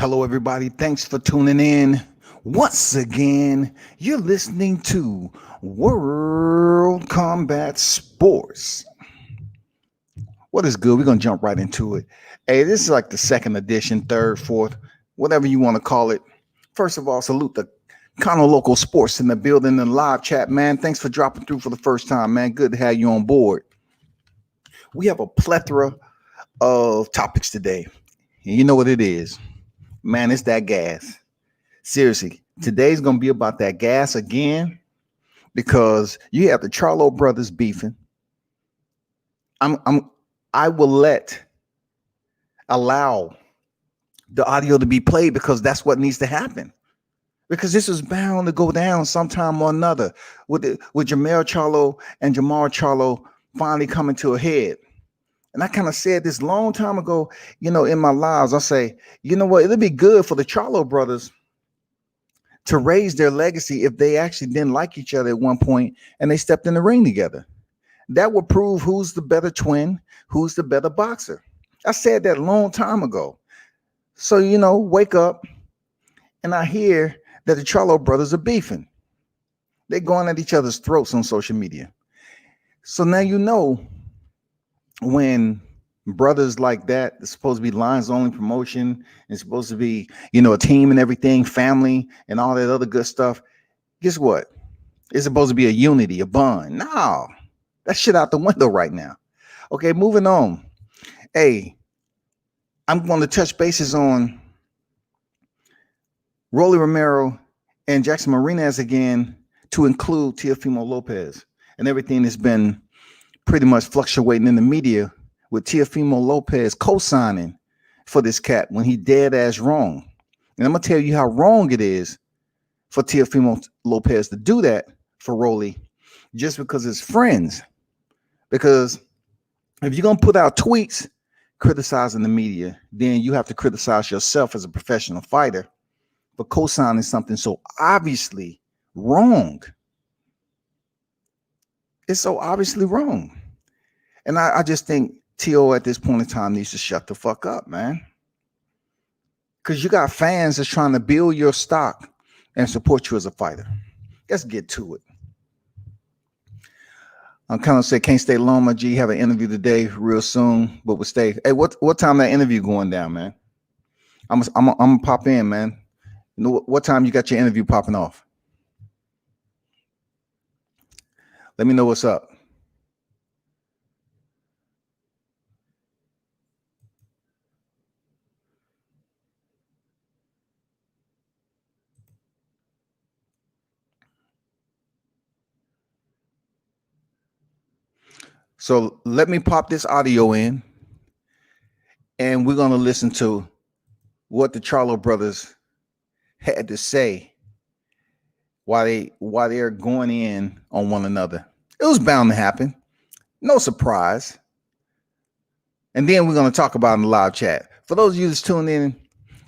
Hello, everybody. Thanks for tuning in. Once again, you're listening to World Combat Sports. What is good? We're going to jump right into it. Hey, this is like the second edition, third, fourth, whatever you want to call it. First of all, salute the Kano Local Sports in the building and live chat, man. Thanks for dropping through for the first time, man. Good to have you on board. We have a plethora of topics today. And you know what it is. Man, it's that gas. Seriously, today's gonna be about that gas again because you have the Charlo brothers beefing. I will allow the audio to be played because that's what needs to happen. Because this is bound to go down sometime or another with Romero Charlo and Jamal Charlo finally coming to a head. And I kind of said this long time ago, in my lives. I say, you know what? It'll be good for the Charlo brothers to raise their legacy if they actually didn't like each other at one point and they stepped in the ring together. That would prove who's the better twin, who's the better boxer. I said that a long time ago. So, wake up and I hear that the Charlo brothers are beefing. They're going at each other's throats on social media. So now when brothers like that, it's supposed to be lines only promotion, it's supposed to be, a team and everything, family and all that other good stuff. Guess what? It's supposed to be a unity, a bond. No, that shit out the window right now. Okay, moving on. Hey, I'm going to touch bases on Rolly Romero and Jackson Marinez again to include Teofimo Lopez and everything that's been pretty much fluctuating in the media with Teofimo Lopez co-signing for this cat when he dead ass wrong. And I'm going to tell you how wrong it is for Teofimo Lopez to do that for Rolly just because it's friends. Because if you're going to put out tweets criticizing the media, then you have to criticize yourself as a professional fighter for co-signing something so obviously wrong. It's so obviously wrong. And I just think T.O. at this point in time needs to shut the fuck up, man. Because you got fans that's trying to build your stock and support you as a fighter. Let's get to it. I'm kind of say can't stay long, my G. Have an interview today real soon, but we'll stay. Hey, what time that interview going down, man? I'm gonna pop in, man. What time you got your interview popping off? Let me know what's up. So let me pop this audio in, and we're gonna listen to what the Charlo brothers had to say why they're going in on one another. It was bound to happen, no surprise. And then we're gonna talk about it in the live chat. For those of you that's tuning in,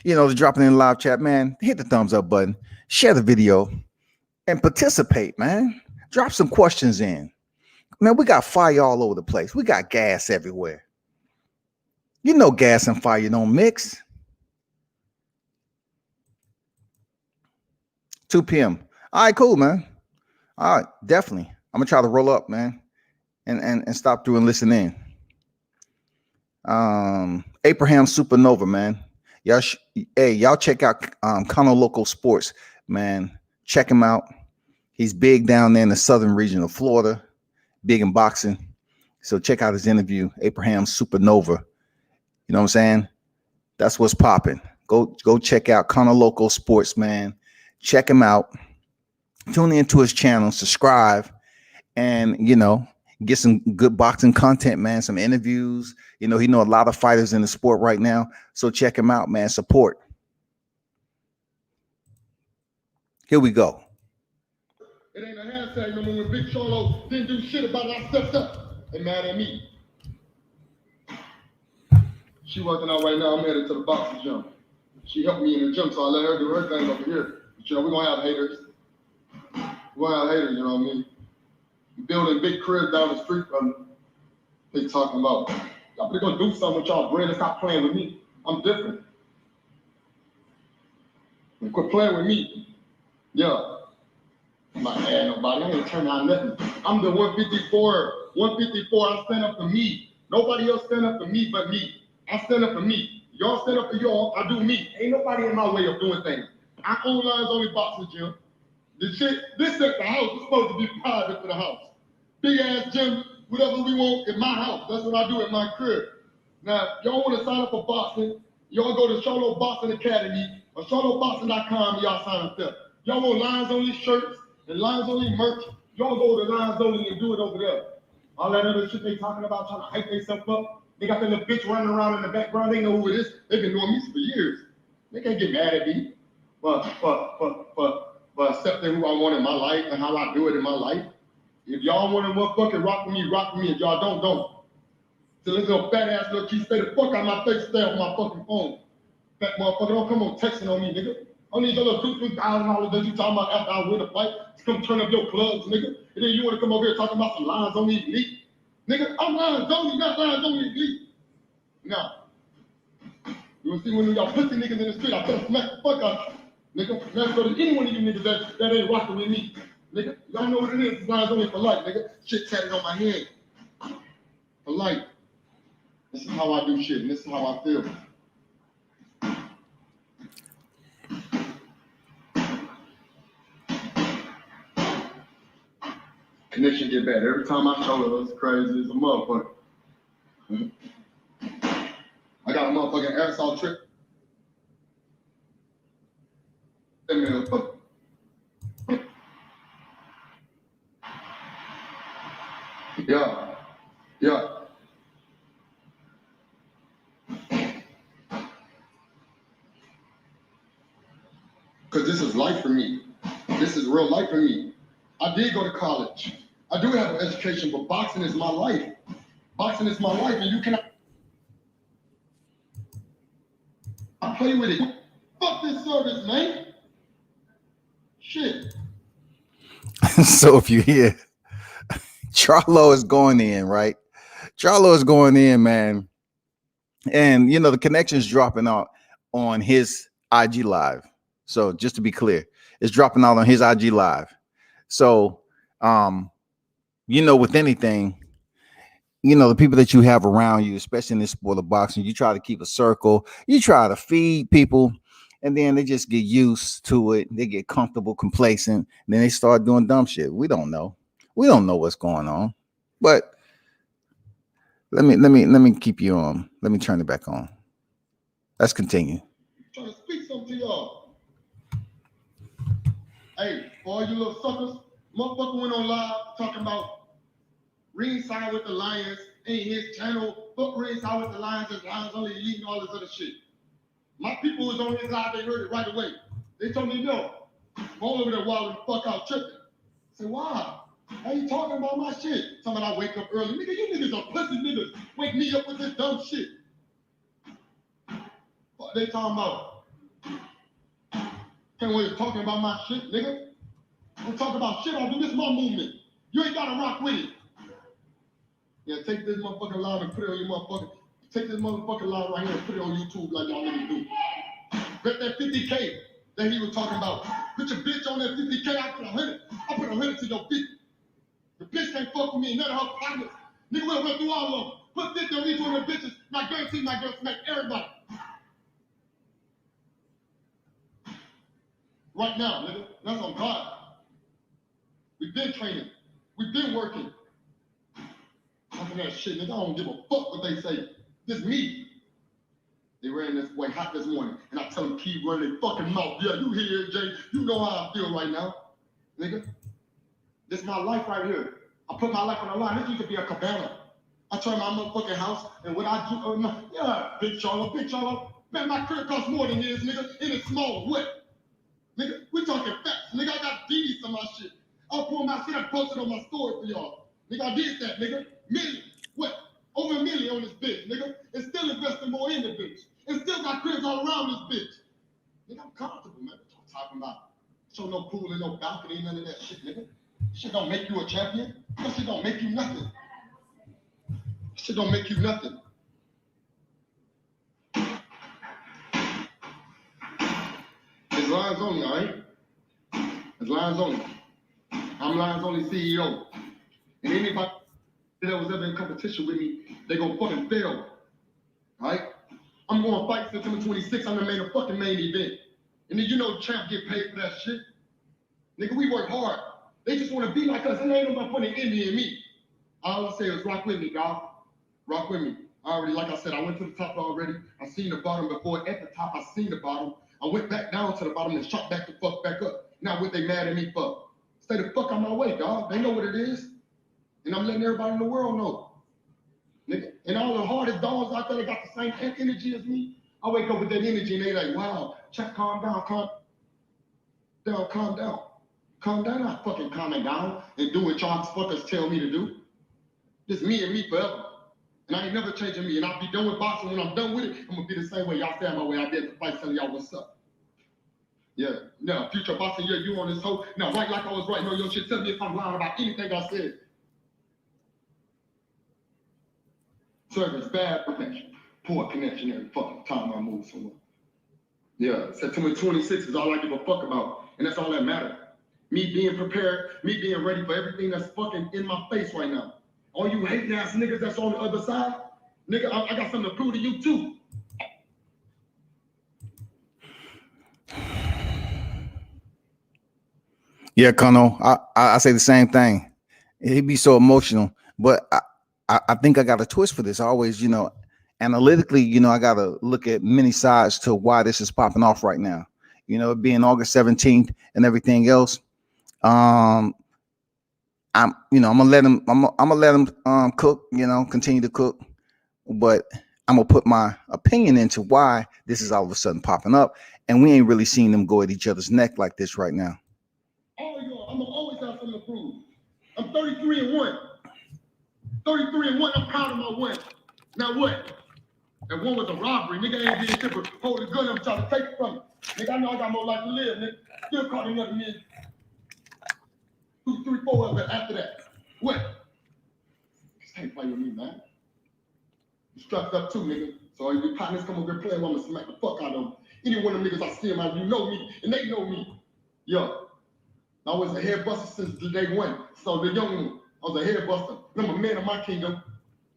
to dropping in the live chat, man, hit the thumbs up button, share the video, and participate, man. Drop some questions in. Man, we got fire all over the place. We got gas everywhere. Gas and fire don't mix. 2 p.m. All right, cool, man. All right, definitely. I'm gonna try to roll up, man, and stop through and listen in. Abraham Supernova, man. Y'all check out Kano Local Sports, man. Check him out. He's big down there in the southern region of Florida. Big in boxing. So check out his interview, Abraham Supernova. You know what I'm saying? That's what's popping. Go check out Kano Local Sports, man. Check him out. Tune into his channel, subscribe, and get some good boxing content, man. Some interviews. He know a lot of fighters in the sport right now. So check him out, man. Support. Here we go. It ain't a hashtag no more. When Big Charlo didn't do shit about it, I stepped up. They mad at me. She working out right now. I'm headed to the boxing gym. She helped me in the gym, so I let her do her thing over here. But we're gonna have haters. We're gonna have haters, you know what I mean? Building big cribs down the street from they talking about. Y'all gonna do something with y'all bread and stop playing with me. I'm different. Quit playing with me. Yeah. I'm not mad at nobody. I ain't turning on nothing. I'm the 154. 154, I stand up for me. Nobody else stand up for me but me. I stand up for me. Y'all stand up for y'all. I do me. Ain't nobody in my way of doing things. I own Lines Only boxing gym. The shit, this at the house is supposed to be private for the house. Big ass gym, whatever we want in my house. That's what I do at my crib. Now, if y'all want to sign up for boxing, y'all go to Charlo Boxing Academy or charloboxing.com, y'all sign up there. Y'all want Lines Only shirts and Lines Only merch, y'all go to Lines Only and do it over there. All that other shit they talking about, trying to hype themselves up. They got that little bitch running around in the background. They know who it is. They've been knowing me for years. They can't get mad at me for accepting who I want in my life and how I do it in my life. If y'all want to motherfucking rock with me, rock with me. If y'all don't. So this little fat ass little kid, stay the fuck out my face, stay off my fucking phone. Fat motherfucker, don't come on texting on me, nigga. I need your little $2,000 that you talking about after I win a fight to come turn up your clubs, nigga. And then you want to come over here talking about some Lines Only elite. Nigga, I'm Lines Only, not Lines Only elite. Now, you want to see one of y'all pussy niggas in the street, I better smack the fuck out you. Nigga, let's go to any one of you niggas that ain't rocking with me. Nigga, y'all know what it is. It's Lines Only for life, nigga. Shit tatted on my head. For life. This is how I do shit, and this is how I feel. Connection get bad. Every time I show her, it's crazy as a motherfucker. I got a motherfucking aerosol trip. Yeah. Because this is life for me. This is real life for me. I did go to college. I do have an education, but boxing is my life. Boxing is my life, and you cannot. I play with it. Fuck this service, man. Shit. So if you hear Charlo is going in, right? Charlo is going in, man. And you know, the connection's dropping out on his IG live. So just to be clear, it's dropping out on his IG live. So you know, with anything, you know, the people that you have around you, especially in this sport of boxing, you try to keep a circle, you try to feed people, and then they just get used to it. They get comfortable, complacent, and then they start doing dumb shit. We don't know what's going on. But let me keep you on. Let me turn it back on. Let's continue. Trying to speak something to y'all. Hey, for all you little suckers, motherfucker went on live talking about ringside with the Lions, ain't his channel, fuck ringside with the Lions, and Lions Only elite and all this other shit. My people was on his live, they heard it right away. They told me, no, go over there while the fuck out tripping. I said, why? How you talking about my shit? Talking about I wake up early. Nigga, you niggas are pussy niggas. Wake me up with this dumb shit. What they talking about? Can't wait to talking about my shit, nigga. I'm talking about shit, I'll do this my movement. You ain't gotta rock with it. Yeah, take this motherfucking live and put it on your motherfucking, take this motherfucking live right here and put it on YouTube like y'all niggas do. Bet that 50K that he was talking about. Put your bitch on that 50K, I put 100. I put 100 to your 50. The bitch can't fuck with me, none of her partners. Nigga, we'll run through all of them. Put 50 on each one of the bitches. My guarantee my girl smack everybody. Right now, nigga. That's on God. We've been training. We've been working. Talking that shit, nigga. I don't give a fuck what they say. This me. They ran this way hot this morning, and I tell them keep running their fucking mouth. Yeah, you hear it, Jay. You know how I feel right now, nigga. This is my life right here. I put my life on the line. This used to be a cabana. I turned my motherfucking house, and what I do, yeah, big Charlo. Man, my crib costs more than his, nigga. And it's small, what? Nigga, we talking facts. Nigga, I got D's on my shit. I'll pull my shit and post it on my story for y'all. Nigga, I did that, nigga. Millions. What? Over $1 million on this bitch, nigga. And still investing more in the bitch. And still got cribs all around this bitch. Nigga, I'm comfortable, man. What y'all talking about? Show no pool and no balcony, none of that shit, nigga. Shit don't make you a champion. That shit don't make you nothing. Shit don't make you nothing. It's lines only, all right? It's lines only. I'm lines only CEO. And anybody that was ever in competition with me, they gonna fucking fail. All right? I'm going to fight September 26th. I'm the main event. And then you know champ get paid for that shit. Nigga, we work hard. They just want to be like us. And they ain't nobody putting envy in me. All I say is rock with me, dog. Rock with me. Like I said, I went to the top already. I seen the bottom before. At the top, I seen the bottom. I went back down to the bottom and shot back the fuck back up. Now what they mad at me for? Stay the fuck out my way, dog. They know what it is. And I'm letting everybody in the world know. Nigga. And all the hardest dogs out there that got the same energy as me, I wake up with that energy and they like, wow, check, calm down. Calm down, not fucking calming down and do what y'all fuckers tell me to do. Just me and me forever. And I ain't never changing me. And I'll be done with boxing. When I'm done with it, I'm gonna be the same way. Y'all stay on my way. I did the fight telling y'all what's up. Yeah, no, future boxing, yeah, you on this hoe. Now, right like I was writing on your shit. Tell me if I'm lying about anything I said. Service, bad connection, poor connection every fucking time I move somewhere. Yeah, September 26th is all I give a fuck about. And that's all that matters. Me being prepared, me being ready for everything that's fucking in my face right now. All you hating ass niggas that's on the other side, nigga, I got something to prove to you too. Yeah, Kono, I say the same thing. He'd be so emotional, but I think I got a twist for this. I always, analytically, I got to look at many sides to why this is popping off right now. It being August 17th and everything else. I'm gonna let him. I'm gonna let him cook. Continue to cook, but I'm gonna put my opinion into why this is all of a sudden popping up, and we ain't really seen them go at each other's neck like this right now. Oh, I'm gonna always have something to prove. I'm 33-1. 33-1. I'm proud of my win. Now what? And one was a robbery. Nigga ain't being shit, but hold the gun up trying to take it from me. Nigga, I know I got more life to live, nigga. Still caught another man. 2, 3, 4 of it after that. What? Just can't play with me, man. You strapped up too, nigga. So all you partners come over here playing, I'm gonna smack the fuck out of them. Any one of them niggas I see them out, you know me, and they know me. Yo, I was a head buster since the day one. So the young one, I was a head buster. I'm a man of my kingdom.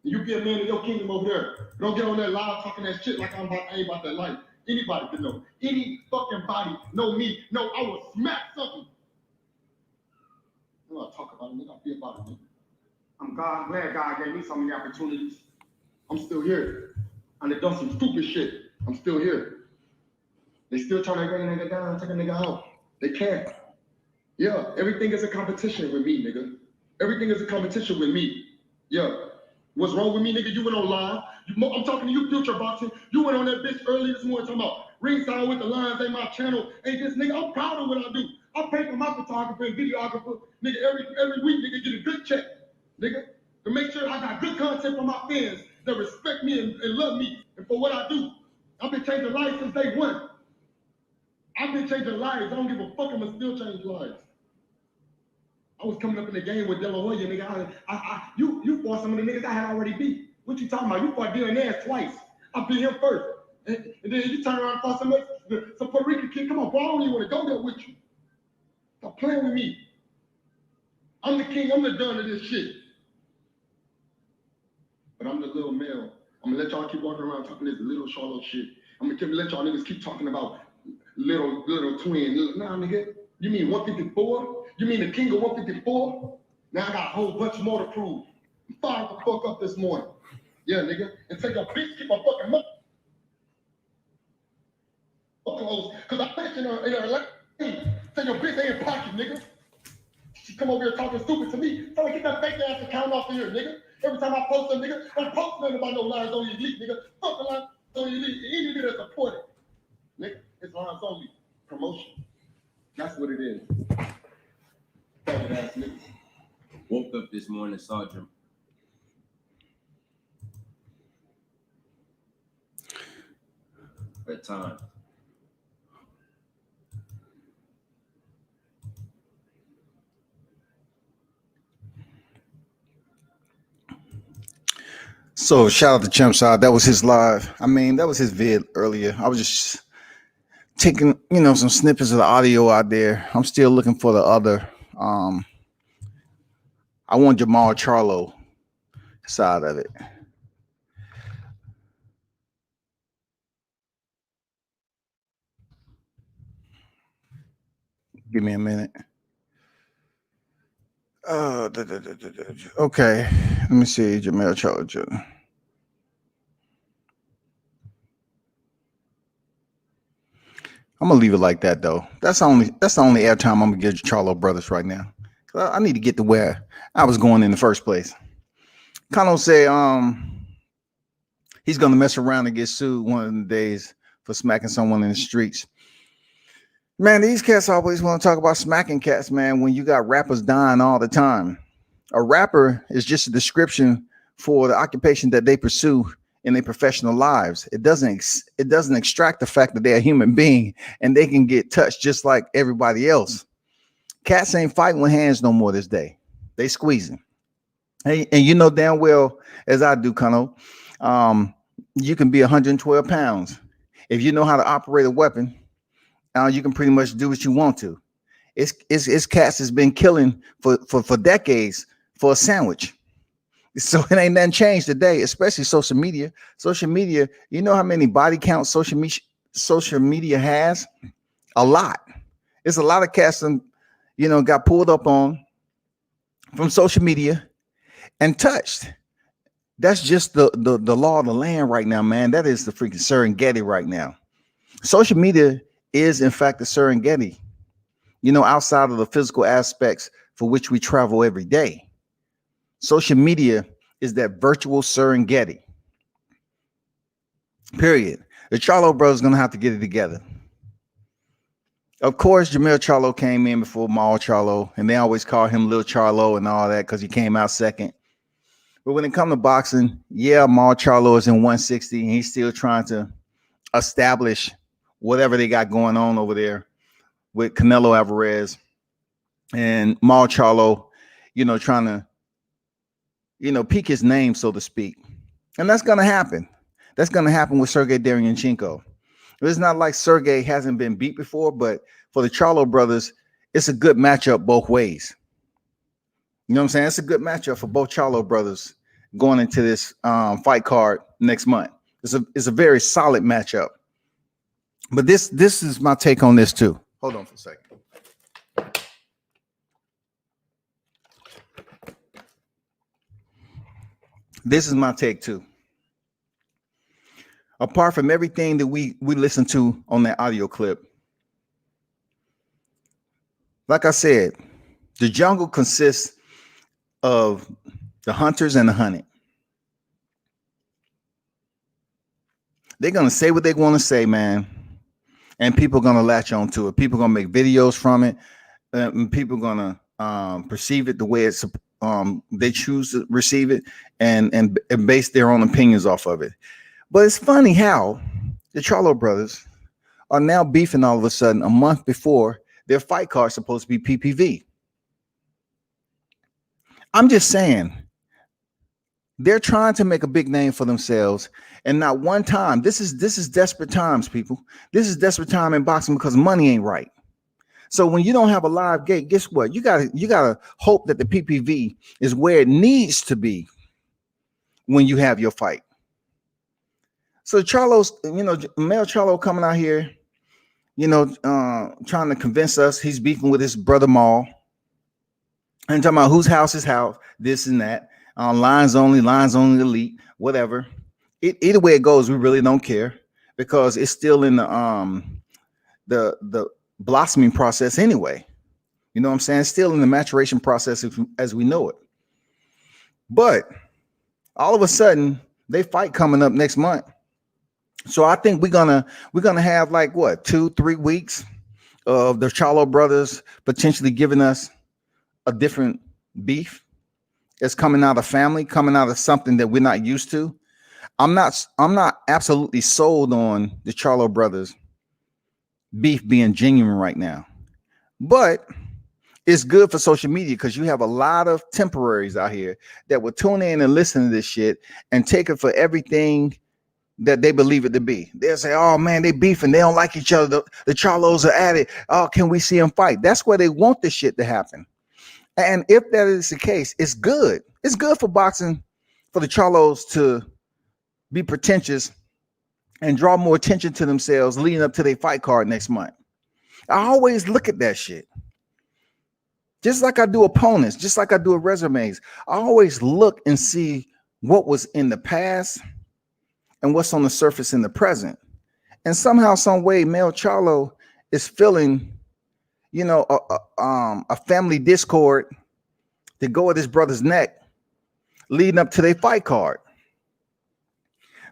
And you be a man of your kingdom over there. Don't get on that live talking that shit like I ain't about that life. Anybody can know. Any fucking body know me. No, I will smack something. You know I talk about it, nigga. I be about it, nigga. I'm glad God gave me so many opportunities. I'm still here. And they done some stupid shit. I'm still here. They still trying to bring a nigga down, take a nigga out. They can't. Yeah, everything is a competition with me, nigga. Everything is a competition with me. Yeah. What's wrong with me, nigga? You went on live. I'm talking to you, future boxing. You went on that bitch early this morning talking about ringside with the lines, ain't my channel. Ain't this nigga? I'm proud of what I do. I pay for my photographer and videographer, nigga, every week, nigga, get a good check, nigga, to make sure I got good content for my fans that respect me and love me and for what I do. I've been changing lives since day one. I've been changing lives. I don't give a fuck. I'm gonna still change lives. I was coming up in the game with De La Hoya, nigga. You fought some of the niggas I had already beat. What you talking about? You fought Marinez twice. I beat him first. And then you turn around and fought some Puerto Rican kid. Come on, bro. I don't even want to go there with you. Stop playing with me. I'm the king. I'm the done of this shit. But I'm the little male. I'm gonna let y'all keep walking around talking this little Charlo shit. I'm gonna let y'all niggas keep talking about little twin. Nah, nigga. You mean 154? You mean the king of 154? Now I got a whole bunch more to prove. I'm fired the fuck up this morning. Yeah, nigga. And take your bitch, keep my fucking money. Clothes. Cause I bet in her like, hey, take your bitch ain't in pocket, nigga. She come over here talking stupid to me. Tell her get that fake ass account off of here, nigga. Every time I post a nigga, I'm posting nothing about no lines on elite, nigga. Fuck the lines on elite. Any nigga that support it. Nigga, it's lines only. Promotion. That's what it is. Ass niggas. Woke up this morning, saw Jim. At time. So shout out to Champ Side. That was his live. I mean, that was his vid earlier. I was just taking, some snippets of the audio out there. I'm still looking for the other. I want Charlo side of it. Give me a minute. Okay, let me see. Charlo. I'm gonna leave it like that though. That's the only airtime I'm gonna give Charlo brothers right now. I need to get to where I was going in the first place. Kano said he's gonna mess around and get sued one of the days for smacking someone in the streets. Man, these cats always want to talk about smacking cats, man, when you got rappers dying all the time. A rapper is just a description for the occupation that they pursue in their professional lives. It doesn't extract the fact that they're a human being and they can get touched just like everybody else. Cats ain't fighting with hands no more this day. They squeezing. Hey, and you know damn well, as I do, Kano, you can be 112 pounds. If you know how to operate a weapon, you can pretty much do what you want to. It's cats has been killing for decades for a sandwich. So it ain't nothing changed today, especially social media. Social media, you know how many body counts social media has? A lot. It's a lot of cats that, got pulled up on from social media and touched. That's just the law of the land right now, man. That is the freaking Serengeti right now. Social media is in fact the Serengeti, outside of the physical aspects for which we travel every day. Social media is that virtual Serengeti. Period. The Charlo brothers gonna have to get it together. Of course, Charlo came in before Maul Charlo, and they always call him Lil Charlo and all that because he came out second. But when it comes to boxing, yeah, Maul Charlo is in 160, and he's still trying to establish whatever they got going on over there with Canelo Alvarez and Maul Charlo, trying to, peak his name, so to speak. And that's going to happen. That's going to happen with Sergey Derevyanchenko. It's not like Sergey hasn't been beat before, but for the Charlo brothers, it's a good matchup both ways. You know what I'm saying? It's a good matchup for both Charlo brothers going into this fight card next month. It's a very solid matchup. But this is my take on this too. Hold on for a second. This is my take too. Apart from everything that we listened to on that audio clip, like I said, the jungle consists of the hunters and the hunted. They're going to say what they want to say, man. And people are going to latch on to it. People are going to make videos from it. And people are going to perceive it the way it's they choose to receive it and base their own opinions off of it. But it's funny how the Charlo brothers are now beefing all of a sudden a month before their fight card is supposed to be PPV. I'm just saying, they're trying to make a big name for themselves, and not one time. This is desperate times, people. This is desperate time in boxing because money ain't right. So when you don't have a live gate, guess what? You gotta hope that the PPV is where it needs to be when you have your fight. So Charlo's, Mel Charlo coming out here, trying to convince us he's beefing with his brother Maul, and talking about whose house is house, this and that. Lines only elite, whatever. Either way it goes, we really don't care because it's still in the blossoming process anyway. You know what I'm saying? It's still in the maturation process as we know it. But all of a sudden, they fight coming up next month. So I think we're gonna have like what 2-3 weeks of the Charlo brothers potentially giving us a different beef. It's coming out of family, coming out of something that we're not used to. I'm not absolutely sold on the Charlo brothers beef being genuine right now, but it's good for social media because you have a lot of temporaries out here that will tune in and listen to this shit and take it for everything that they believe it to be. They'll say, oh man, they beefing, they don't like each other. The Charlos are at it. Oh, can we see them fight? That's where they want this shit to happen. And if that is the case, it's good. It's good for boxing, for the Charlos to be pretentious and draw more attention to themselves leading up to their fight card next month. I always look at that shit. Just like I do opponents, just like I do resumes. I always look and see what was in the past and what's on the surface in the present. And somehow, some way, Mel Charlo is feeling, you know, a family discord to go at his brother's neck leading up to their fight card.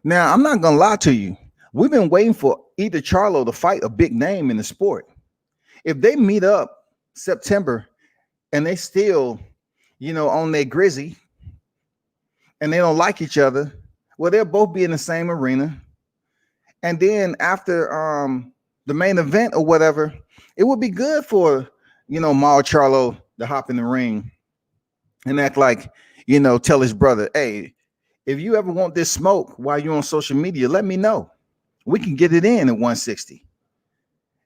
Now, I'm not going to lie to you. We've been waiting for either Charlo to fight a big name in the sport. If they meet up September and they still, you know, on their grizzy and they don't like each other, well, they'll both be in the same arena. And then after the main event or whatever, it would be good for, you know, Mauro Charlo to hop in the ring and act like, you know, tell his brother, hey, if you ever want this smoke while you're on social media, let me know. We can get it in at 160.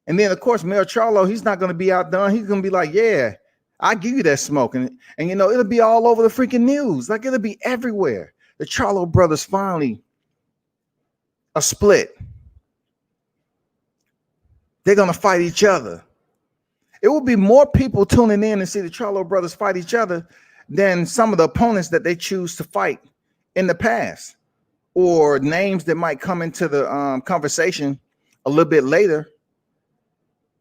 And then, of course, Mauro Charlo, he's not going to be outdone. He's going to be like, yeah, I'll give you that smoke. And, you know, it'll be all over the freaking news. Like, it'll be everywhere. The Charlo brothers finally are split. They're going to fight each other. It will be more people tuning in and see the Charlo brothers fight each other than some of the opponents that they choose to fight in the past, or names that might come into the conversation a little bit later,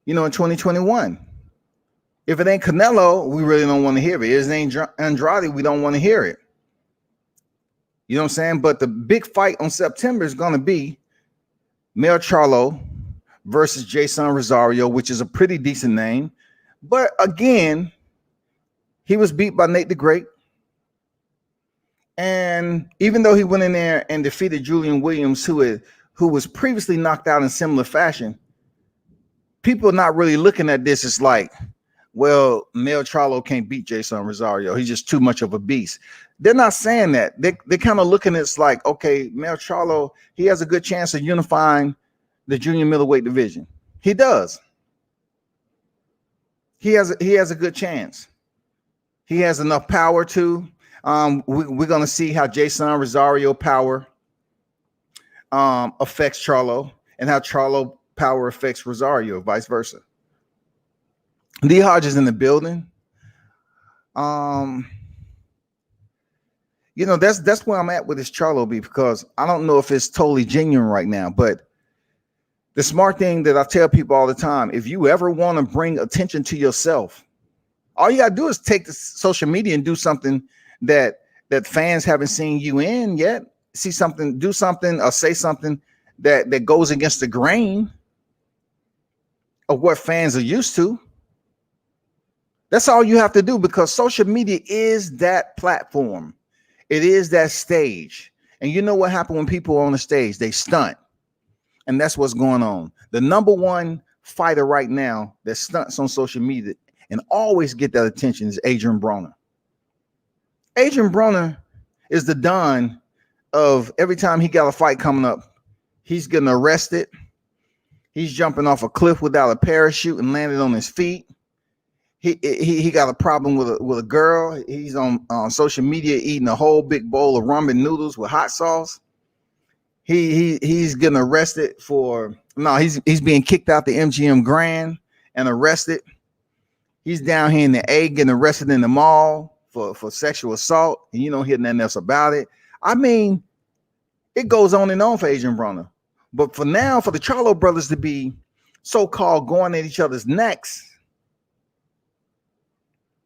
you know, in 2021. If it ain't Canelo, we really don't want to hear it. If it ain't Andrade, we don't want to hear it. You know what I'm saying? But the big fight on September is going to be Mel Charlo versus Jason Rosario, which is a pretty decent name. But again, he was beat by Nate the Great. And even though he went in there and defeated Julian Williams, who was previously knocked out in similar fashion, people are not really looking at this as like, well, Mel Charlo can't beat Jason Rosario. He's just too much of a beast. They're not saying that. They're kind of looking at it like, okay, Mel Charlo, he has a good chance of unifying the junior middleweight division. He does. He has a good chance. He has enough power to. We're going to see how Jason Rosario power affects Charlo and how Charlo power affects Rosario, vice versa. D Hodge is in the building. You know, that's where I'm at with this Charlo beef, because I don't know if it's totally genuine right now, but the smart thing that I tell people all the time, if you ever want to bring attention to yourself, all you got to do is take the social media and do something that fans haven't seen you in yet. See something, do something, or say something that goes against the grain of what fans are used to. That's all you have to do, because social media is that platform. It is that stage. And you know what happened when people are on the stage? They stunt. And that's what's going on. The number one fighter right now that stunts on social media and always get that attention is Adrian Broner. Adrian Broner is the Don of every time he got a fight coming up, he's getting arrested. He's jumping off a cliff without a parachute and landed on his feet. He got a problem with a girl. He's on social media eating a whole big bowl of ramen noodles with hot sauce. He's getting arrested for he's being kicked out the MGM Grand and arrested. He's down here in the A getting arrested in the mall for sexual assault, and you don't hear nothing else about it. I mean, it goes on and on for Adrian Broner. But for now, for the Charlo brothers to be so-called going at each other's necks,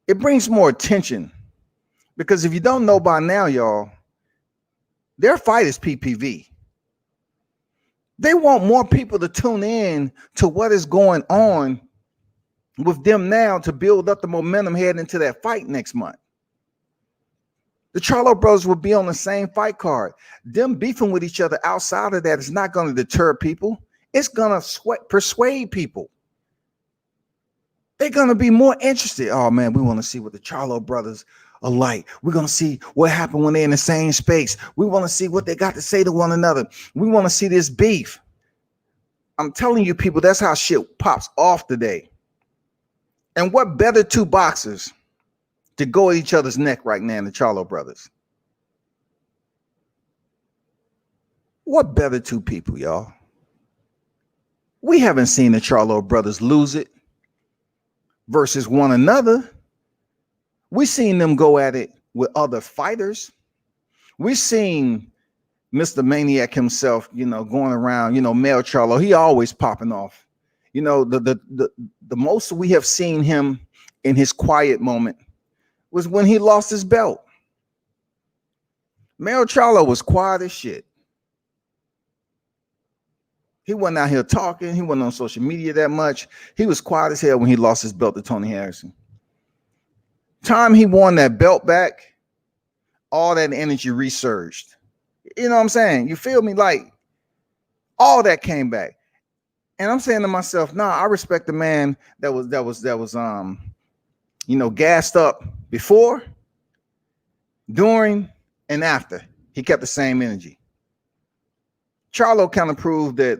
it brings more attention. Because if you don't know by now, y'all, their fight is PPV. They want more people to tune in to what is going on with them now to build up the momentum heading into that fight next month. The Charlo brothers will be on the same fight card. Them beefing with each other outside of that is not going to deter people. It's going to persuade people. They're going to be more interested. Oh, man, we want to see what the Charlo brothers alike. We're going to see what happened when they're in the same space. We want to see what they got to say to one another. We want to see this beef. I'm telling you, people, that's how shit pops off today. And what better two boxers to go at each other's neck right now than the Charlo brothers? What better two people, y'all? We haven't seen the Charlo brothers lose it versus one another. We've seen them go at it with other fighters. We've seen Mr. Maniac himself, going around, male Charlo. He always popping off. The most we have seen him in his quiet moment was when he lost his belt. Male Charlo was quiet as shit. He wasn't out here talking. He wasn't on social media that much. He was quiet as hell when he lost his belt to Tony Harrison. Time he won that belt back, all that energy resurged. You know what I'm saying? You feel me? Like all that came back. And I'm saying to myself, nah, I respect the man that was gassed up before, during, and after. He kept the same energy. Charlo kind of proved that,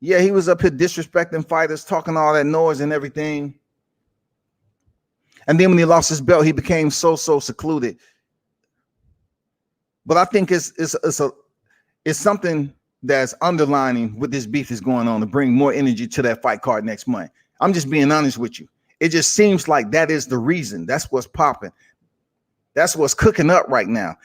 yeah, he was up here disrespecting fighters, talking all that noise and everything. And then when he lost his belt, he became so secluded. But I think it's something that's underlining what this beef is going on to bring more energy to that fight card next month. I'm just being honest with you. It just seems like that is the reason. That's what's popping. That's what's cooking up right now.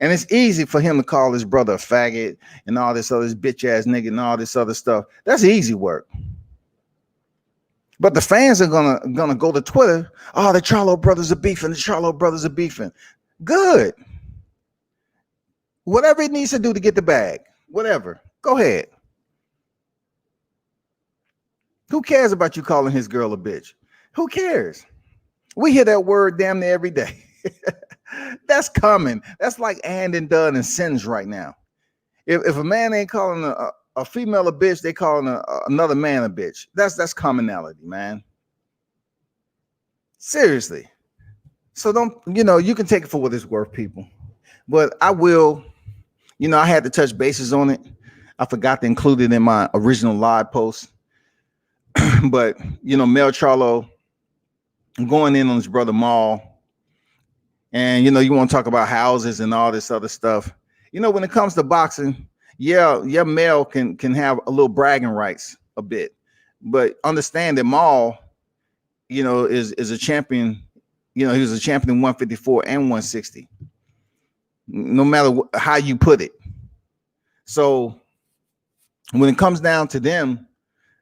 And it's easy for him to call his brother a faggot and all this other bitch ass nigga and all this other stuff. That's easy work. But the fans are gonna go to Twitter. Oh, the Charlo brothers are beefing. The Charlo brothers are beefing. Good. Whatever it needs to do to get the bag. Whatever. Go ahead. Who cares about you calling his girl a bitch? Who cares? We hear that word damn near every day. That's coming. That's like and done and sins right now. If a man ain't calling a female a bitch, they calling another man a bitch. That's commonality, man. Seriously. So don't, you can take it for what it's worth, people. But I will, I had to touch bases on it. I forgot to include it in my original live post. But, Mel Charlo going in on his brother Maul. And, you want to talk about houses and all this other stuff. When it comes to boxing, yeah, Mel can have a little bragging rights a bit. But understand that Maul, is a champion. He was a champion in 154 and 160. No matter how you put it. So when it comes down to them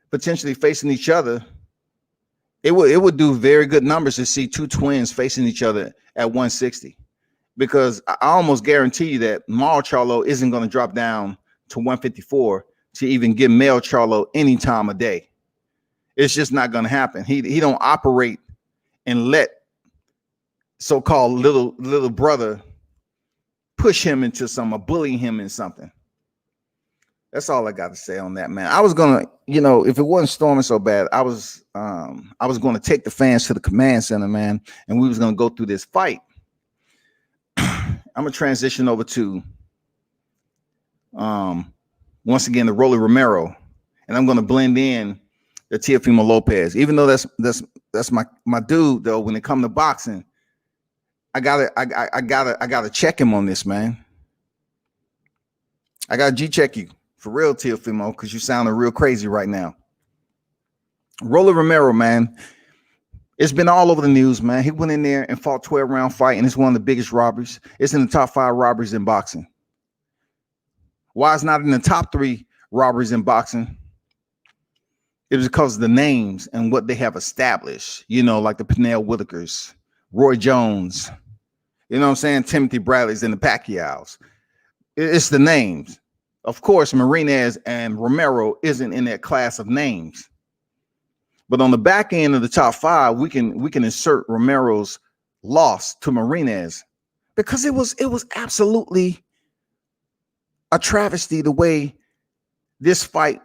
potentially facing each other, it would do very good numbers to see two twins facing each other at 160, because I almost guarantee you that Maul Charlo isn't going to drop down to 154 to even give Male Charlo any time of day. It's just not going to happen. He don't operate and let so-called little brother push him into something or bully him in something. That's all I got to say on that, man. I was gonna, if it wasn't storming so bad, I was gonna take the fans to the command center, man, and we was gonna go through this fight. I'm gonna transition over to once again the Rolly Romero, and I'm gonna blend in the Teofimo Lopez. Even though that's my dude, though, when it comes to boxing, I gotta check him on this, man. I gotta G-check you. For real, Teofimo, because you sounding real crazy right now. Rolly Romero, man, it's been all over the news, man. He went in there and fought 12-round fight, and it's one of the biggest robberies. It's in the top 5 robberies in boxing. Why it's not in the top 3 robberies in boxing? It was because of the names and what they have established, like the Pernell Whitakers, Roy Jones, what I'm saying? Timothy Bradley's and the Pacquiao's. It's the names. Of course, Marinez and Romero isn't in that class of names. But on the back end of the top 5, we can insert Romero's loss to Marinez, because it was absolutely a travesty the way this fight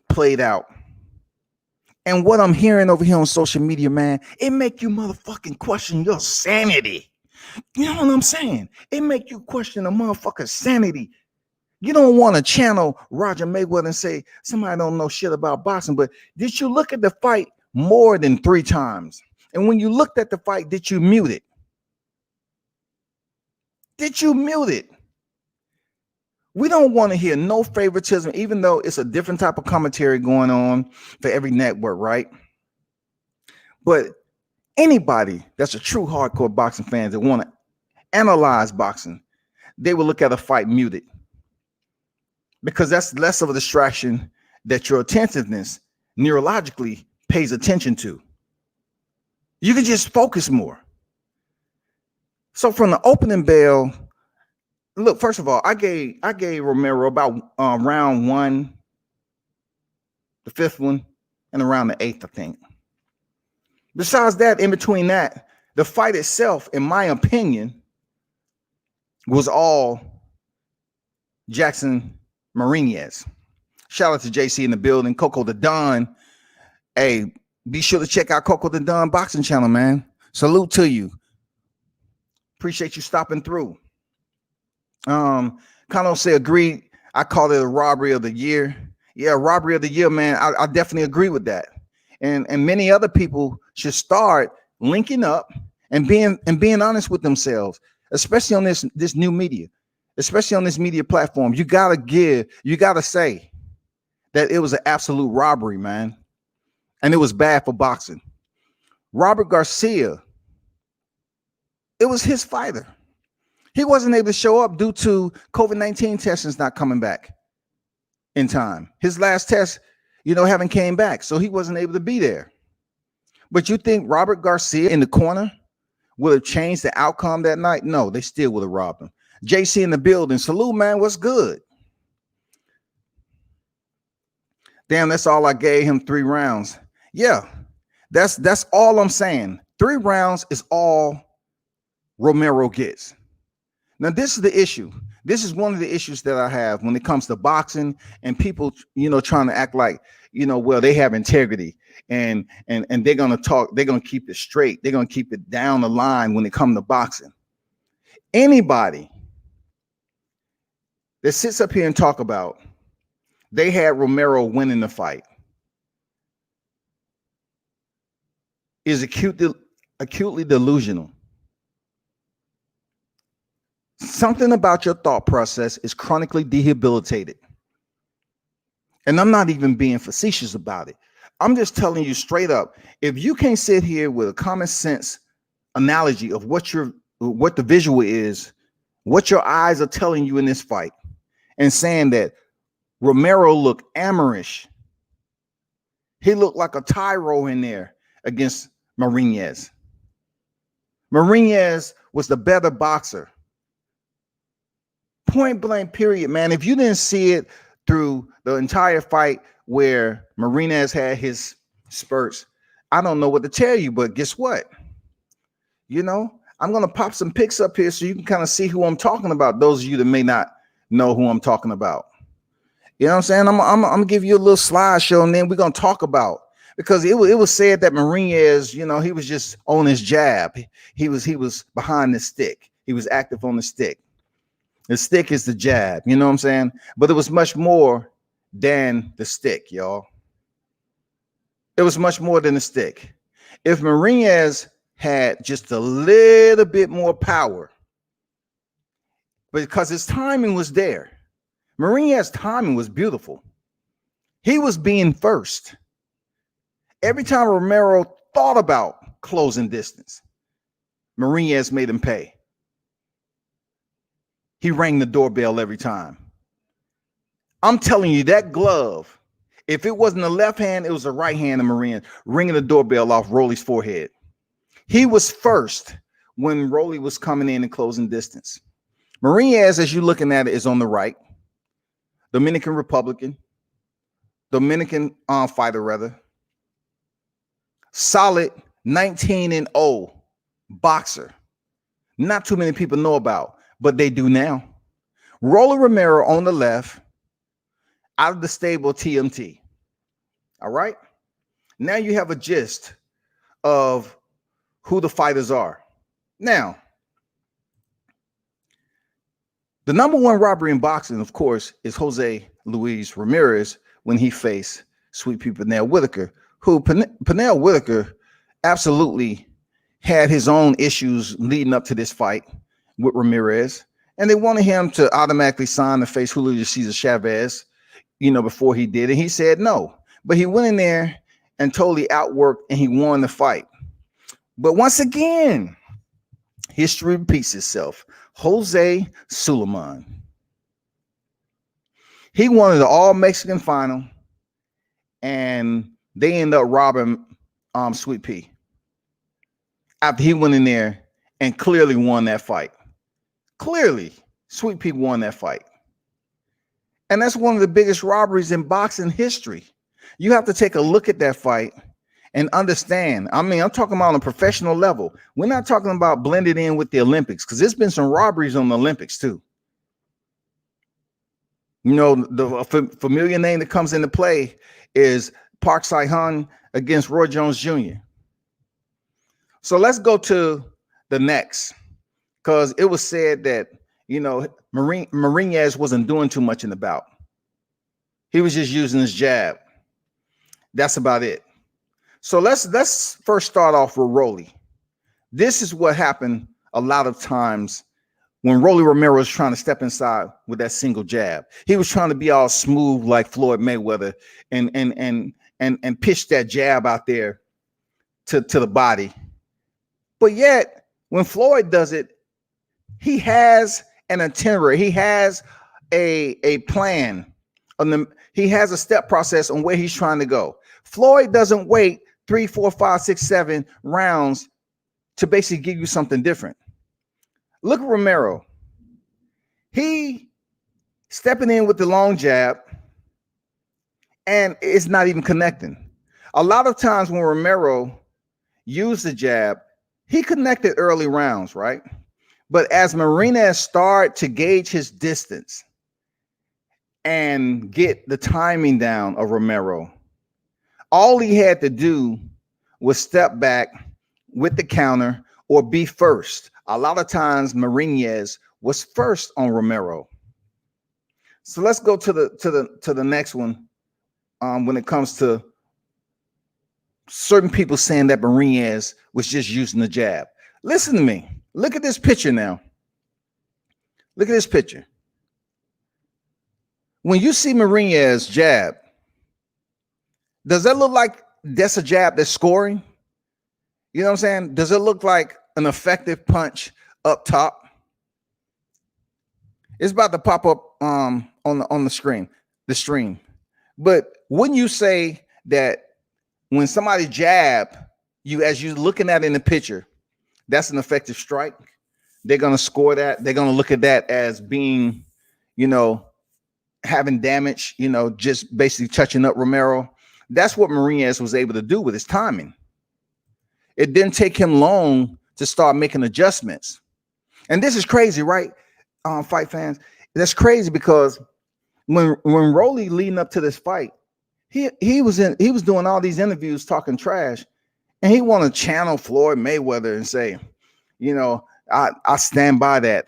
played out. And what I'm hearing over here on social media, man, it make you motherfucking question your sanity. You know what I'm saying? It make you question a motherfucker's sanity. You don't want to channel Roger Mayweather and say somebody don't know shit about boxing, but did you look at the fight more than 3 times? And when you looked at the fight, did you mute it? Did you mute it? We don't want to hear no favoritism, even though it's a different type of commentary going on for every network, right? But anybody that's a true hardcore boxing fan that want to analyze boxing, they will look at a fight muted, because that's less of a distraction that your attentiveness neurologically pays attention to. You can just focus more. So from the opening bell, look, first of all, I gave Romero about round 1, the 5th one, and around the 8th, I think. Besides that, in between that, the fight itself, in my opinion, was all Jackson Marinez. Shout out to JC in the building. Coco the Don. Hey, be sure to check out Coco the Don boxing channel, man. Salute to you. Appreciate you stopping through. Kano say agreed. I call it a robbery of the year. Yeah, robbery of the year, man. I definitely agree with that. And many other people should start linking up and being honest with themselves, especially on this new media, especially on this media platform. You gotta say that it was an absolute robbery, man. And it was bad for boxing. Robert Garcia, it was his fighter. He wasn't able to show up due to COVID-19 testings not coming back in time. His last test, haven't came back. So he wasn't able to be there. But you think Robert Garcia in the corner would have changed the outcome that night? No, they still would have robbed him. JC in the building. Salute, man. What's good? Damn, that's all I gave him, 3 rounds. Yeah, that's all I'm saying. 3 rounds is all Romero gets. Now, this is the issue. This is one of the issues that I have when it comes to boxing and people, trying to act like, well, they have integrity and they're going to talk. They're going to keep it straight. They're going to keep it down the line when it comes to boxing. Anybody that sits up here and talk about they had Romero winning the fight is acutely delusional. Something about your thought process is chronically debilitated. And I'm not even being facetious about it. I'm just telling you straight up. If you can't sit here with a common sense analogy of what the visual is, what your eyes are telling you in this fight, and saying that Romero looked amateurish, he looked like a tyro in there against Marinez. Marinez was the better boxer. Point blank, period, man. If you didn't see it through the entire fight where Marinez had his spurts, I don't know what to tell you, but guess what? I'm going to pop some pics up here so you can kind of see who I'm talking about. Those of you that may not know who I'm talking about. You know what I'm saying? I'm going to give you a little slideshow and then we're going to talk about, because it was said that Marinez, he was just on his jab. He was behind the stick. He was active on the stick. The stick is the jab, you know what I'm saying? But it was much more than the stick, y'all. It was much more than the stick. If Marinez had just a little bit more power, because his timing was there. Marinez's timing was beautiful. He was being first. Every time Romero thought about closing distance, Marinez made him pay. He rang the doorbell every time. I'm telling you, that glove, if it wasn't the left hand, it was the right hand of Marinez ringing the doorbell off Rolly's forehead. He was first when Rolly was coming in and closing distance. Marinez, as you're looking at it, is on the right. Dominican fighter rather. Solid 19-0 boxer. Not too many people know about, but they do now. Rolly Romero on the left, out of the stable TMT. All right. Now you have a gist of who the fighters are. Now, the number one robbery in boxing, of course, is Jose Luis Ramirez when he faced Sweet Pea Pernell Whitaker, who Pernell Whitaker absolutely had his own issues leading up to this fight with Ramirez. And they wanted him to automatically sign to face Julio Cesar Chavez, before he did. And he said no. But he went in there and totally outworked and he won the fight. But once again, history repeats itself. Jose Suleiman. He won the all-Mexican final, and they ended up robbing Sweet Pea after he went in there and clearly won that fight. Clearly, Sweet Pea won that fight. And that's one of the biggest robberies in boxing history. You have to take a look at that fight and understand. I mean, I'm talking about on a professional level. We're not talking about blended in with the Olympics, because there's been some robberies on the Olympics too. The familiar name that comes into play is Park Sai-hun against Roy Jones Jr. So let's go to the next, because it was said that, Marinez wasn't doing too much in the bout. He was just using his jab. That's about it. So let's first start off with Rolly. This is what happened a lot of times when Rolly Romero was trying to step inside with that single jab. He was trying to be all smooth like Floyd Mayweather and pitch that jab out there to the body. But yet, when Floyd does it, he has an itinerary. He has a plan. He has a step process on where he's trying to go. Floyd doesn't wait 3, 4, 5, 6, 7 rounds to basically give you something different. Look at Romero. He stepping in with the long jab, and it's not even connecting. A lot of times when Romero used the jab, he connected early rounds, right? But as Marinez started to gauge his distance and get the timing down of Romero, all he had to do was step back with the counter or be first. A lot of times Marinez was first on Romero. So let's go to the next one. When it comes to certain people saying that Marinez was just using the jab. Listen to me. Look at this picture now. Look at this picture. When you see Marinez jab, does that look like that's a jab that's scoring? You know what I'm saying? Does it look like an effective punch up top? It's about to pop up on the screen, the stream. But wouldn't you say that when somebody jab you, as you're looking at it in the picture, that's an effective strike? They're going to score that. They're going to look at that as being, having damage, just basically touching up Romero. That's what Marinez was able to do with his timing. It didn't take him long to start making adjustments. And this is crazy, right? Fight fans. That's crazy because when Rolly leading up to this fight, he was doing all these interviews talking trash, and he want to channel Floyd Mayweather and say, I stand by that.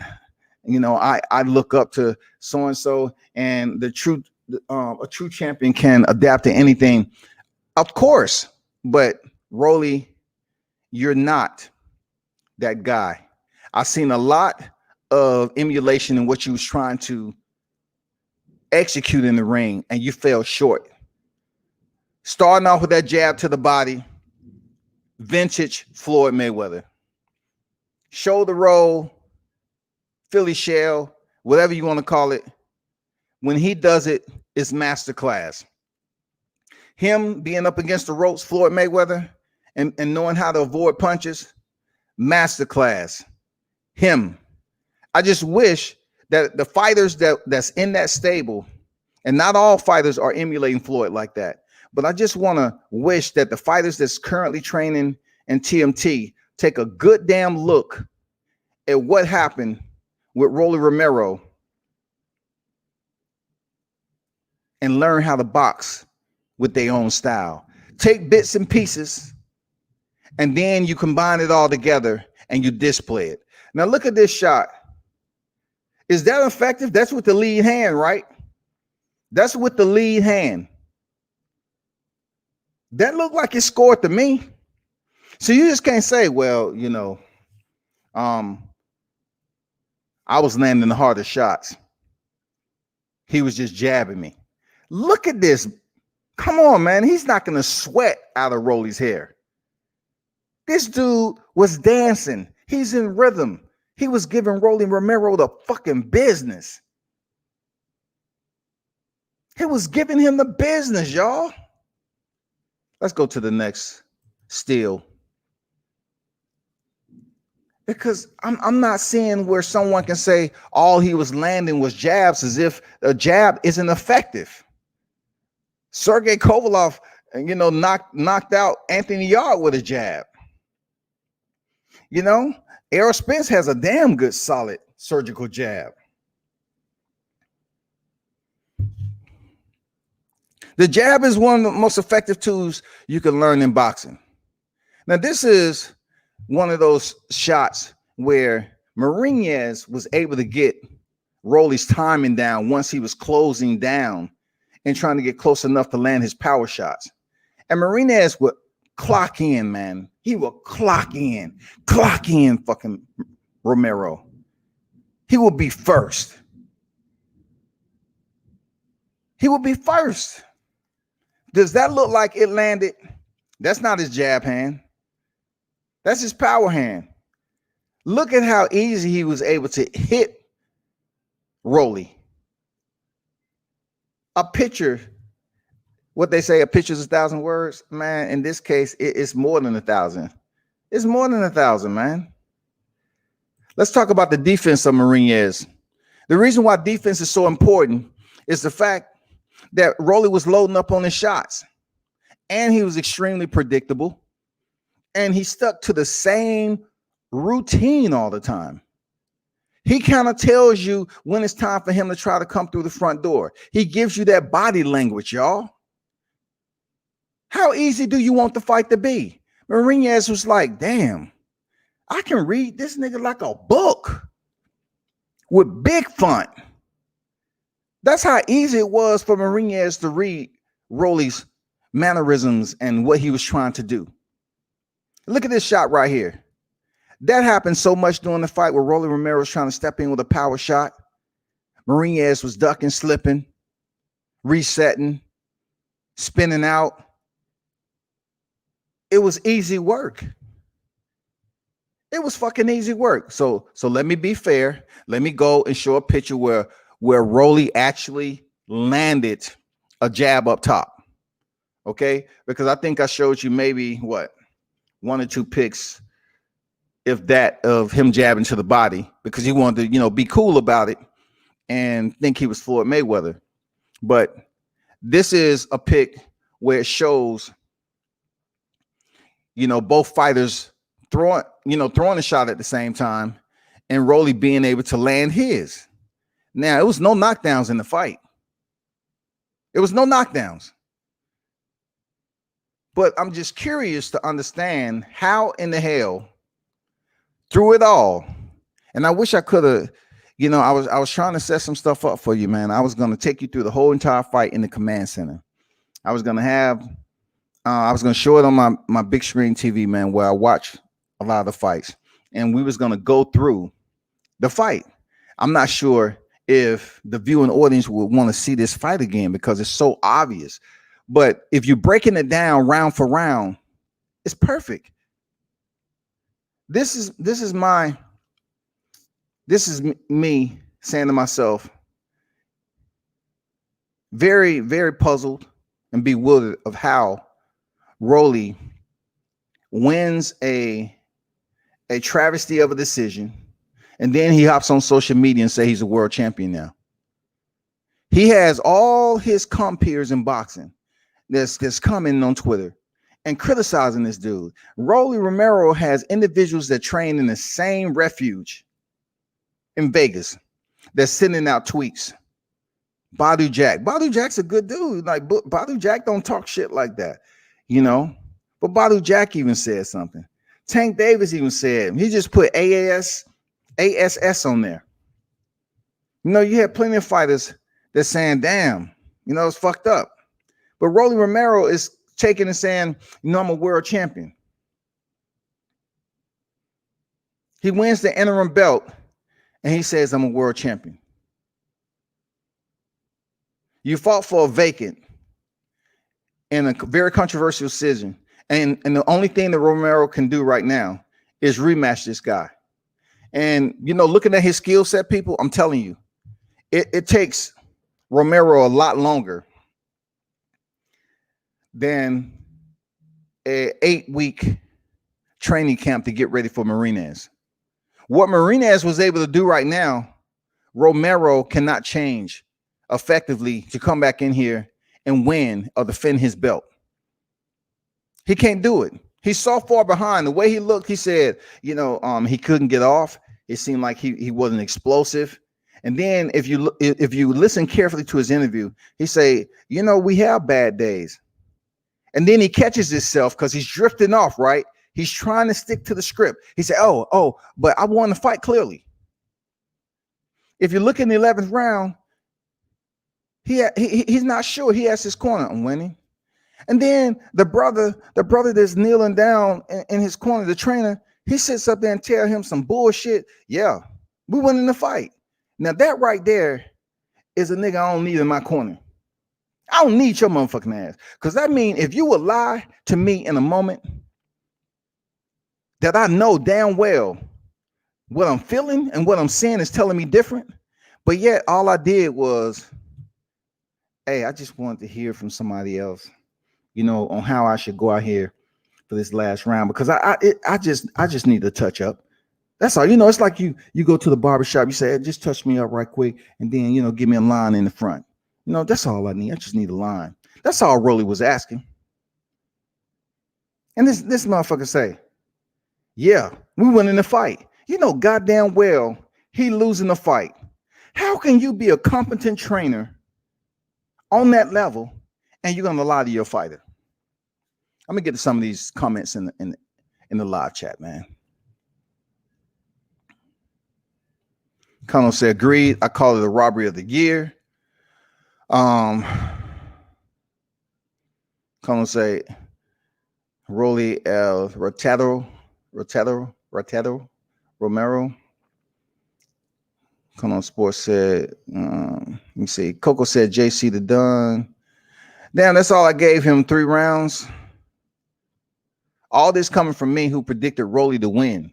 I look up to so and so, and a true champion can adapt to anything. Of course, but Rolly, you're not that guy. I've seen a lot of emulation in what you was trying to execute in the ring, and you fell short. Starting off with that jab to the body, vintage Floyd Mayweather. Shoulder roll, Philly shell, whatever you want to call it. When he does it, it's masterclass. Him being up against the ropes, Floyd Mayweather, and knowing how to avoid punches, masterclass. Him. I just wish that the fighters that's in that stable, and not all fighters are emulating Floyd like that, but I just want to wish that the fighters that's currently training in TMT take a good damn look at what happened with Rolly Romero and learn how to box with their own style. take bits and pieces, and then you combine it all together and you display it. Now look at this shot. Is that effective? That's with the lead hand, right? That's with the lead hand. That looked like it scored to me. So you just can't say, well, I was landing the hardest shots. He was just jabbing me. Look at this. Come on, man. He's not going to sweat out of Rolly's hair. This dude was dancing. He's in rhythm. He was giving Romero the fucking business. He was giving him the business, y'all. Let's go to the next steal. Because I'm not seeing where someone can say all he was landing was jabs, as if a jab isn't effective. Sergey Kovalev, knocked out Anthony Yarde with a jab. Errol Spence has a damn good, solid surgical jab. The jab is one of the most effective tools you can learn in boxing. Now, this is one of those shots where Marinez was able to get Rolly's timing down once he was closing down and trying to get close enough to land his power shots. And Marinez would clock in, man. He will clock in fucking Romero. He will be first. He will be first. Does that look like it landed? That's not his jab hand. That's his power hand. Look at how easy he was able to hit Rolly. A picture, what they say, a picture is 1,000 words. Man, in this case, it's more than 1,000. It's more than 1,000, man. Let's talk about the defense of Marinez. The reason why defense is so important is the fact that Rolly was loading up on his shots, and he was extremely predictable. And he stuck to the same routine all the time. He kind of tells you when it's time for him to try to come through the front door. He gives you that body language, y'all. How easy do you want the fight to be? Marinez was like, damn, I can read this nigga like a book with big font. That's how easy it was for Marinez to read Rolly's mannerisms and what he was trying to do. Look at this shot right here. That happened so much during the fight where Rolly Romero was trying to step in with a power shot. Marinez was ducking, slipping, resetting, spinning out. It was easy work. It was fucking easy work. So let me be fair. Let me go and show a picture where Rolly actually landed a jab up top. Okay? Because I think I showed you maybe what? 1 or 2 picks, if that, of him jabbing to the body because he wanted to, be cool about it and think he was Floyd Mayweather. But this is a pick where it shows, both fighters throwing a shot at the same time and Rolly being able to land his. Now, it was no knockdowns in the fight. It was no knockdowns. But I'm just curious to understand how in the hell through it all. And I wish I could have, I was trying to set some stuff up for you, man. I was going to take you through the whole entire fight in the command center. I was going to show it on my big screen TV, man, where I watch a lot of the fights. And we was going to go through the fight. I'm not sure if the viewing audience would want to see this fight again because it's so obvious. But if you're breaking it down round for round, it's perfect. This is me saying to myself, very, very puzzled and bewildered of how Rolly wins a travesty of a decision, and then he hops on social media and say he's a world champion now. He has all his compeers in boxing that's coming on Twitter and criticizing this dude. Rolly Romero has individuals that train in the same refuge in Vegas that's sending out tweets. Badu Jack's a good dude. Like Badu Jack don't talk shit like that. you know. But Badu Jack even said something. Tank Davis even said, he just put ASS on there. You know, you had plenty of fighters that's saying, damn, you know, it's fucked up. But Rolly Romero is taking and saying, you know, I'm a world champion. He wins the interim belt and he says, I'm a world champion. You fought for a vacant in a very controversial decision. And the only thing that Romero can do right now is rematch this guy. And, you know, looking at his skill set, people, I'm telling you, it takes Romero a lot longer than an 8-week training camp to get ready for Marinez. What Marinez was able to do right now, Romero cannot change effectively to come back in here and win or defend his belt. He can't do it. He's so far behind. The way he looked, he said, you know, he couldn't get off. It seemed like he wasn't explosive. And then if you listen carefully to his interview, he say, you know, we have bad days. And then he catches himself because he's drifting off, right? He's trying to stick to the script. He said, oh, but I won the fight clearly. If you look in the 11th round, he's not sure. He has his corner, I'm winning. And then the brother that's kneeling down in his corner, the trainer, he sits up there and tell him some bullshit. Yeah, we won in the fight. Now that right there is a nigga I don't need in my corner. I don't need your motherfucking ass. Because that means if you would lie to me in a moment that I know damn well what I'm feeling and what I'm saying is telling me different, but yet all I did was, hey, I just wanted to hear from somebody else, you know, on how I should go out here for this last round, because I just need to touch up. That's all. You know, it's like you go to the barbershop, you say, hey, just touch me up right quick, and then, you know, give me a line in the front. You know, that's all I need. I just need a line. That's all Rolly was asking. And this motherfucker say, yeah, we went in the fight. You know goddamn well he losing the fight. How can you be a competent trainer on that level and you're gonna lie to your fighter? I'm gonna get to some of these comments in the live chat, man. Colonel said, agreed. I call it a robbery of the year. Colonel say, Rolly El Rotero, Romero. Colonel Sports said, let me see. Coco said, JC the Dunn. Damn, that's all I gave him, 3 rounds. All this coming from me who predicted Rolly to win.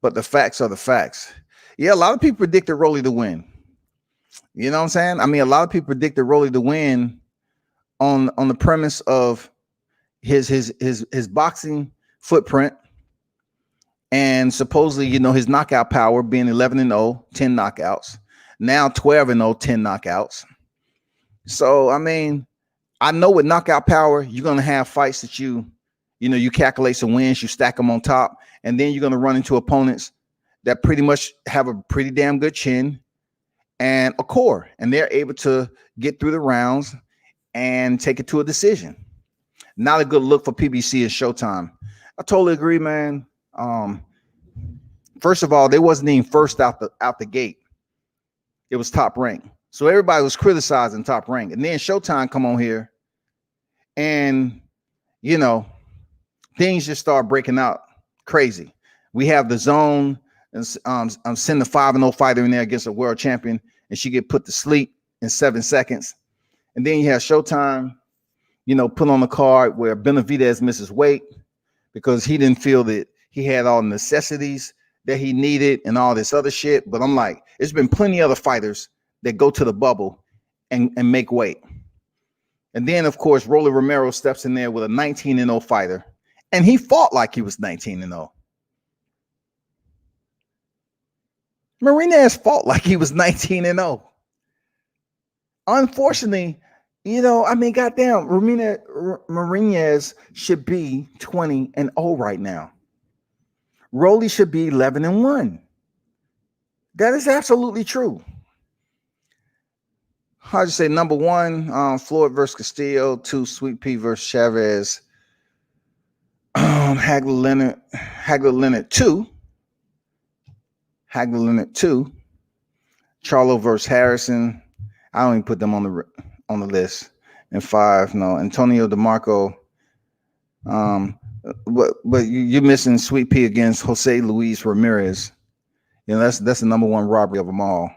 But the facts are the facts. Yeah, a lot of people predicted Rolly to win. You know what I'm saying? I mean, a lot of people predicted Rolly to win on the premise of his boxing footprint and supposedly, you know, his knockout power being 11-0, 10 knockouts. Now 12-0, 10 knockouts. So, I mean, I know with knockout power, you're going to have fights that you calculate some wins, you stack them on top, and then you're going to run into opponents that pretty much have a pretty damn good chin and a core, and they're able to get through the rounds and take it to a decision. Not a good look for PBC and Showtime. I totally agree, man. First of all, they wasn't even first out the gate. It was Top Rank. So everybody was criticizing Top Rank. And then Showtime come on here and, you know, things just start breaking out crazy. We have the zone and send the 5-0 fighter in there against a world champion, and she get put to sleep in 7 seconds. And then you have Showtime, you know, put on the card where Benavidez misses weight because he didn't feel that he had all the necessities that he needed and all this other shit. But I'm like, there's been plenty of other fighters that go to the bubble and make weight. And then, of course, Rolly Romero steps in there with a 19-0 fighter, and he fought like he was 19-0. Marinez fought like he was 19-0. Unfortunately, you know, I mean, goddamn, Marinez should be 20-0 right now. Rolly should be 11-1. That is absolutely true. how'd you say number one, Floyd versus Castillo, two, Sweet Pea versus Chavez, Hagler Leonard two, Charlo versus Harrison. I don't even put them on the list. And five, no, Antonio DeMarco. But you're missing Sweet Pea against Jose Luis Ramirez. You know, that's the number one robbery of them all.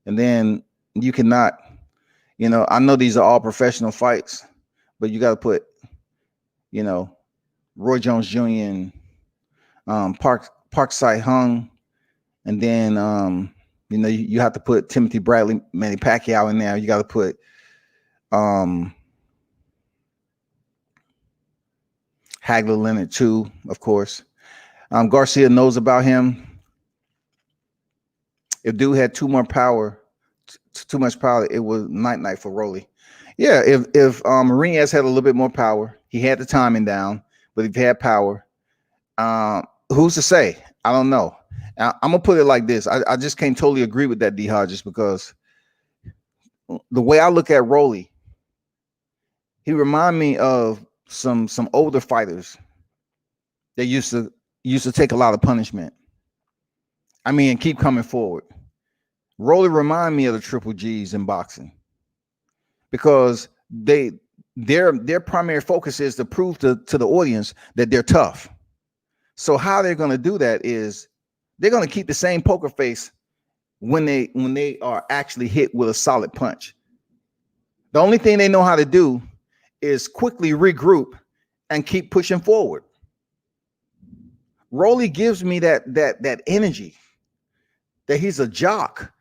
And then you cannot, you know, I know these are all professional fights, but you got to put, you know, Roy Jones Jr. and Park Sai-Hung, and then you know, you have to put Timothy Bradley, Manny Pacquiao in there. You got to put Hagler Leonard too, of course. Garcia knows about him. If dude had too much power, it was night for Rolly. Yeah, if Marinez had a little bit more power, he had the timing down, but if he had power, who's to say? I don't know. I'm gonna put it like this. I just can't totally agree with that, D Hodges, because the way I look at Rolly, he remind me of some older fighters that used to take a lot of punishment. I mean, and keep coming forward. Rolly remind me of the Triple G's in boxing, because their primary focus is to prove to the audience that they're tough. So how they're going to do that is they're going to keep the same poker face when they are actually hit with a solid punch. The only thing they know how to do is quickly regroup and keep pushing forward. Rolly gives me that energy that he's a jock,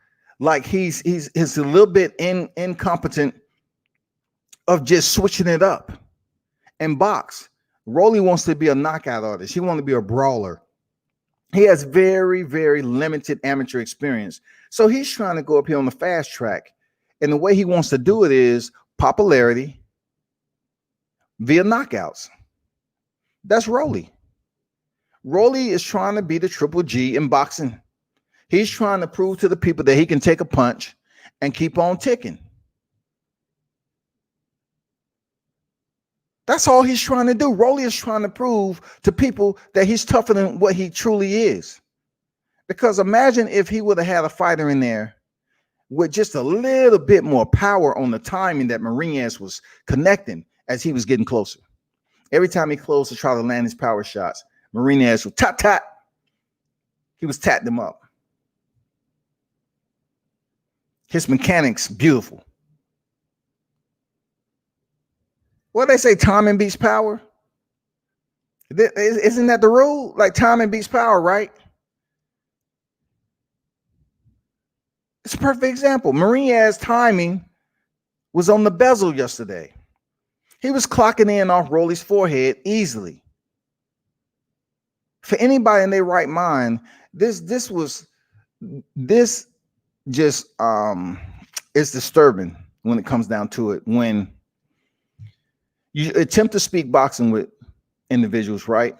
like he's a little bit incompetent of just switching it up. And box, Rolly wants to be a knockout artist. He wants to be a brawler. He has very, very limited amateur experience. So he's trying to go up here on the fast track. And the way he wants to do it is popularity via knockouts. That's Rolly. Rolly is trying to be the Triple G in boxing. He's trying to prove to the people that he can take a punch and keep on ticking. That's all he's trying to do. Rolly is trying to prove to people that he's tougher than what he truly is. Because imagine if he would have had a fighter in there with just a little bit more power on the timing that Marinez was connecting as he was getting closer. Every time he closed to try to land his power shots, Marinez would tap. He was tatting them up. His mechanics, beautiful. What they say, timing beats power? Isn't that the rule? Like timing beats power, right? It's a perfect example. Marinez's timing was on the bezel yesterday. He was clocking in off Rolly's forehead easily. For anybody in their right mind, this just is disturbing when it comes down to it. When you attempt to speak boxing with individuals, right?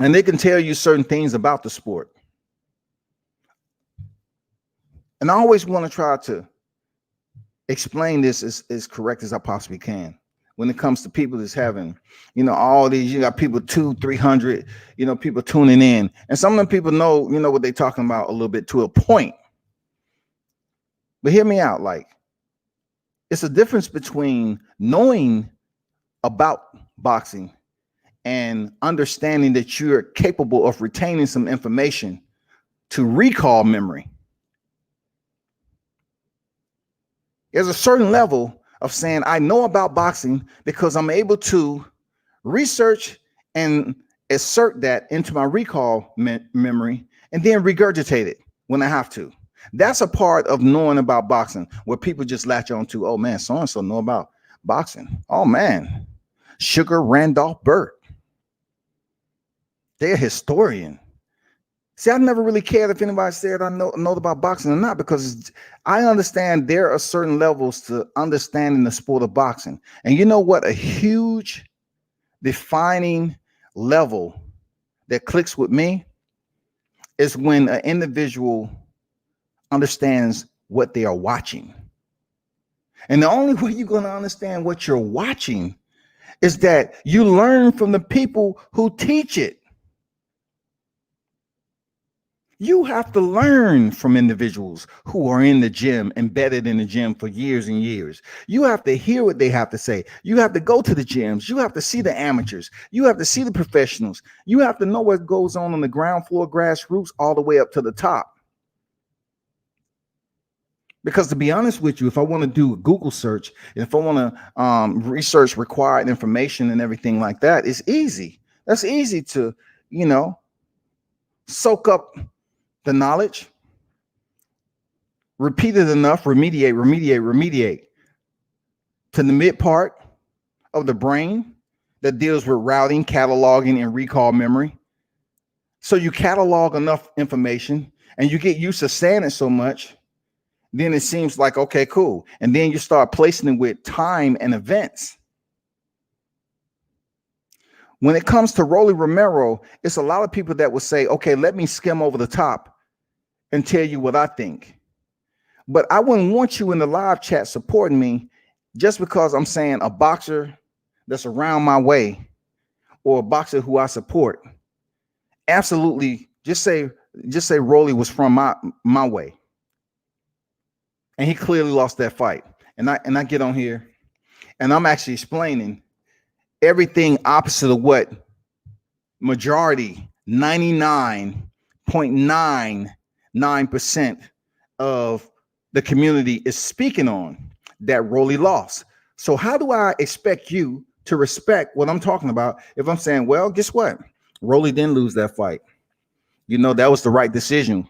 And they can tell you certain things about the sport. And I always want to try to explain this as correct as I possibly can. When it comes to people that's having, you know, all these, you got people 200-300, you know, people tuning in. And some of them people know, you know, what they're talking about a little bit to a point. But hear me out. Like, it's a difference between knowing about boxing and understanding that you're capable of retaining some information to recall memory. There's a certain level of saying, I know about boxing because I'm able to research and assert that into my recall memory and then regurgitate it when I have to. That's a part of knowing about boxing, where people just latch on to, oh man, so-and-so know about boxing. Oh man, Sugar Randolph Burt. They're a historian. See, I never really cared if anybody said I know about boxing or not, because I understand there are certain levels to understanding the sport of boxing. And you know what? A huge defining level that clicks with me is when an individual understands what they are watching. And the only way you're going to understand what you're watching is that you learn from the people who teach it. You have to learn from individuals who are in the gym, embedded in the gym for years and years. You have to hear what they have to say. You have to go to the gyms. You have to see the amateurs. You have to see the professionals. You have to know what goes on the ground floor, grassroots, all the way up to the top. Because to be honest with you, if I want to do a Google search, and if I want to research required information and everything like that, it's easy. That's easy to, soak up the knowledge, repeat it enough, remediate to the mid part of the brain that deals with routing, cataloging, and recall memory. So you catalog enough information and you get used to saying it so much, then it seems like, okay, cool. And then you start placing it with time and events. When it comes to Rolly Romero, it's a lot of people that will say, okay, let me skim over the top and tell you what I think. But I wouldn't want you in the live chat supporting me just because I'm saying a boxer that's around my way or a boxer who I support. Absolutely, just say Rolly was from my way. And he clearly lost that fight. And I get on here and I'm actually explaining everything opposite of what majority 99.99% of the community is speaking on, that Rolly lost. So how do I expect you to respect what I'm talking about if I'm saying, well, guess what? Rolly didn't lose that fight. That was the right decision.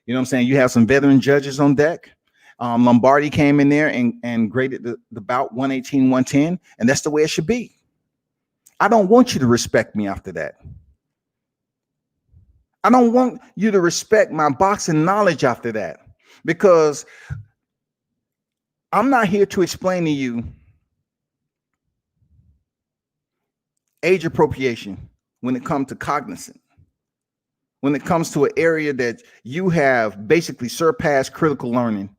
You know what I'm saying? You have some veteran judges on deck. Lombardi came in there and graded the bout 118-110, and that's the way it should be. I don't want you to respect me after that. I don't want you to respect my boxing knowledge after that, because I'm not here to explain to you age appropriation when it comes to cognizant, when it comes to an area that you have basically surpassed critical learning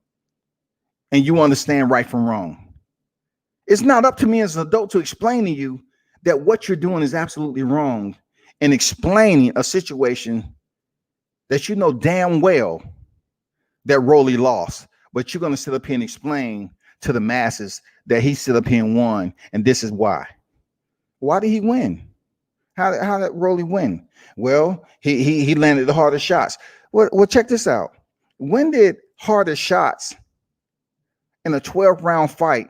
and you understand right from wrong. It's not up to me as an adult to explain to you that what you're doing is absolutely wrong and explaining a situation that you know damn well that Rolly lost, but you're going to sit up here and explain to the masses that he sit up here and won, and this is why. Why did he win? How did Rolly win? Well, he landed the hardest shots. Well, check this out. When did harder shots in a 12-round fight?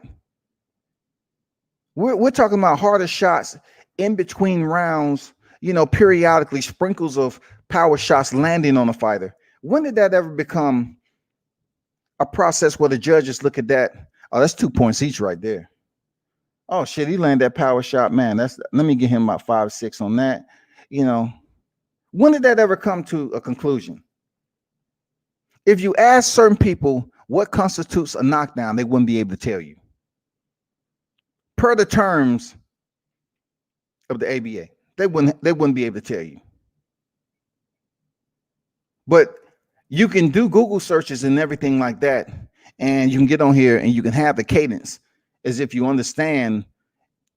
We're talking about harder shots in between rounds, periodically sprinkles of power shots landing on a fighter. When did that ever become a process where the judges look at that? Oh, that's 2 points each right there. Oh shit, he landed that power shot, man. Let me get him about 5-6 on that. When did that ever come to a conclusion? If you ask certain people what constitutes a knockdown, they wouldn't be able to tell you. Per the terms of the ABA, they wouldn't be able to tell you. But you can do Google searches and everything like that, and you can get on here and you can have the cadence as if you understand.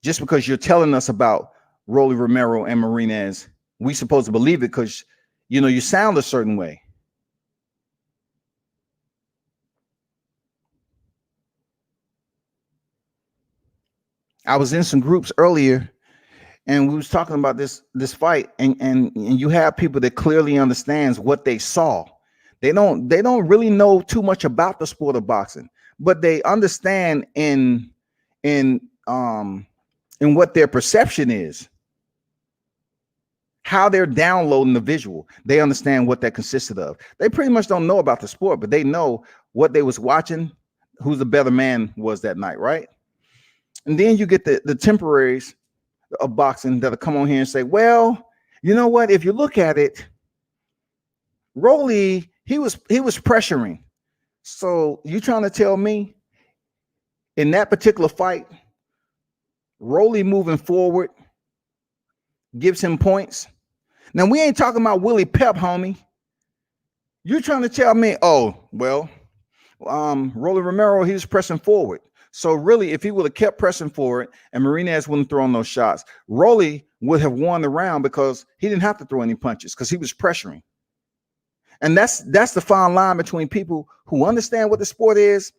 Just because you're telling us about Rolly Romero and Marinez, we supposed to believe it because you sound a certain way. I was in some groups earlier and we was talking about this fight, and you have people that clearly understands what they saw. They don't really know too much about the sport of boxing, but they understand in what their perception is, how they're downloading the visual. They understand what that consisted of. They pretty much don't know about the sport, but they know what they was watching, who the better man was that night, right? And then you get the temporaries of boxing that'll come on here and say, well, you know what? If you look at it, Rolly, he was pressuring. So you trying to tell me in that particular fight, Rolly moving forward gives him points? Now, we ain't talking about Willie Pep, homie. You're trying to tell me, oh, well, Rolly Romero, he was pressing forward. So really, if he would have kept pressing forward and Marinez wouldn't throw those shots, Rolly would have won the round because he didn't have to throw any punches because he was pressuring. And that's the fine line between people who understand what the sport is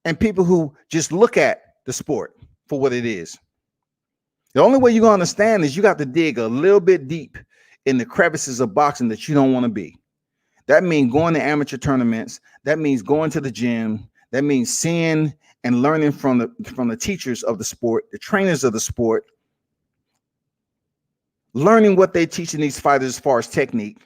and people who just look at the sport for what it is. The only way you're going to understand is you got to dig a little bit deep in the crevices of boxing that you don't want to be. That means going to amateur tournaments. That means going to the gym. That means seeing and learning from the teachers of the sport, the trainers of the sport, learning what they teach in these fighters as far as technique.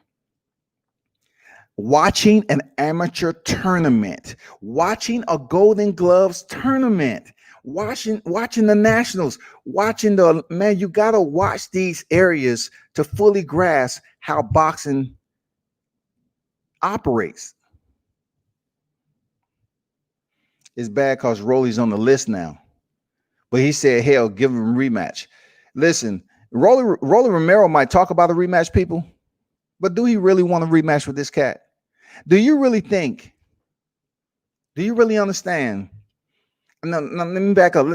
Watching an amateur tournament, watching a Golden Gloves tournament, watching the nationals, you got to watch these areas to fully grasp how boxing operates. It's bad because Rolly's on the list now, but he said, hell, give him a rematch. Listen, Rolly Romero might talk about a rematch, people, but do he really want a rematch with this cat? Do you really think? Do you really understand? Now let me back up.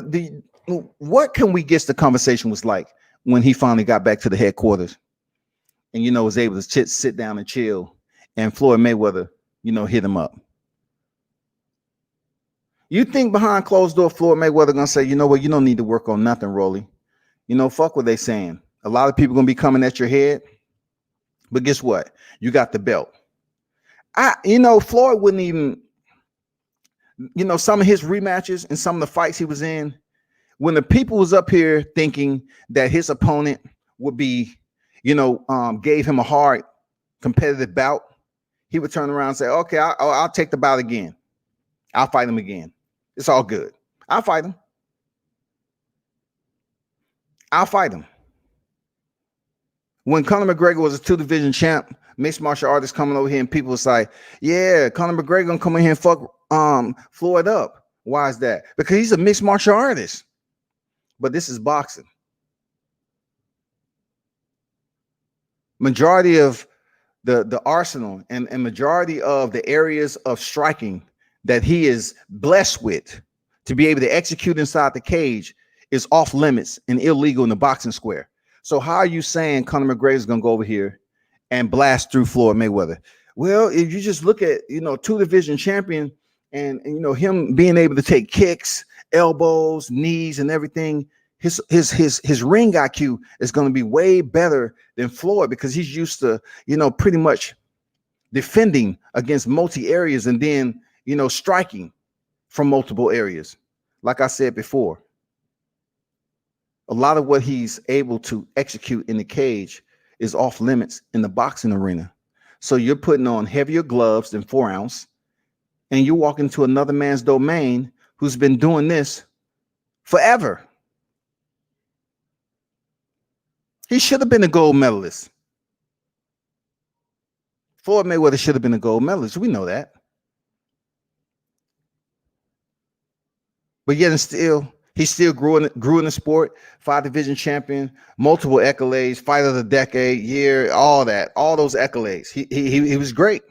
What can we guess the conversation was like when he finally got back to the headquarters and, was able to sit down and chill and Floyd Mayweather, hit him up? You think behind closed door, Floyd Mayweather going to say, you know what? You don't need to work on nothing, Rolly. Fuck what they saying. A lot of people going to be coming at your head. But guess what? You got the belt. Floyd wouldn't even, some of his rematches and some of the fights he was in, when the people was up here thinking that his opponent would be, gave him a hard competitive bout, he would turn around and say, okay, I'll take the bout again. I'll fight him again. It's all good. I'll fight him. When Conor McGregor was a 2-division champ, mixed martial artist coming over here and people was like, yeah, Conor McGregor gonna come in here and fuck Floyd up. Why is that? Because he's a mixed martial artist. But this is boxing. Majority of the arsenal and majority of the areas of striking that he is blessed with to be able to execute inside the cage is off limits and illegal in the boxing square. So how are you saying Conor McGregor is gonna go over here and blast through Floyd Mayweather? Well, if you just look at 2-division champion and him being able to take kicks, elbows, knees, and everything, his ring IQ is going to be way better than Floyd because he's used to pretty much defending against multi areas and then striking from multiple areas. Like I said before, a lot of what he's able to execute in the cage is off limits in the boxing arena. So you're putting on heavier gloves than 4 ounce, and you walk into another man's domain who's been doing this forever. He should have been a gold medalist. Floyd Mayweather should have been a gold medalist. We know that. But yet and still, he still grew in the sport, 5-division champion, multiple accolades, fight of the decade, year, all those accolades. He was great.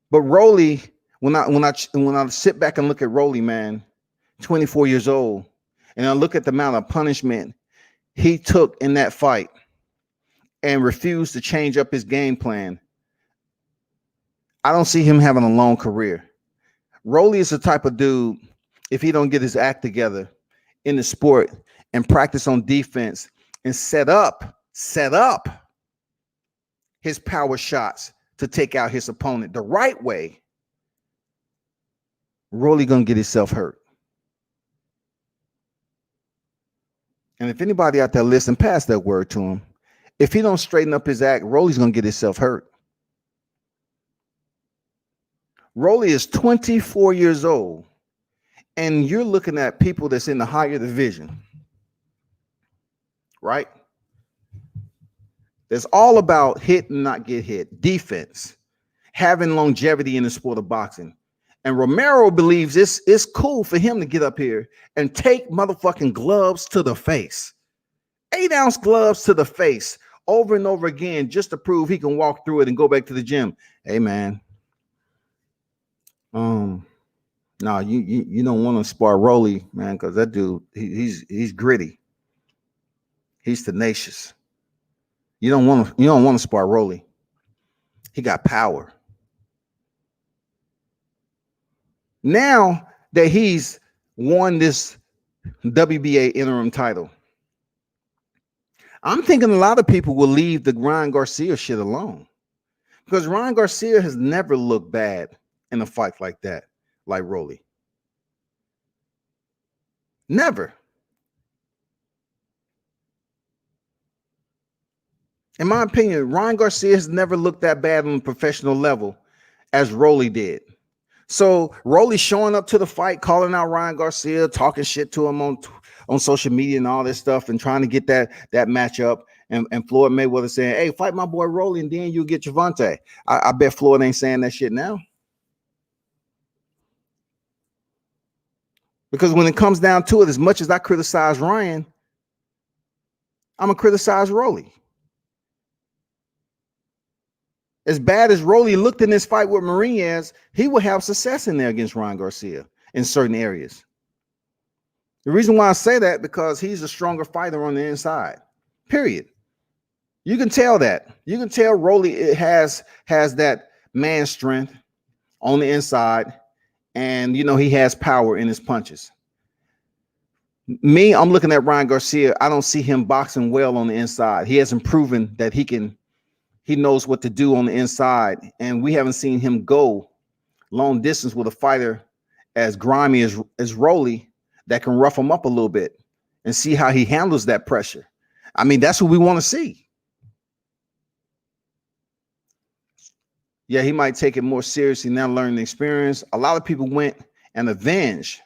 But Rolly, when I sit back and look at Rolly, man, 24 years old, and I look at the amount of punishment he took in that fight and refused to change up his game plan, I don't see him having a long career. Rolly is the type of dude, if he don't get his act together in the sport and practice on defense and set up his power shots to take out his opponent the right way, Rolly gonna get himself hurt. And if anybody out there listen, pass that word to him. If he don't straighten up his act, Rolly's gonna get himself hurt. Rolly is 24 years old, and you're looking at people that's in the higher division, right? That's all about hit and not get hit, defense, having longevity in the sport of boxing. And Romero believes it's cool for him to get up here and take motherfucking gloves to the face, 8-ounce gloves to the face over and over again just to prove he can walk through it and go back to the gym. Hey man, no, you don't want to spar Rolly, man, because that dude he's gritty, he's tenacious. You don't want to spar Rolly. He got power. Now that he's won this WBA interim title, I'm thinking a lot of people will leave the Ryan Garcia shit alone, because Ryan Garcia has never looked bad in a fight like that, like Rolly. Never. In my opinion, Ryan Garcia has never looked that bad on a professional level as Rolly did. So Rolly showing up to the fight, calling out Ryan Garcia, talking shit to him on social media and all this stuff, and trying to get that matchup. And Floyd Mayweather saying, "Hey, fight my boy Rolly, and then you get Javante." I bet Floyd ain't saying that shit now. Because when it comes down to it, as much as I criticize Ryan, I'm gonna criticize Rolly. As bad as Rolly looked in this fight with Marinez, he will have success in there against Ryan Garcia in certain areas. The reason why I say that, because he's a stronger fighter on the inside. Period. You can tell that. You can tell Rolly has that man strength on the inside, and he has power in his punches. Me, I'm looking at Ryan Garcia. I don't see him boxing well on the inside. He hasn't proven that he knows what to do on the inside, and we haven't seen him go long distance with a fighter as grimy as Rolly that can rough him up a little bit and see how he handles that pressure. I mean, that's what we want to see. Yeah, he might take it more seriously now, learning the experience. A lot of people went and avenged.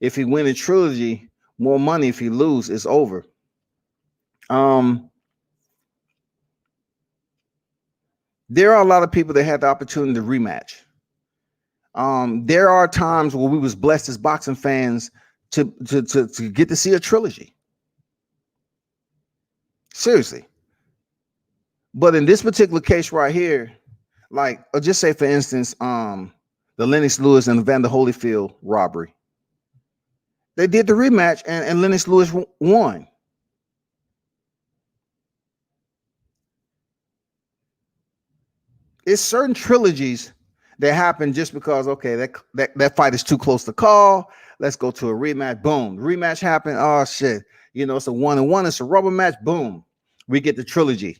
If he win a trilogy, more money. If he lose, it's over. There are a lot of people that had the opportunity to rematch. There are times where we was blessed as boxing fans to get to see a trilogy. Seriously. But in this particular case right here, like, just say for instance, the Lennox Lewis and Evander Holyfield robbery. They did the rematch and Lennox Lewis won. It's certain trilogies that happen just because, okay, that fight is too close to call. Let's go to a rematch. Boom. Rematch happened. Oh shit. It's a 1-1. It's a rubber match. Boom. We get the trilogy.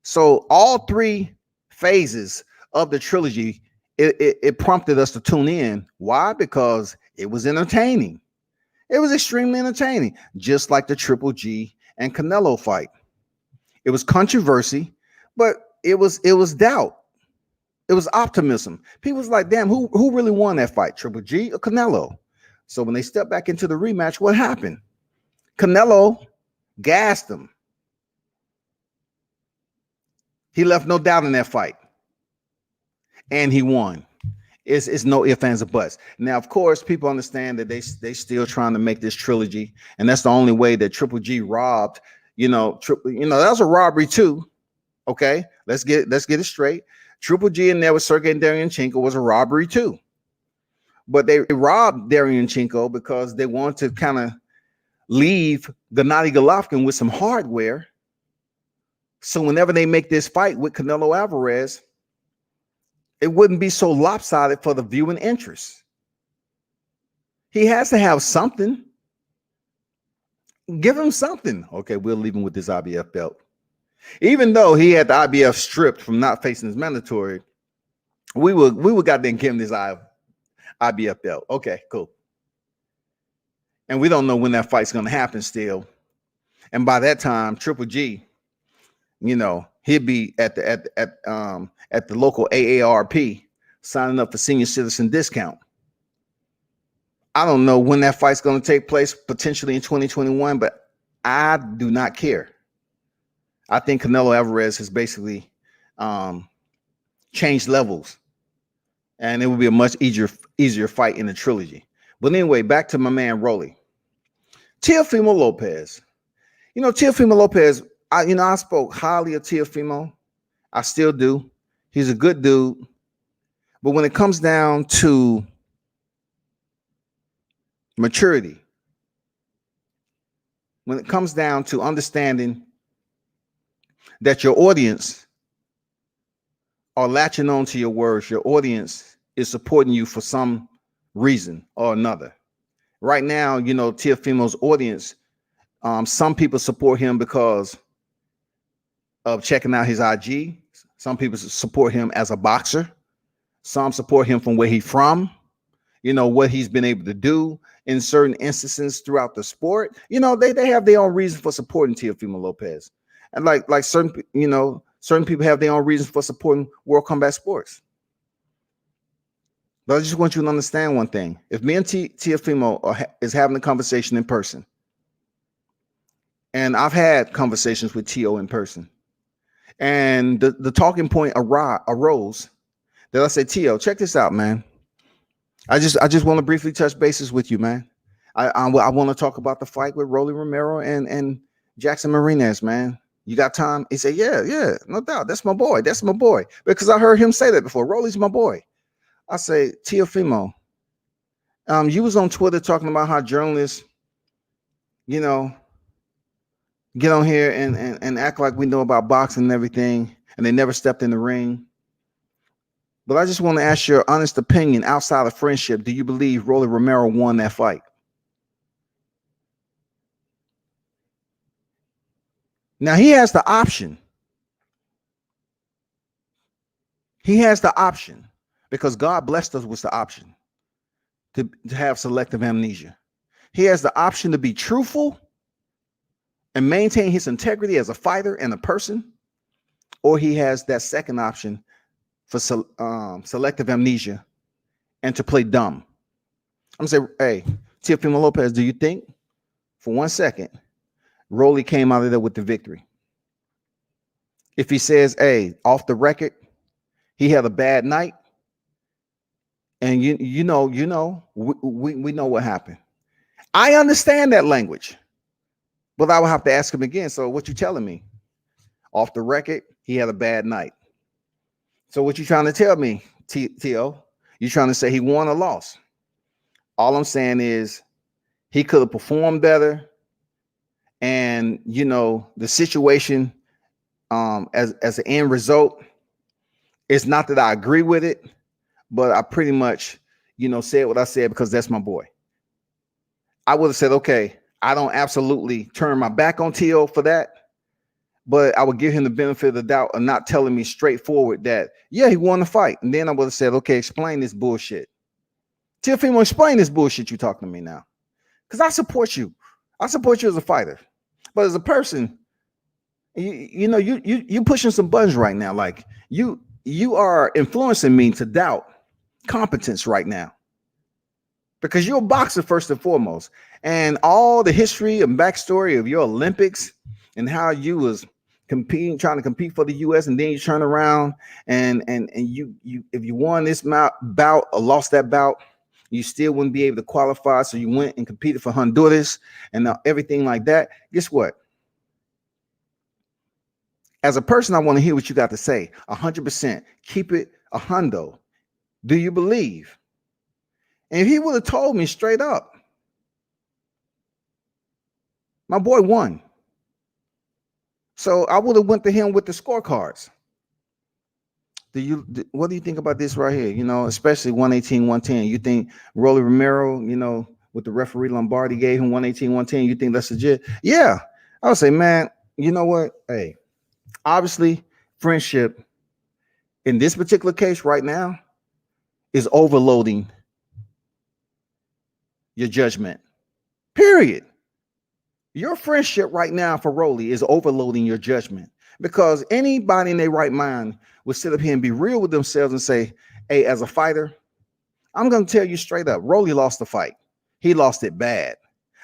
So all three phases of the trilogy, it prompted us to tune in. Why? Because it was entertaining. It was extremely entertaining, just like the Triple G and Canelo fight. It was controversy, but it was doubt. It was optimism. People was like, damn, who really won that fight, Triple G or Canelo? So when they stepped back into the rematch, what happened? Canelo gassed him. He left no doubt in that fight. And he won. It's no ifs, ands, or buts. Now, of course, people understand that they still trying to make this trilogy, and that's the only way that Triple G robbed. That was a robbery too. Okay, let's get it straight. Triple G in there with Sergey Derevyanchenko was a robbery too. But they robbed Derevyanchenko because they wanted to kind of leave Gennady Golovkin with some hardware. So whenever they make this fight with Canelo Alvarez, it wouldn't be so lopsided for the viewing interest. He has to have something. Give him something. Okay, we'll leave him with this IBF belt. Even though he had the IBF stripped from not facing his mandatory, we would goddamn give him this IBF belt. Okay, cool. And we don't know when that fight's gonna happen still. And by that time, Triple G, he'd be at the local AARP signing up for senior citizen discount. I don't know when that fight's going to take place, potentially in 2021, but I do not care. I think Canelo Alvarez has basically changed levels, and it will be a much easier fight in the trilogy. But anyway, back to my man Rolly. Teofimo Lopez. Teofimo Lopez, I spoke highly of Teofimo. I still do. He's a good dude. But when it comes down to maturity, when it comes down to understanding that your audience are latching on to your words, your audience is supporting you for some reason or another. Right now, Teofimo's audience, some people support him because of checking out his IG. Some people support him as a boxer. Some support him from where he's from, what he's been able to do in certain instances throughout the sport. They have their own reason for supporting Teofimo Lopez. And like certain people have their own reasons for supporting World Combat Sports. But I just want you to understand one thing. If me and Teofimo is having a conversation in person, and I've had conversations with Teo in person, and the talking point arose that I said, Teo, check this out, man. I just want to briefly touch bases with you, man. I want to talk about the fight with Romero and Jackson Marinez, man. You got time? He said, yeah, no doubt. That's my boy. Because I heard him say that before. Rolly's my boy. I say, Teofimo, you was on Twitter talking about how journalists, get on here and act like we know about boxing and everything, and they never stepped in the ring. But I just want to ask your honest opinion outside of friendship. Do you believe Rolly Romero won that fight? Now he has the option. He has the option because God blessed us with the option to have selective amnesia. He has the option to be truthful and maintain his integrity as a fighter and a person, or he has that second option for selective amnesia and to play dumb. I'm gonna say, hey, Teofimo Lopez, do you think for 1 second Rolly came out of there with the victory? If he says, hey, off the record, he had a bad night, and we know what happened. I understand that language, but I will have to ask him again. So what you telling me? Off the record, he had a bad night. So what you trying to tell me, Teo? You trying to say he won or lost? All I'm saying is he could have performed better. And, the situation as an end result, it's not that I agree with it, but I pretty much, said what I said because that's my boy. I would have said, okay, I don't absolutely turn my back on Teo for that, but I would give him the benefit of the doubt of not telling me straightforward that, yeah, he won the fight. And then I would have said, okay, explain this bullshit. Teofimo, explain this bullshit you talking to me now. Because I support you. I support you as a fighter. But as a person, you pushing some buttons right now. Like you are influencing me to doubt competence right now. Because you're a boxer first and foremost. And all the history and backstory of your Olympics and how you was trying to compete for the US, and then you turn around and you if you won this bout or lost that bout, you still wouldn't be able to qualify. So you went and competed for Honduras and everything like that. Guess what? As a person, I want to hear what you got to say. 100%. Keep it a hundo. Do you believe? And if he would have told me straight up, my boy won. So I would have went to him with the scorecards. What do you think about this right here? Especially 118, 110. You think Rolly Romero, with the referee Lombardi gave him 118, 110, you think that's legit? Yeah. I would say, man, you know what? Hey, obviously, friendship in this particular case right now is overloading your judgment. Period. Your friendship right now for Rolly is overloading your judgment, because anybody in their right mind would sit up here and be real with themselves and say, hey, as a fighter, I'm going to tell you straight up, Rolly lost the fight. He lost it bad.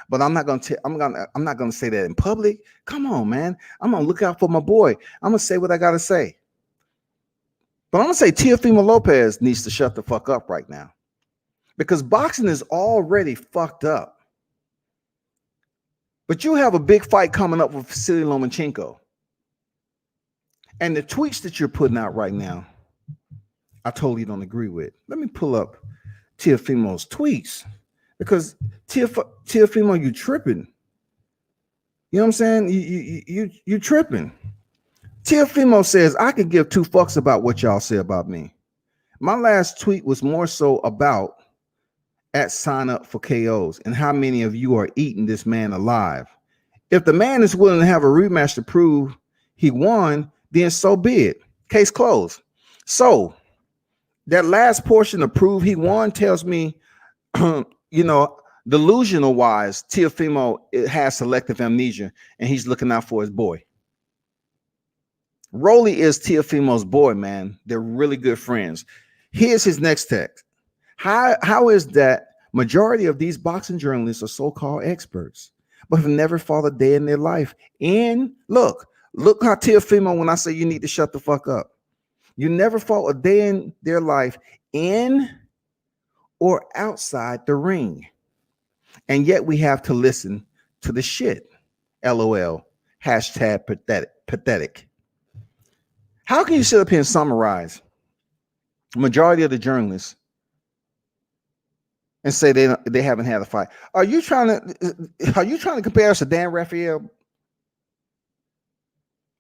But I'm not going to say that in public. Come on, man. I'm going to look out for my boy. I'm going to say what I got to say. But I'm going to say Teofimo Lopez needs to shut the fuck up right now, because boxing is already fucked up. But you have a big fight coming up with Vasily Lomachenko. And the tweets that you're putting out right now, I totally don't agree with. Let me pull up Teofimo's tweets because Teofimo, you tripping. You know what I'm saying? You tripping. Teofimo says, I could give two fucks about what y'all say about me. My last tweet was more so about at sign up for KOs and how many of you are eating this man alive. If the man is willing to have a rematch to prove he won, then so be it. Case closed. So that last portion to prove he won tells me, delusional wise, Teofimo has selective amnesia and he's looking out for his boy. Rolly is Teofimo's boy, man. They're really good friends. Here's his next text. How is that majority of these boxing journalists are so-called experts, but have never fought a day in their life? And look how Teofimo, when I say you need to shut the fuck up, you never fought a day in their life in or outside the ring. And yet we have to listen to the shit. LOL. Hashtag pathetic. How can you sit up here and summarize majority of the journalists and say they haven't had a fight? Are you trying to compare us to Dan Raphael?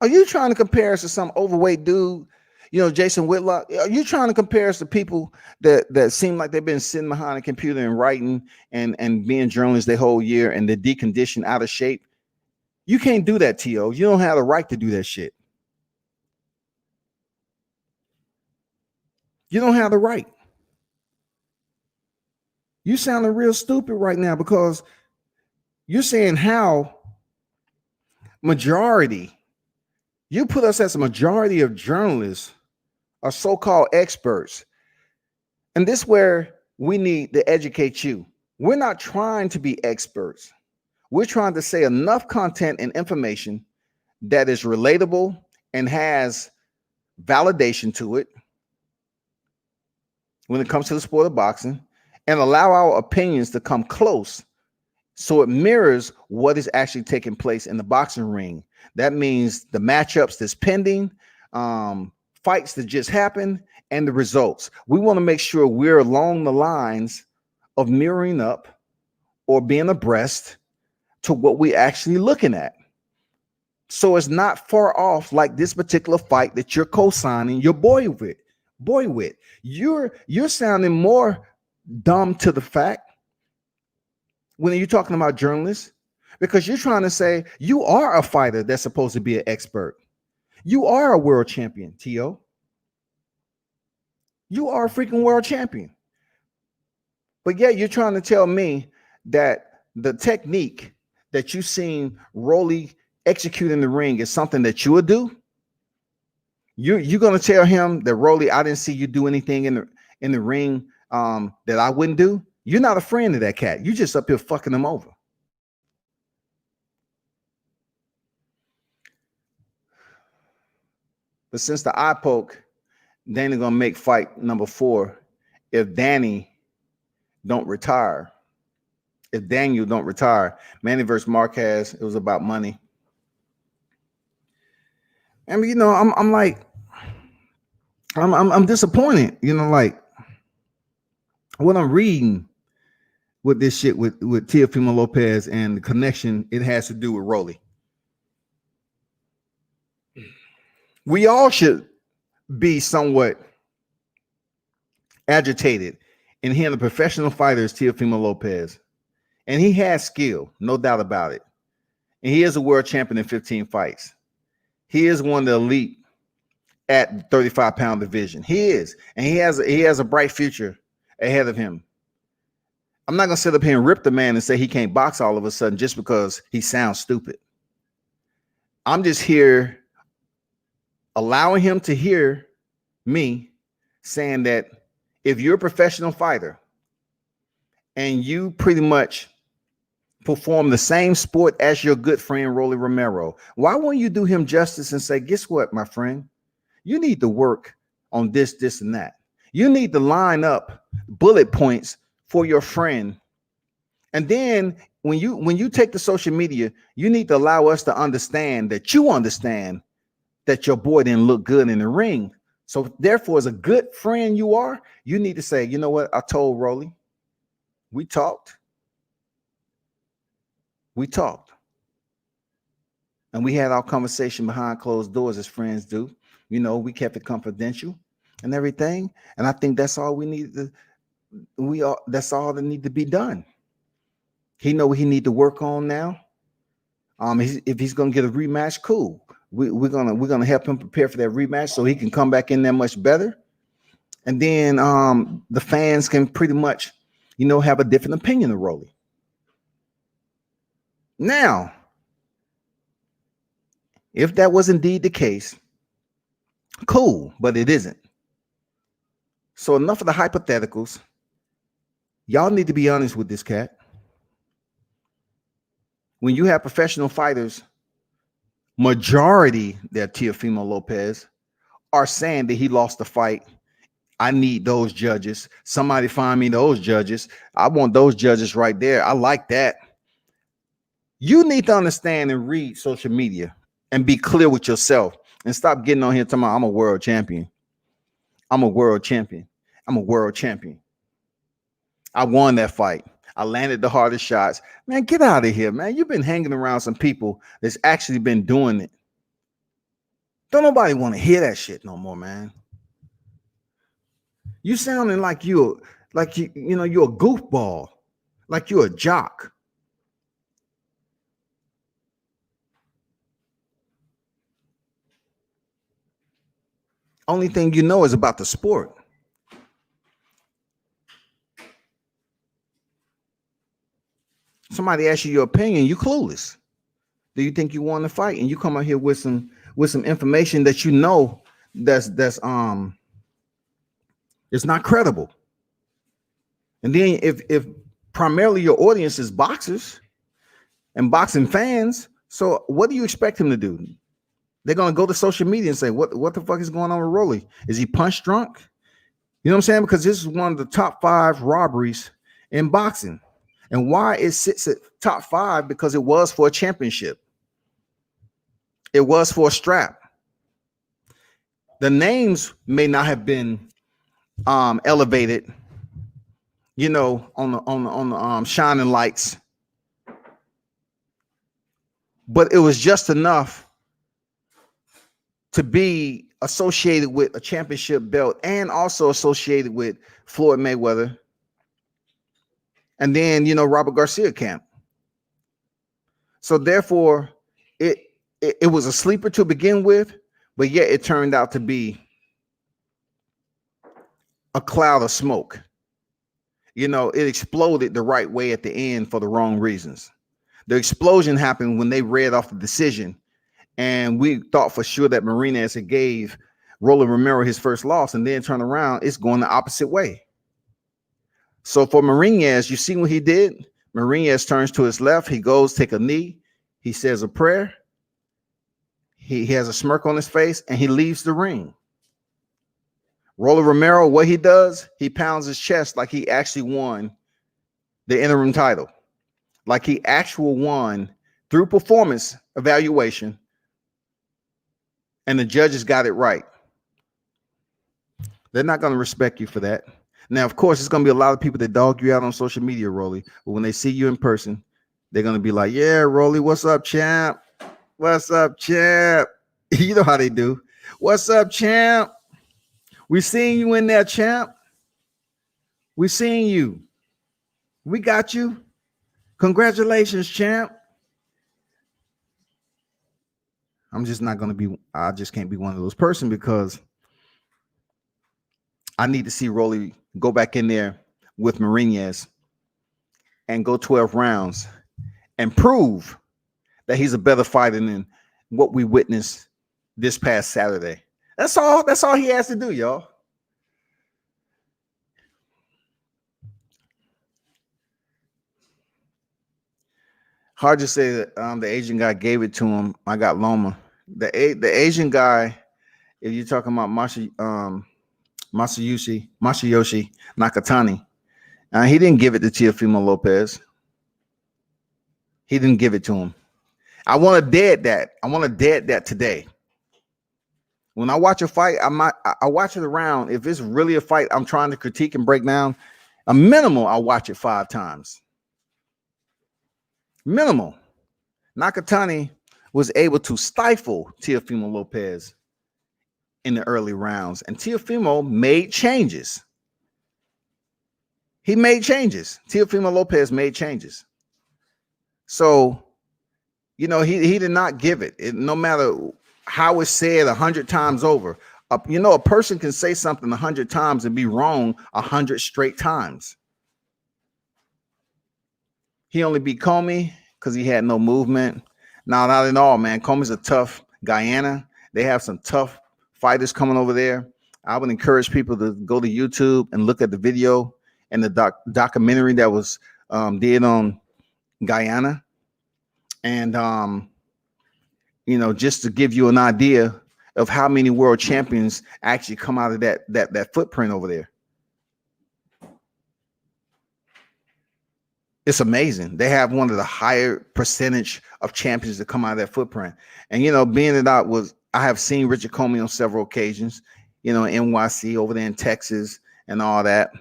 Are you trying to compare us to some overweight dude, Jason Whitlock? Are you trying to compare us to people that seem like they've been sitting behind a computer and writing and being journalists their whole year and they're deconditioned, out of shape? You can't do that, T.O. You don't have the right to do that shit. You don't have the right. You sounding real stupid right now because you're saying how majority, you put us as a majority of journalists are so-called experts. And this is where we need to educate you. We're not trying to be experts. We're trying to say enough content and information that is relatable and has validation to it when it comes to the sport of boxing, and allow our opinions to come close so it mirrors what is actually taking place in the boxing ring. That means the matchups that's pending, fights that just happened, and the results. We want to make sure we're along the lines of mirroring up or being abreast to what we're actually looking at. So it's not far off like this particular fight that you're co-signing your boy with. You're sounding more dumb to the fact when you're talking about journalists, because you're trying to say you are a fighter that's supposed to be an expert. You are a world champion, T.O. You are a freaking world champion. But yet you're trying to tell me that the technique that you've seen Rolly execute in the ring is something that you would do? You're going to tell him that, Rolly, I didn't see you do anything in the ring that I wouldn't do? You're not a friend of that cat. You just up here fucking him over. But since the eye poke, Danny gonna make fight number 4 if Danny don't retire. If Daniel don't retire. Manny versus Marquez, it was about money. I mean, I'm like, I'm disappointed, like what I'm reading with this shit with Teofimo Lopez and the connection it has to do with Rolly. We all should be somewhat agitated in hearing the professional fighter is Teofimo Lopez. And he has skill, no doubt about it. And he is a world champion in 15 fights. He is one of the elite at 35-pound division. He is. And he has a bright future ahead of him. I'm not going to sit up here and rip the man and say he can't box all of a sudden just because he sounds stupid. I'm just here allowing him to hear me saying that if you're a professional fighter and you pretty much perform the same sport as your good friend Rolly Romero, why won't you do him justice and say, guess what, my friend? You need to work on this, and that. You need to line up bullet points for your friend. And then when you take the social media, you need to allow us to understand that you understand that your boy didn't look good in the ring. So therefore, as a good friend you are, you need to say, you know what? I told Rolly, we talked, and we had our conversation behind closed doors as friends do. You know, we kept it confidential and everything. And I think that's all we need to. That's all that need to be done. He know what he need to work on now. If he's gonna get a rematch, cool. We're gonna help him prepare for that rematch so he can come back in there much better. And then the fans can pretty much, have a different opinion of Rolly. Now, if that was indeed the case, cool, but it isn't. So enough of the hypotheticals. Y'all need to be honest with this cat. When you have professional fighters, majority that Teofimo Lopez are saying that he lost the fight. I need those judges. Somebody find me those judges. I want those judges right there. I like that. You need to understand and read social media and be clear with yourself and stop getting on here talking about I'm a world champion. I'm a world champion. I'm a world champion. I won that fight. I landed the hardest shots. Man, get out of here, man. You've been hanging around some people that's actually been doing it. Don't nobody want to hear that shit no more, man. You sounding like you're a goofball, like you're a jock. Only thing you know is about the sport. Somebody asks you your opinion, you clueless. Do you think you won the fight? And you come out here with some information that you know that's it's not credible. And then if primarily your audience is boxers and boxing fans, so what do you expect him to do? They're gonna go to social media and say, what the fuck is going on with Rolly? Is he punch drunk? You know what I'm saying? Because this is one of the top 5 robberies in boxing. And why it sits at top 5? Because it was for a championship. It was for a strap. The names may not have been elevated, on the shining lights, but it was just enough to be associated with a championship belt and also associated with Floyd Mayweather. And then, Robert Garcia camp. So therefore, it was a sleeper to begin with, but yet it turned out to be a cloud of smoke. It exploded the right way at the end for the wrong reasons. The explosion happened when they read off the decision, and we thought for sure that Marinez had gave Romero his first loss, and then turn around, it's going the opposite way. So for Marinez, you see what he did? Marinez turns to his left. He goes, take a knee. He says a prayer. He has a smirk on his face, and he leaves the ring. Romero, what he does, he pounds his chest like he actually won the interim title. Like he actually won through performance evaluation, and the judges got it right. They're not going to respect you for that. Now, of course, there's going to be a lot of people that dog you out on social media, Rolly. But when they see you in person, they're going to be like, yeah, Rolly, what's up, champ? What's up, champ? You know how they do. What's up, champ? We seen you in there, champ. We seen you. We got you. Congratulations, champ. I'm just not going to be, I just can't be one of those person because I need to see Rolly go back in there with Marinez and go 12 rounds and prove that he's a better fighter than what we witnessed this past Saturday. That's all. That's all he has to do, y'all. Hard to say that the Asian guy gave it to him. I got Loma. The Asian guy, if you're talking about Masayoshi Nakatani, he didn't give it to Teofimo Lopez. He didn't give it to him. I want to dead that. I want to dead that today. When I watch a fight, I watch it around. If it's really a fight I'm trying to critique and break down, a minimal, I'll watch it 5 times. Minimal. Nakatani was able to stifle Teofimo Lopez in the early rounds, and Teofimo made changes. He made changes. Teofimo Lopez made changes. So, you know, he did not give it. No matter how it's said 100 times over. You know, a person can say something 100 times and be wrong 100 straight times. He only beat Comey because he had no movement. No, not at all, man. Comey's a tough Guyana. They have some tough fighters coming over there. I would encourage people to go to YouTube and look at the video and the documentary that was did on Guyana. And, you know, just to give you an idea of how many world champions actually come out of that footprint over there. It's amazing. They have one of the higher percentage of champions that come out of that footprint. And, you know, being that I have seen Richard Comey on several occasions, you know, NYC over there in Texas and all that.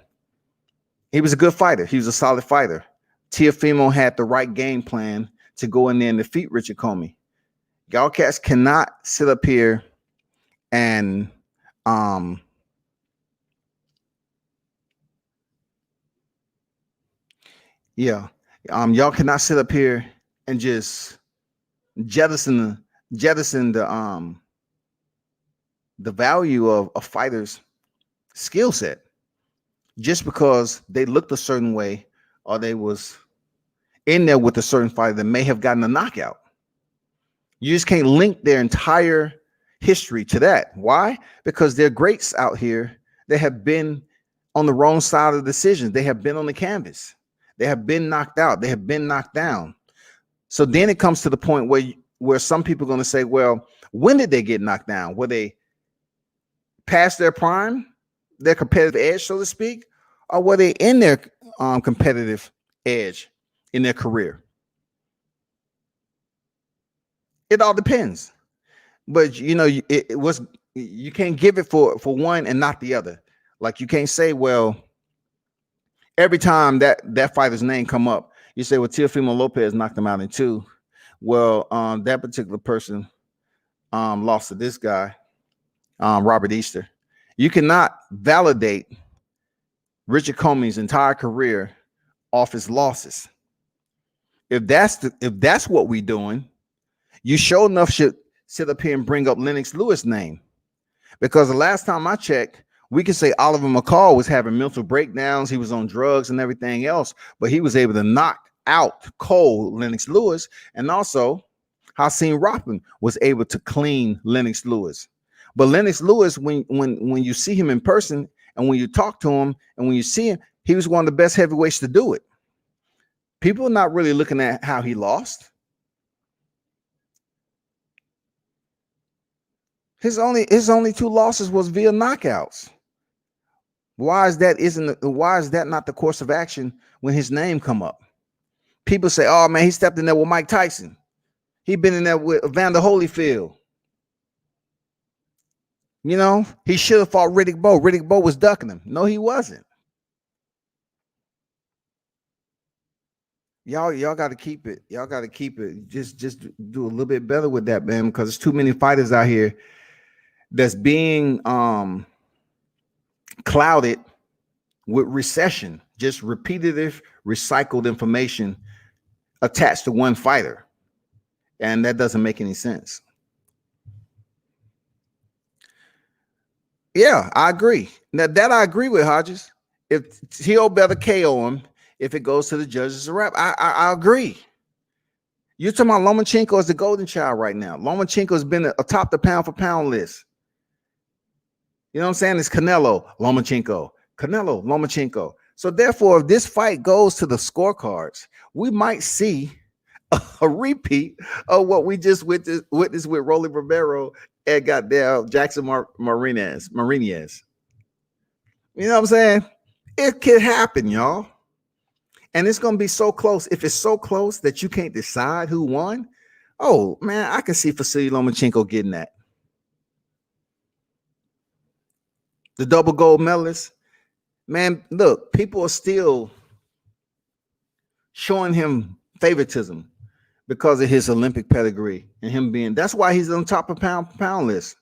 He was a good fighter. He was a solid fighter. Teofimo had the right game plan to go in there and defeat Richard Comey. Y'all cats cannot sit up here and y'all cannot sit up here and just jettison the value of a fighter's skill set just because they looked a certain way or they was in there with a certain fighter that may have gotten a knockout. You just can't link their entire history to that. Why? Because they're greats out here that have been on the wrong side of the decision. They have been on the canvas. They have been knocked out. They have been knocked down. So then it comes to the point where some people are going to say, well, when did they get knocked down? Were they past their prime, their competitive edge, so to speak, or were they in their competitive edge in their career? It all depends. But, you know, you can't give it for one and not the other. Like, you can't say, well, every time that fighter's name come up, you say, well, Teofimo Lopez knocked him out in 2. Well, that particular person lost to this guy, Robert Easter. You cannot validate Richard Comey's entire career off his losses. If that's what we're doing, you sure enough should sit up here and bring up Lennox Lewis' name, because the last time I checked, we can say Oliver McCall was having mental breakdowns. He was on drugs and everything else, but he was able to knock out cold Lennox Lewis. And also Hasim Rothman was able to clean Lennox Lewis. But Lennox Lewis, when you see him in person and when you talk to him and when you see him, he was one of the best heavyweights to do it. People are not really looking at how he lost. His only 2 losses was via knockouts. Why is that not the course of action when his name come up? People say, oh man, he stepped in there with Mike Tyson. He been in there with Evander Holyfield. You know, he should have fought Riddick Bowe. Riddick Bowe was ducking him. No, he wasn't. Y'all got to keep it. Y'all got to keep it. Just do a little bit better with that, man, because there's too many fighters out here that's being clouded with recession, just repetitive, recycled information attached to one fighter. And that doesn't make any sense. Yeah, I agree. Now that I agree with Hodges. If he'll better KO him if it goes to the judges as a wrap. I agree. You're talking about Lomachenko as the golden child right now. Lomachenko has been atop the pound for pound list. You know what I'm saying? It's Canelo, Lomachenko, Canelo, Lomachenko. So therefore, if this fight goes to the scorecards, we might see a repeat of what we just witnessed with Rolly Romero and goddamn Jackson Marinez. You know what I'm saying? It could happen, y'all. And it's going to be so close. If it's so close that you can't decide who won, oh, man, I can see Vasily Lomachenko getting that. the double gold medalist. Man, look, people are still showing him favoritism because of his Olympic pedigree and him being. That's why he's on top of pound for pound list.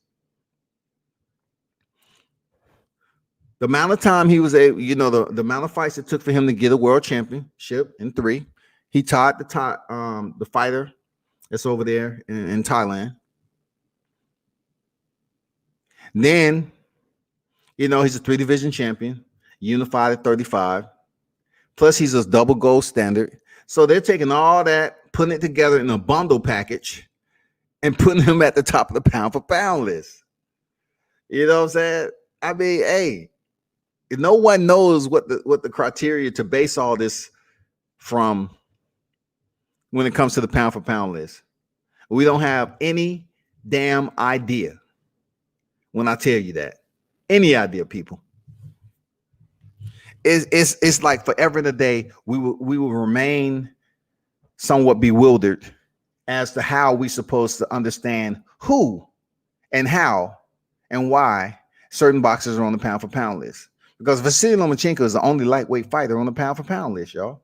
The amount of time he was able, the amount of fights it took for him to get a world championship in 3. He tied the fighter that's over there in Thailand. Then, he's a 3-division champion, unified at 35. Plus, he's a double gold standard. So they're taking all that, putting it together in a bundle package, and putting him at the top of the pound for pound list. You know what I'm saying? I mean, hey, no one knows what the criteria to base all this from when it comes to the pound for pound list. We don't have any damn idea when I tell you that. Any idea, people. It's like forever and a day we will remain somewhat bewildered as to how we supposed to understand who and how and why certain boxers are on the pound for pound list. Because Vasily Lomachenko is the only lightweight fighter on the pound for pound list, y'all.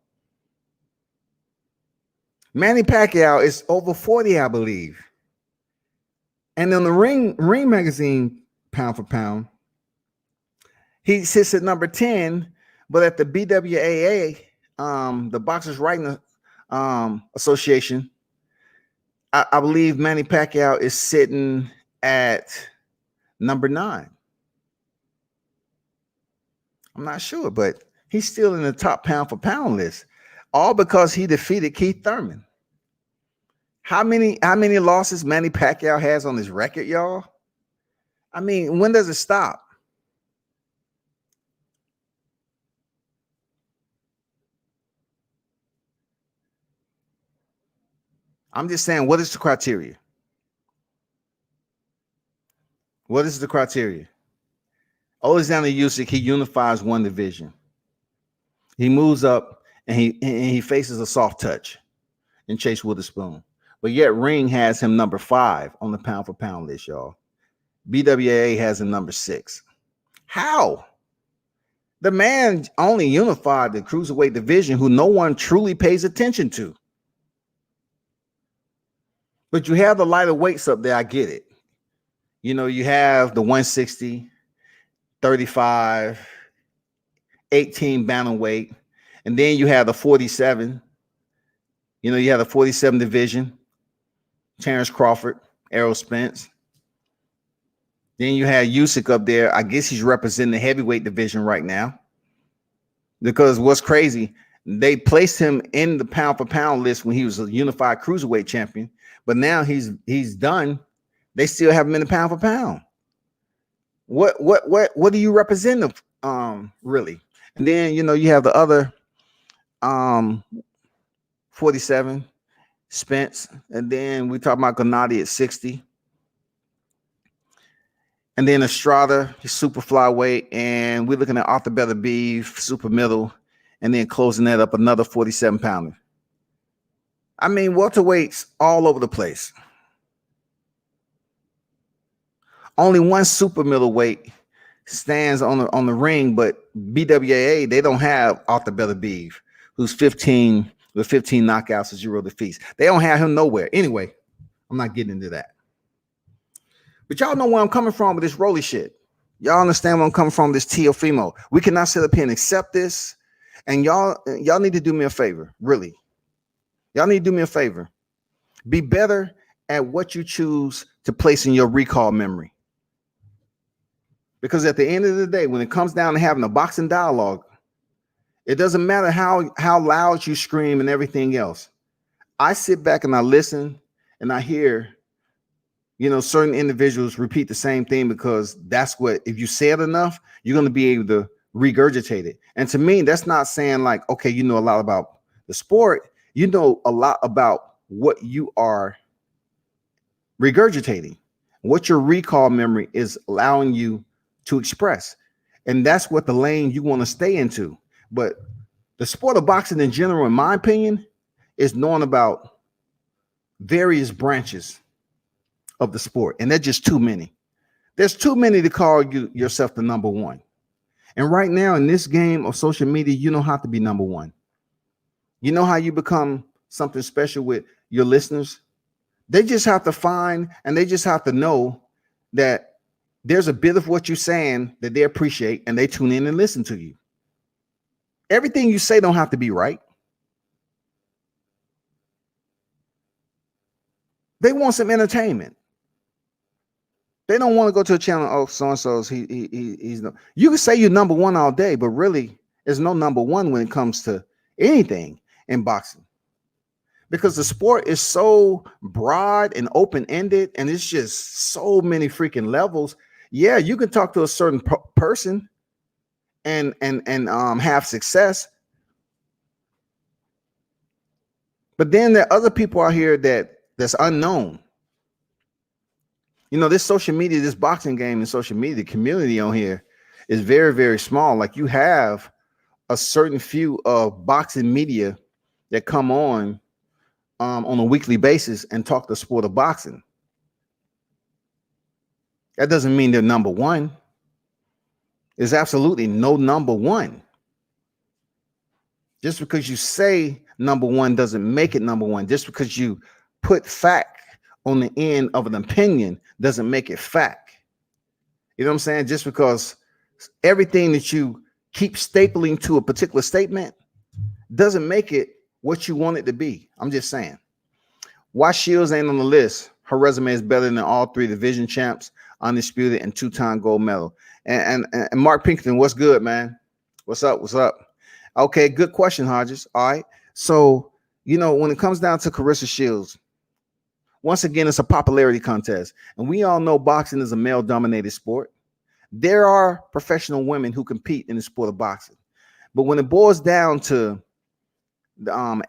Manny Pacquiao is over 40, I believe. And on the Ring Magazine pound for pound, he sits at number 10, but at the BWAA, the Boxers Writing Association, I believe Manny Pacquiao is sitting at number 9. I'm not sure, but he's still in the top pound for pound list, all because he defeated Keith Thurman. How many losses Manny Pacquiao has on his record, y'all? I mean, when does it stop? I'm just saying, what is the criteria? What is the criteria? Alexander Usyk, he unifies one division. He moves up and he faces a soft touch in Chase Witherspoon. But yet Ring has him number 5 on the pound for pound list, y'all. BWA has him number 6. How? The man only unified the cruiserweight division who no one truly pays attention to. But you have the lighter weights up there. I get it. You have the 160, 35, 18 bantamweight, and then you have the 47. You have the 47 division, Terrence Crawford, Errol Spence. Then you have Usyk up there. I guess he's representing the heavyweight division right now. Because what's crazy, they placed him in the pound for pound list when he was a unified cruiserweight champion, but now he's done. They still have him in the pound for pound. What do you represent really? And then you have the other 47 Spence, and then we talk about Gennady at 60. And then Estrada, he's super flyweight, and we're looking at Arthur Beterbiev, super middle, and then closing that up another 47 pounder. I mean, welterweights all over the place. Only one super middleweight stands on the ring, but BWAA, they don't have Arthur Beterbiev, who's 15 with 15 knockouts and 0 defeats. They don't have him nowhere. Anyway, I'm not getting into that. But y'all know where I'm coming from with this Rolly shit. Y'all understand where I'm coming from, this Teofimo. We cannot sit up here and accept this. And y'all need to do me a favor, really. Y'all need to do me a favor. Be better at what you choose to place in your recall memory. Because at the end of the day, when it comes down to having a boxing dialogue, it doesn't matter how loud you scream and everything else. I sit back and I listen and I hear, certain individuals repeat the same thing because that's what, if you say it enough, you're going to be able to regurgitate it. And to me, that's not saying like, okay, you know a lot about the sport. You know a lot about what you are regurgitating, what your recall memory is allowing you to express. And that's what the lane you want to stay into. But the sport of boxing in general, in my opinion, is knowing about various branches of the sport. And they're just too many. There's too many to call yourself the number one. And right now in this game of social media, you don't have to be number one. You know how you become something special with your listeners? They just have to find and they just have to know that there's a bit of what you're saying that they appreciate and they tune in and listen to you. Everything you say don't have to be right. They want some entertainment. They don't want to go to a channel. Oh, so and so's he's no. You can say you're number one all day, but really, there's no number one when it comes to anything in boxing, because the sport is so broad and open ended, and it's just so many freaking levels. Yeah, you can talk to a certain person and have success, but then there are other people out here that's unknown. You know, this social media, this boxing game and social media community on here is very, very small. Like you have a certain few of boxing media that come on a weekly basis and talk the sport of boxing. That doesn't mean they're number one. There's absolutely no number one. Just because you say number one doesn't make it number one. Just because you put fact on the end of an opinion doesn't make it fact. You know what I'm saying? Just because everything that you keep stapling to a particular statement doesn't make it what you want it to be. I'm just saying. Why Shields ain't on the list? Her resume is better than all three division champs, undisputed, and two-time gold medal. And Mark Pinkerton, what's good, man? What's up? What's up? Okay, good question, Hodges. All right. So, you know, when it comes down to Clarissa Shields, once again, it's a popularity contest. And we all know boxing is a male-dominated sport. There are professional women who compete in the sport of boxing. But when it boils down to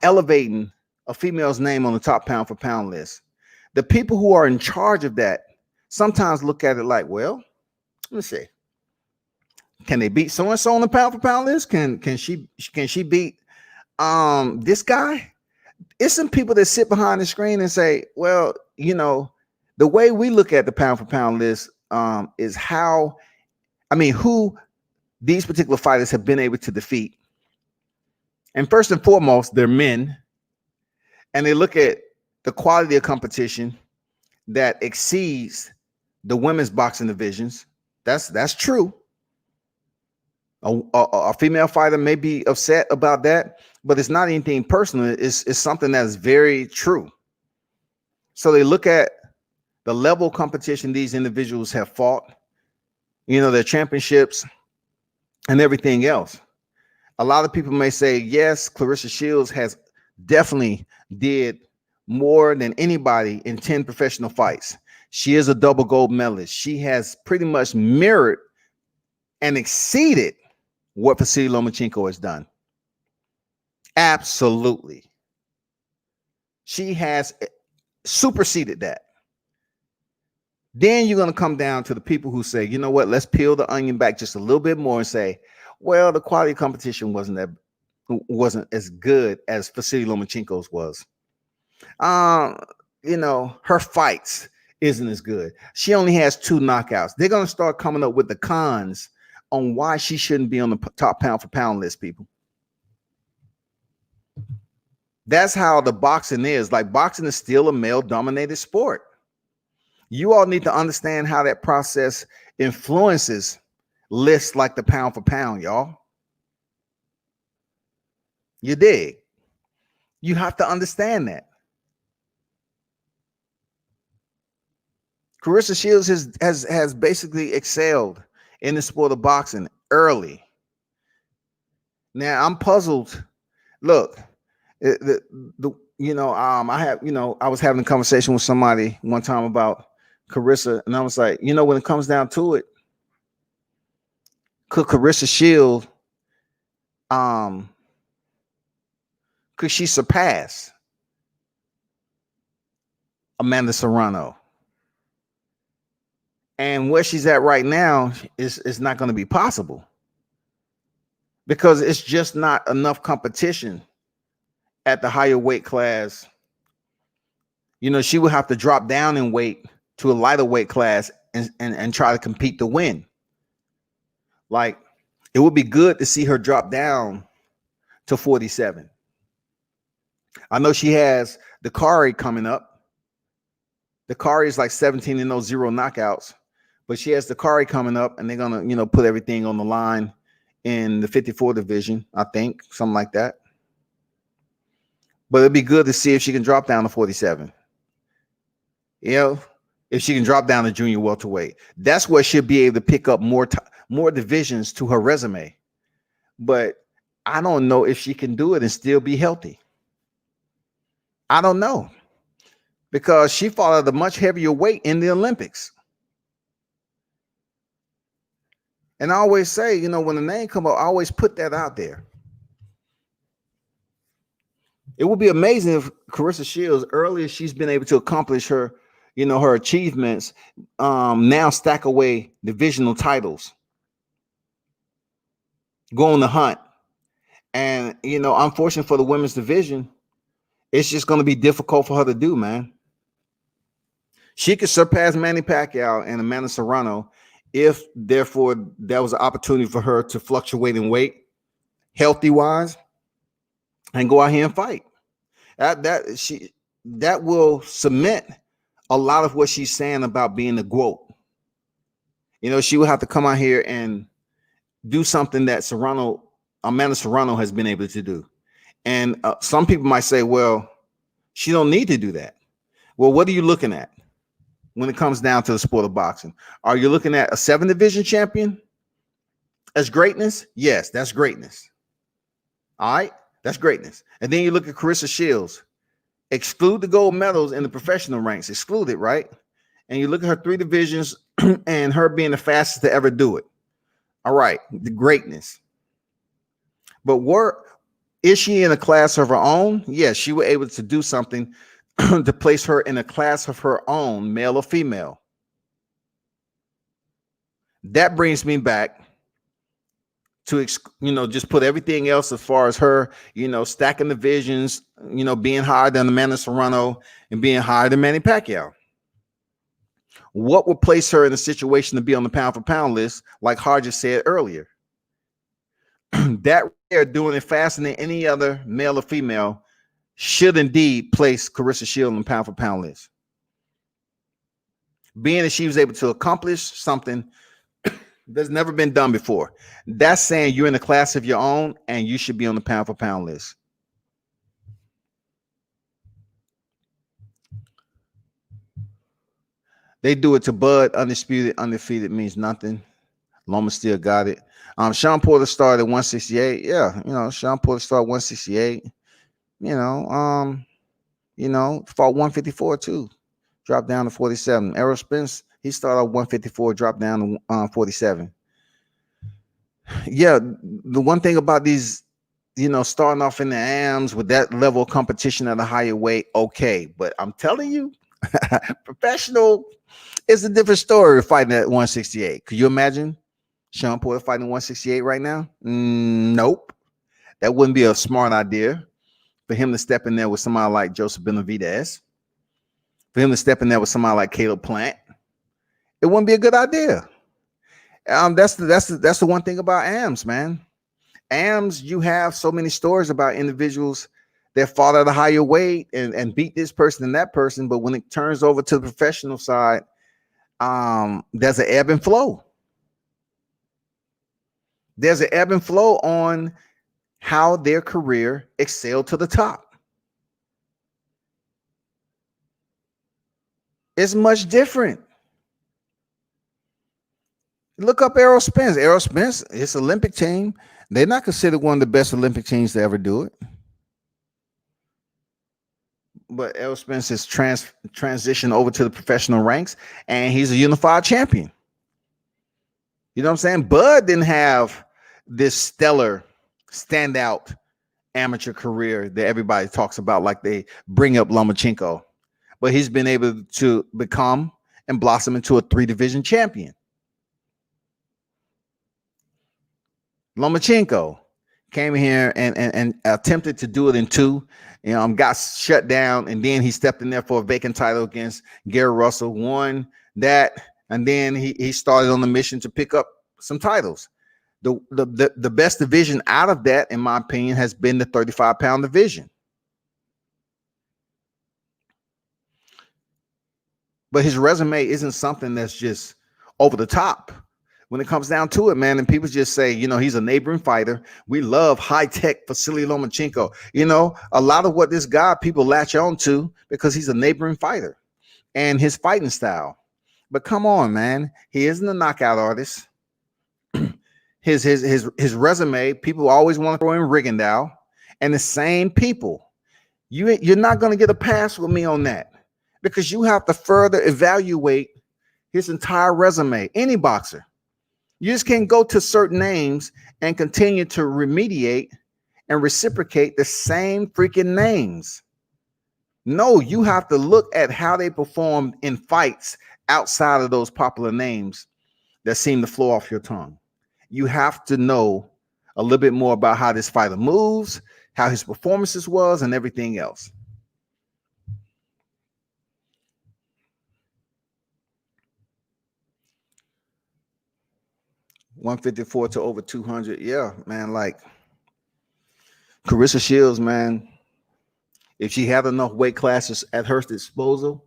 elevating a female's name on the top pound-for-pound list, the people who are in charge of that sometimes look at it like, well, let me see. Can they beat so-and-so on the pound-for-pound list? Can she beat this guy? It's some people that sit behind the screen and say, well, you know, the way we look at the pound for pound list is who these particular fighters have been able to defeat. And first and foremost, they're men. And they look at the quality of competition that exceeds the women's boxing divisions. That's true. A female fighter may be upset about that, but it's not anything personal. It's something that's very true. So they look at the level of competition these individuals have fought, you know, their championships and everything else. A lot of people may say, yes, Clarissa Shields has definitely did more than anybody in 10 professional fights. She is a double gold medalist. She has pretty much mirrored and exceeded what Vasily Lomachenko has done. Absolutely. She has superseded that. Then you're going to come down to the people who say, you know what, let's peel the onion back just a little bit more and say, well, the quality of competition wasn't as good as Vasily Lomachenko's was. You know, her fights isn't as good. She only has 2 knockouts. They're going to start coming up with the cons on why she shouldn't be on the top pound for pound list, people. That's how the boxing is. Like, boxing is still a male dominated sport. You all need to understand how that process influences lists like the pound for pound, y'all. You dig? You have to understand that. Clarissa Shields has basically excelled in the sport of boxing early. Now I'm puzzled. Look, I was having a conversation with somebody one time about Clarissa, and I was like, you know, when it comes down to it, could Clarissa Shields, could she surpass Amanda Serrano? And where she's at right now is not going to be possible, because it's just not enough competition at the higher weight class. You know, she would have to drop down in weight to a lighter weight class and try to compete to win. Like, it would be good to see her drop down to 47. I know she has the Dakari coming up. The Dakari is like 17-0, 0 knockouts, but she has the Dakari coming up, and they're gonna, put everything on the line in the 54 division, I think, something like that. But it'd be good to see if she can drop down to 47. If she can drop down to junior welterweight, that's where she'll be able to pick up more divisions to her resume. But I don't know if she can do it and still be healthy. I don't know, because she fought at a much heavier weight in the Olympics. And I always say, when the name come up, I always put that out there. It would be amazing if Claressa Shields, earlier she's been able to accomplish her, her achievements, now stack away divisional titles, go on the hunt. And, unfortunately for the women's division, it's just going to be difficult for her to do, man. She could surpass Manny Pacquiao and Amanda Serrano if, therefore, there was an opportunity for her to fluctuate in weight, healthy-wise, and go out here and fight. That will cement a lot of what she's saying about being a GOAT. She will have to come out here and do something that Amanda Serrano has been able to do. And some people might say, well, she don't need to do that. Well, what are you looking at when it comes down to the sport of boxing? Are you looking at a 7-division champion as greatness? Yes, that's greatness. All right, that's greatness. And then you look at Claressa Shields, exclude the gold medals in the professional ranks, exclude it, right? And you look at her 3 divisions and her being the fastest to ever do it. All right, the greatness. But is she in a class of her own? Yes, she was able to do something to place her in a class of her own, male or female. That brings me back to, just put everything else as far as her, stacking divisions, being higher than Amanda Serrano and being higher than Manny Pacquiao. What would place her in a situation to be on the pound for pound list, like Hodges said earlier? That they're doing it faster than any other male or female should indeed place Claressa Shields on the pound for pound list. Being that she was able to accomplish something that's never been done before. That's saying you're in a class of your own and you should be on the pound for pound list. They do it to Bud. Undisputed, undefeated means nothing. Loma still got it. Sean Porter started at 168. Yeah, Sean Porter started 168. Fought 154 too. Dropped down to 47. Errol Spence, he started at 154, dropped down to 47. Yeah, the one thing about these, starting off in the AMs with that level of competition at a higher weight, okay. But I'm telling you, professional is a different story fighting at 168. Could you imagine Sean Porter fighting 168 right now? Nope. That wouldn't be a smart idea for him to step in there with somebody like Joseph Benavidez, for him to step in there with somebody like Caleb Plant. It wouldn't be a good idea. That's the one thing about AMs, man. AMs, you have so many stories about individuals that fought at a higher weight and beat this person and that person, but when it turns over to the professional side, there's an ebb and flow. There's an ebb and flow on how their career excelled to the top. It's much different. Look up Errol Spence. Errol Spence, his Olympic team, they're not considered one of the best Olympic teams to ever do it. But Errol Spence has transitioned over to the professional ranks, and he's a unified champion. You know what I'm saying? Bud didn't have this stellar standout amateur career that everybody talks about, like they bring up Lomachenko. But he's been able to become and blossom into a 3-division champion. Lomachenko came here and attempted to do it in 2, got shut down, and then he stepped in there for a vacant title against Gary Russell, won that, And then he started on the mission to pick up some titles. The best division out of that, in my opinion, has been the 35-pound division. But his resume isn't something that's just over the top. When it comes down to it, man, and people just say, he's a neighboring fighter. We love high-tech Vasily Lomachenko. A lot of what this guy people latch on to because he's a neighboring fighter and his fighting style. But come on, man, he isn't a knockout artist. His resume, people always want to throw in Rigondeaux, and the same people. You're not going to get a pass with me on that because you have to further evaluate his entire resume. Any boxer. You just can't go to certain names and continue to remediate and reciprocate the same freaking names. No, you have to look at how they performed in fights outside of those popular names that seem to flow off your tongue. You have to know a little bit more about how this fighter moves, how his performances was, and everything else. $154 to over 200. Yeah, man, like Carissa Shields, man, if she had enough weight classes at her disposal,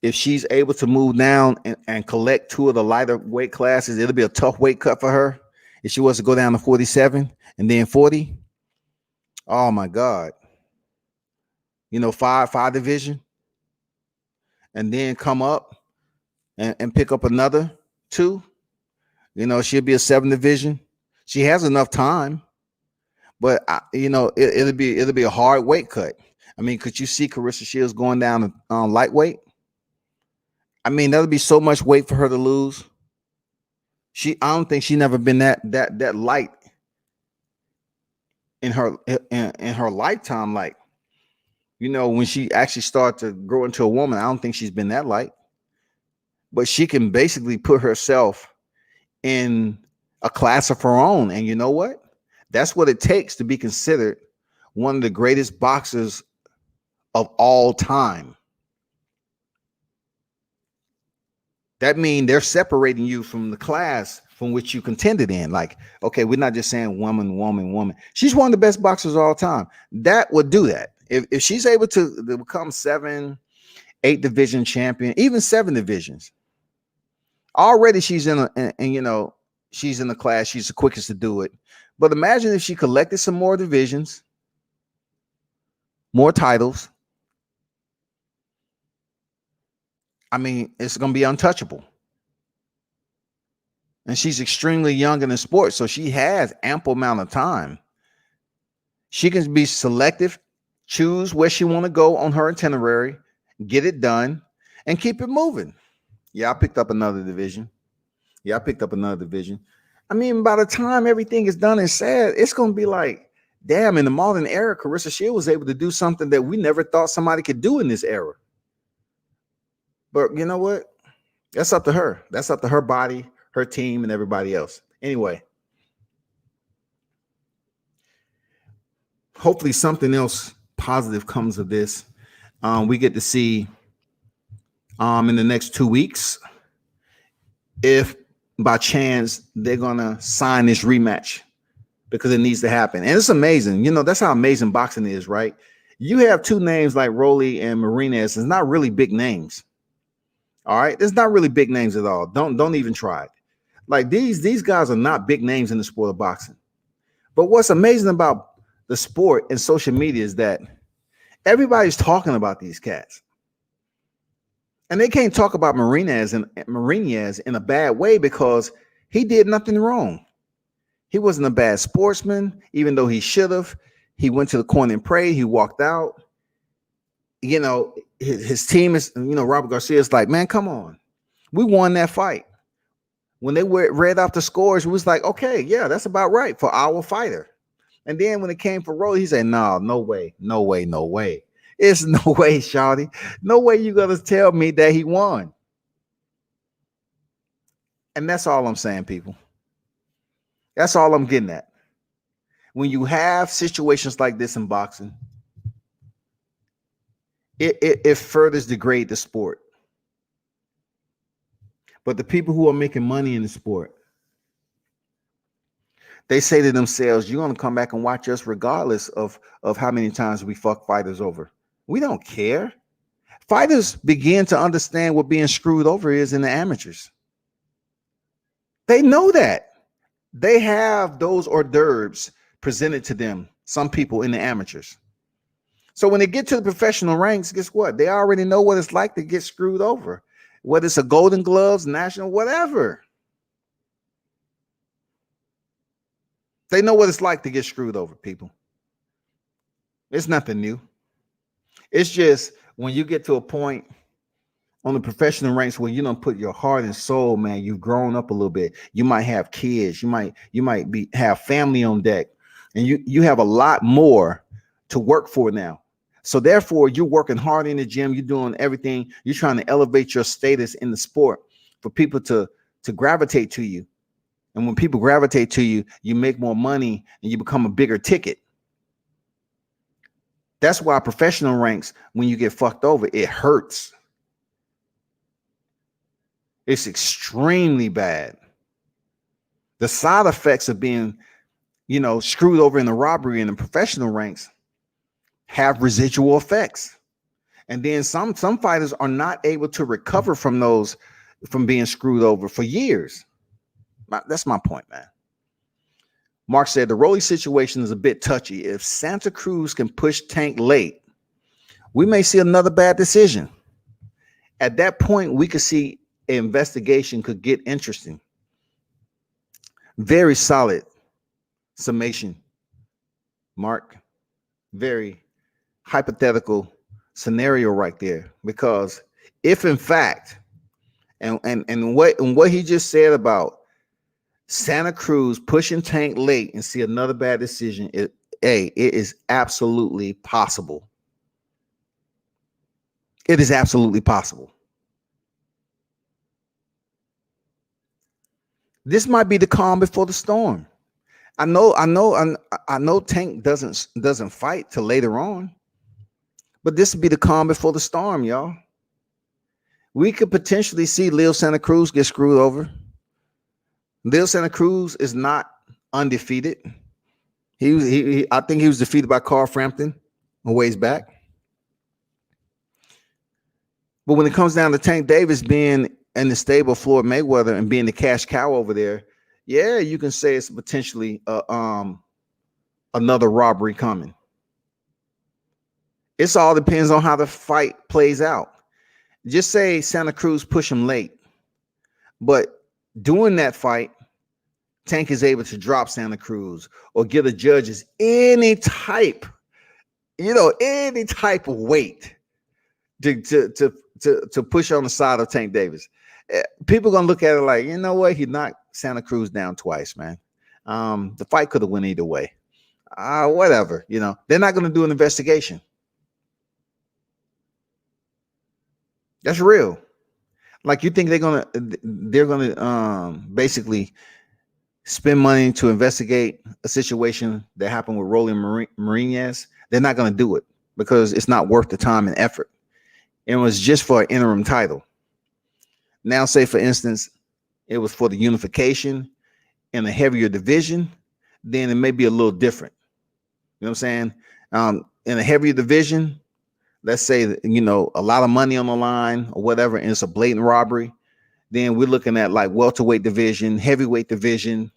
if she's able to move down and collect two of the lighter weight classes, it'll be a tough weight cut for her. If she was to go down to 47 and then 40, oh my God. Five division, and then come up and pick up another two. She'll be a 7 division. She has enough time, but it'll be a hard weight cut. I mean, could you see Carissa Shields going down to lightweight? I mean, that'll be so much weight for her to lose. I don't think she's never been that light in her lifetime. Like, when she actually started to grow into a woman, I don't think she's been that light. But she can basically put herself in a class of her own. And you know what? That's what it takes to be considered one of the greatest boxers of all time. That means they're separating you from the class from which you contended in. Like, okay, we're not just saying woman. She's one of the best boxers of all time. That would do that. If she's able to become 7, 8 division champion, even 7 divisions, already she's she's in the class. She's the quickest to do it. But imagine if she collected some more divisions, more titles. I mean, it's going to be untouchable. And she's extremely young in the sport, so she has ample amount of time. She can be selective, choose where she want to go on her itinerary, get it done, and keep it moving. Yeah, I picked up another division. I mean, by the time everything is done and said, it's going to be like, damn, in the modern era, Carissa Shields was able to do something that we never thought somebody could do in this era. But you know what? That's up to her. That's up to her body, her team, and everybody else. Anyway, hopefully something else positive comes of this. We get to see in the next 2 weeks if by chance they're gonna sign this rematch, because it needs to happen. And it's amazing. That's how amazing boxing is, right? You have 2 names like Rolly and Marinez. It's not really big names. All right, there's not really big names at all. Don't even try it. Like these guys are not big names in the sport of boxing. But what's amazing about the sport and social media is that everybody's talking about these cats. And they can't talk about Marinez in a bad way because he did nothing wrong. He wasn't a bad sportsman, even though he should have. He went to the corner and prayed. He walked out. His team is, Robert Garcia is like, man, come on. We won that fight. When they read off the scores, it was like, okay, yeah, that's about right for our fighter. And then when it came for Rolly, he said, no way. It's no way, shawty. No way you're going to tell me that he won. And that's all I'm saying, people. That's all I'm getting at. When you have situations like this in boxing, it furthers degrade the sport. But the people who are making money in the sport, they say to themselves, you're going to come back and watch us regardless of how many times we fuck fighters over. We don't care. Fighters begin to understand what being screwed over is in the amateurs. They know that. They have those hors d'oeuvres presented to them, some people in the amateurs. So when they get to the professional ranks, guess what? They already know what it's like to get screwed over, whether it's a Golden Gloves, national, whatever. They know what it's like to get screwed over, people. It's nothing new. It's just when you get to a point on the professional ranks where you don't put your heart and soul, man, you've grown up a little bit. You might have kids. You might have family on deck, and you have a lot more to work for now. So therefore, you're working hard in the gym. You're doing everything. You're trying to elevate your status in the sport for people to gravitate to you. And when people gravitate to you, you make more money and you become a bigger ticket. That's why professional ranks, when you get fucked over, it hurts. It's extremely bad. The side effects of being, screwed over in the robbery in the professional ranks have residual effects. And then some fighters are not able to recover from those, from being screwed over for years. That's my point, man. Mark said the Rolly situation is a bit touchy. If Santa Cruz can push Tank late, we may see another bad decision. At that point, we could see an investigation could get interesting. Very solid summation, Mark. Very hypothetical scenario right there. Because if in fact, and what he just said about Santa Cruz pushing Tank late and see another bad decision, it is absolutely possible. It is absolutely possible. This might be the calm before the storm. I know Tank doesn't fight till later on, but this would be the calm before the storm, y'all. We could potentially see Leo Santa Cruz get screwed over. Leo Santa Cruz is not undefeated. I think he was defeated by Carl Frampton a ways back. But when it comes down to Tank Davis being in the stable of Floyd Mayweather and being the cash cow over there, yeah, you can say it's potentially another robbery coming. It's all depends on how the fight plays out. Just say Santa Cruz push him late, but during that fight, Tank is able to drop Santa Cruz or give the judges any type of weight to push on the side of Tank Davis. People are gonna look at it like, you know what, he knocked Santa Cruz down twice, man. The fight could have went either way. Whatever, they're not gonna do an investigation. That's real. Like, you think they're gonna basically spend money to investigate a situation that happened with Rolly Marinez? They're not gonna do it because it's not worth the time and effort. It was just for an interim title. Now, say for instance, it was for the unification in a heavier division, then it may be a little different. You know what I'm saying? In a heavier division, let's say, a lot of money on the line or whatever, and it's a blatant robbery, then we're looking at like welterweight division, heavyweight division,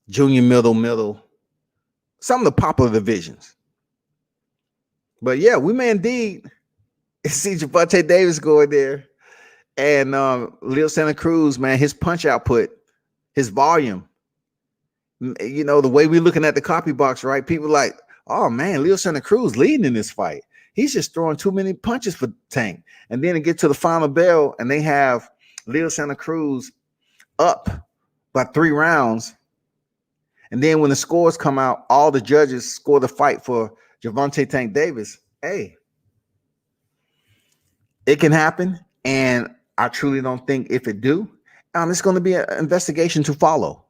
junior middle, some of the popular divisions. But yeah, we may indeed see Gervonta Davis going there, and Leo Santa Cruz, man, his punch output, his volume. The way we're looking at the copy box, right? People like, oh man, Leo Santa Cruz leading in this fight. He's just throwing too many punches for Tank. And then it get to the final bell, and they have Leo Santa Cruz up by 3 rounds. And then when the scores come out, all the judges score the fight for Gervonta Tank Davis. Hey, it can happen. And I truly don't think if it do, it's going to be an investigation to follow.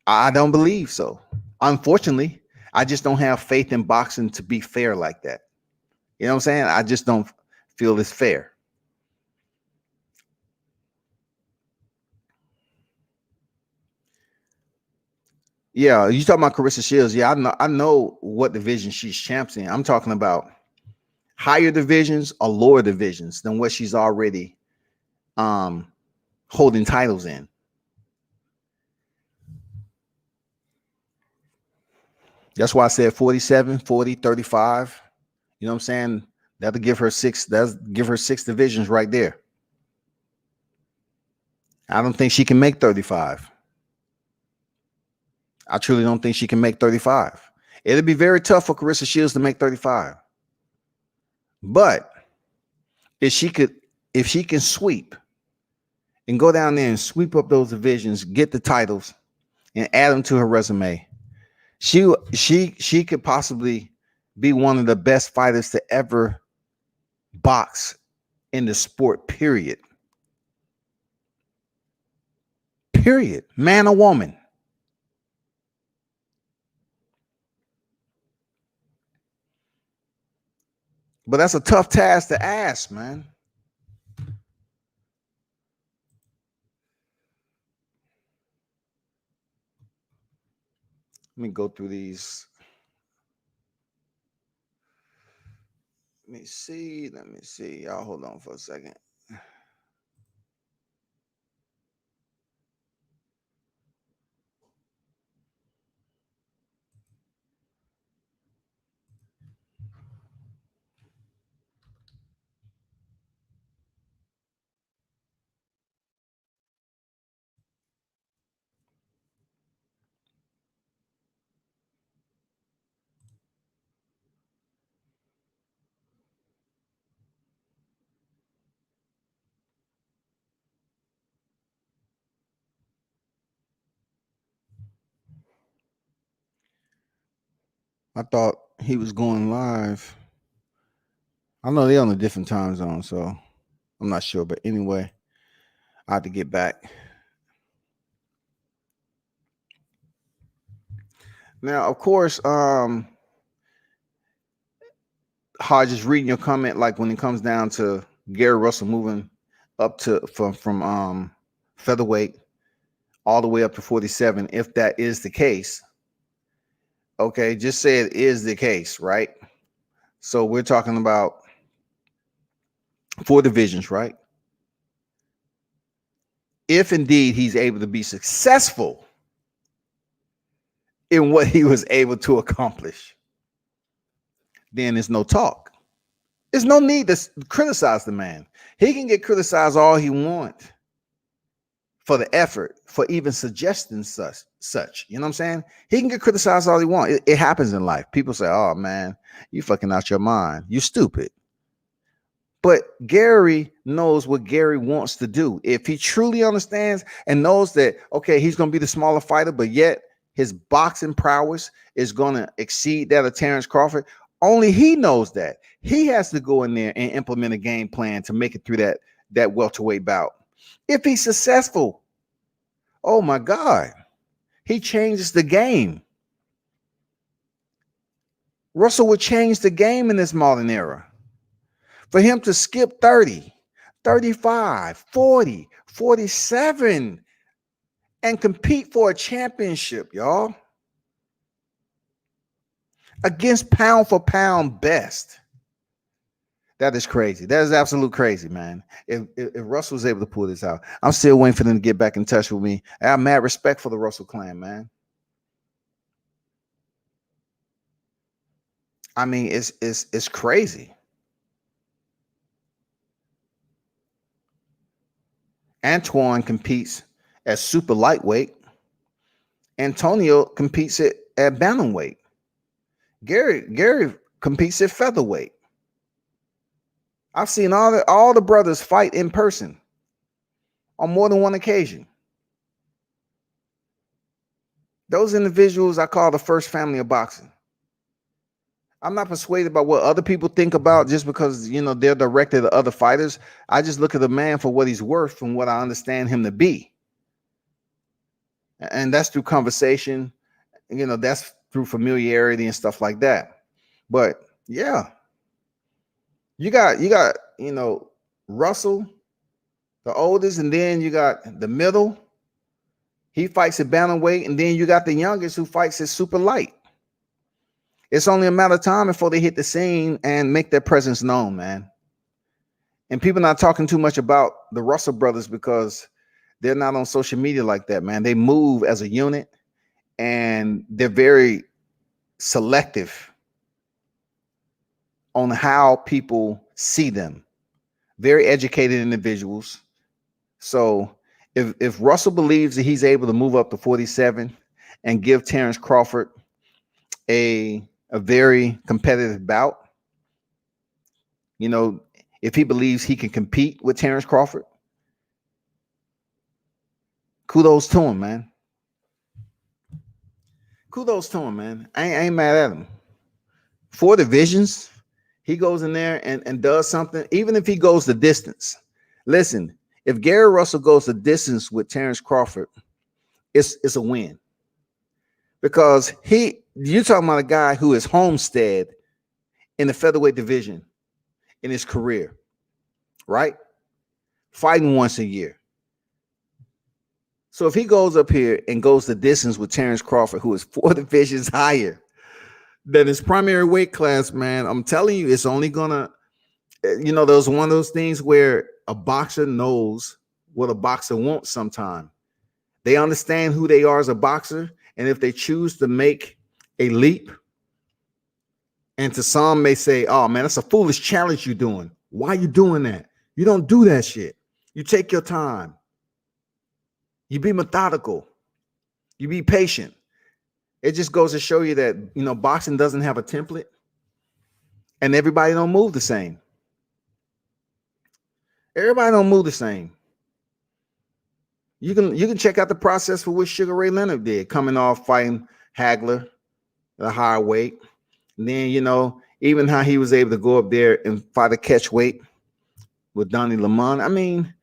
I don't believe so. Unfortunately, I just don't have faith in boxing to be fair like that. You know what I'm saying? I just don't feel it's fair. Yeah, you talking about Carissa Shields? Yeah, I know what division she's champs in. I'm talking about higher divisions or lower divisions than what she's already holding titles in. That's why I said 47, 40, 35. You know what I'm saying? That'll give her six. That'll give her 6 divisions right there. I don't think she can make 35. I truly don't think she can make 35. It'll be very tough for Carissa Shields to make 35. But if she can sweep and go down there and sweep up those divisions, get the titles, and add them to her resume, she could possibly be one of the best fighters to ever box in the sport, period. Period. Man or woman. But that's a tough task to ask, man. Let me go through these. Let me see. Y'all hold on for a second. I thought he was going live. I know they're on a different time zone, so I'm not sure. But anyway, I have to get back. Now, of course, Hodge is reading your comment. Like when it comes down to Gary Russell moving up to from featherweight all the way up to 47, if that is the case, okay, just say it is the case, right? So we're talking about 4 divisions, right? If indeed he's able to be successful in what he was able to accomplish, then there's no talk. There's no need to criticize the man. He can get criticized all he wants for the effort, for even suggesting such. You know what I'm saying? He can get criticized all he wants. It happens in life. People say, oh man, you fucking out your mind. You stupid. But Gary knows what Gary wants to do. If he truly understands and knows that, okay, he's going to be the smaller fighter, but yet his boxing prowess is going to exceed that of Terrence Crawford, only he knows that. He has to go in there and implement a game plan to make it through that welterweight bout. If he's successful, oh my God, he changes the game. Russell would change the game in this modern era. For him to skip 30, 35, 40, 47 and compete for a championship, y'all, against pound for pound best. That is crazy. That is absolute crazy, man. If Russell was able to pull this out, I'm still waiting for them to get back in touch with me. I have mad respect for the Russell clan, man. I mean, it's crazy. Antoine competes at super lightweight. Antonio competes at bantamweight. Gary competes at featherweight. I've seen all the brothers fight in person on more than one occasion. Those individuals I call the first family of boxing. I'm not persuaded by what other people think about just because, you know, they're directed at other fighters. I just look at the man for what he's worth and what I understand him to be. And that's through conversation, that's through familiarity and stuff like that. But yeah, You got Russell, the oldest, and then you got the middle. He fights at bantamweight, and then you got the youngest who fights at super light. It's only a matter of time before they hit the scene and make their presence known, man. And people not talking too much about the Russell brothers because they're not on social media like that, man. They move as a unit, and they're very selective on how people see them. Very educated individuals. So if Russell believes that he's able to move up to 47 and give Terrence Crawford a very competitive bout, if he believes he can compete with Terrence Crawford, kudos to him, man. Kudos to him, man. I ain't mad at him. 4 divisions, he goes in there and does something, even if he goes the distance. Listen, if Gary Russell goes the distance with Terrence Crawford, it's a win. Because you're talking about a guy who is homestead in the featherweight division in his career, right? Fighting once a year. So if he goes up here and goes the distance with Terrence Crawford, who is 4 divisions higher than his primary weight class, man, I'm telling you, it's only gonna, there's one of those things where a boxer knows what a boxer wants sometimes. They understand who they are as a boxer, and if they choose to make a leap, and to some may say, oh man, that's a foolish challenge you're doing. Why are you doing that? You don't do that shit. You take your time. You be methodical. You be patient. It just goes to show you that, boxing doesn't have a template, and everybody don't move the same. Everybody don't move the same. You can check out the process for which Sugar Ray Leonard did, coming off fighting Hagler at a higher weight. And then, even how he was able to go up there and fight a catch weight with Donnie Lamont. I mean,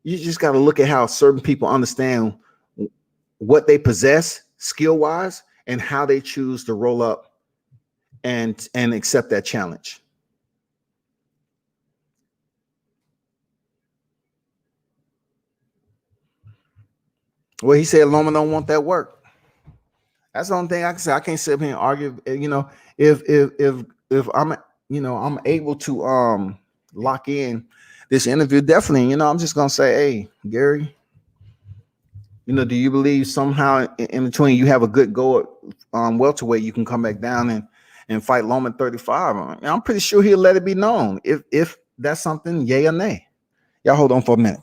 you just got to look at how certain people understand what they possess skill-wise and how they choose to roll up and accept that challenge. Well, he said Loma don't want that work. That's the only thing I can say. I can't sit up here and argue. If I'm able to lock in this interview, definitely, I'm just gonna say, hey, Gary, do you believe somehow in between you have a good go at welterweight, you can come back down and fight Loma 35? I'm pretty sure he'll let it be known if that's something, yay or nay. Y'all hold on for a minute.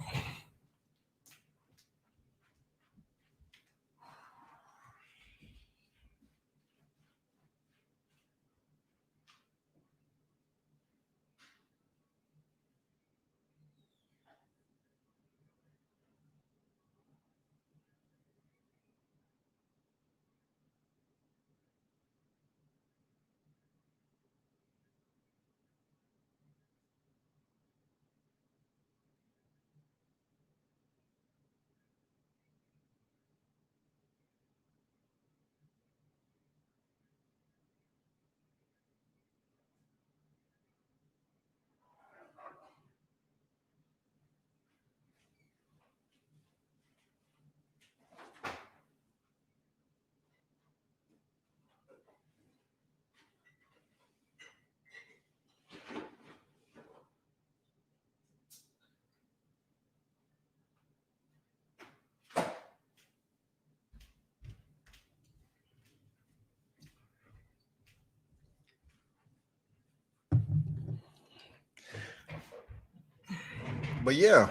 But yeah,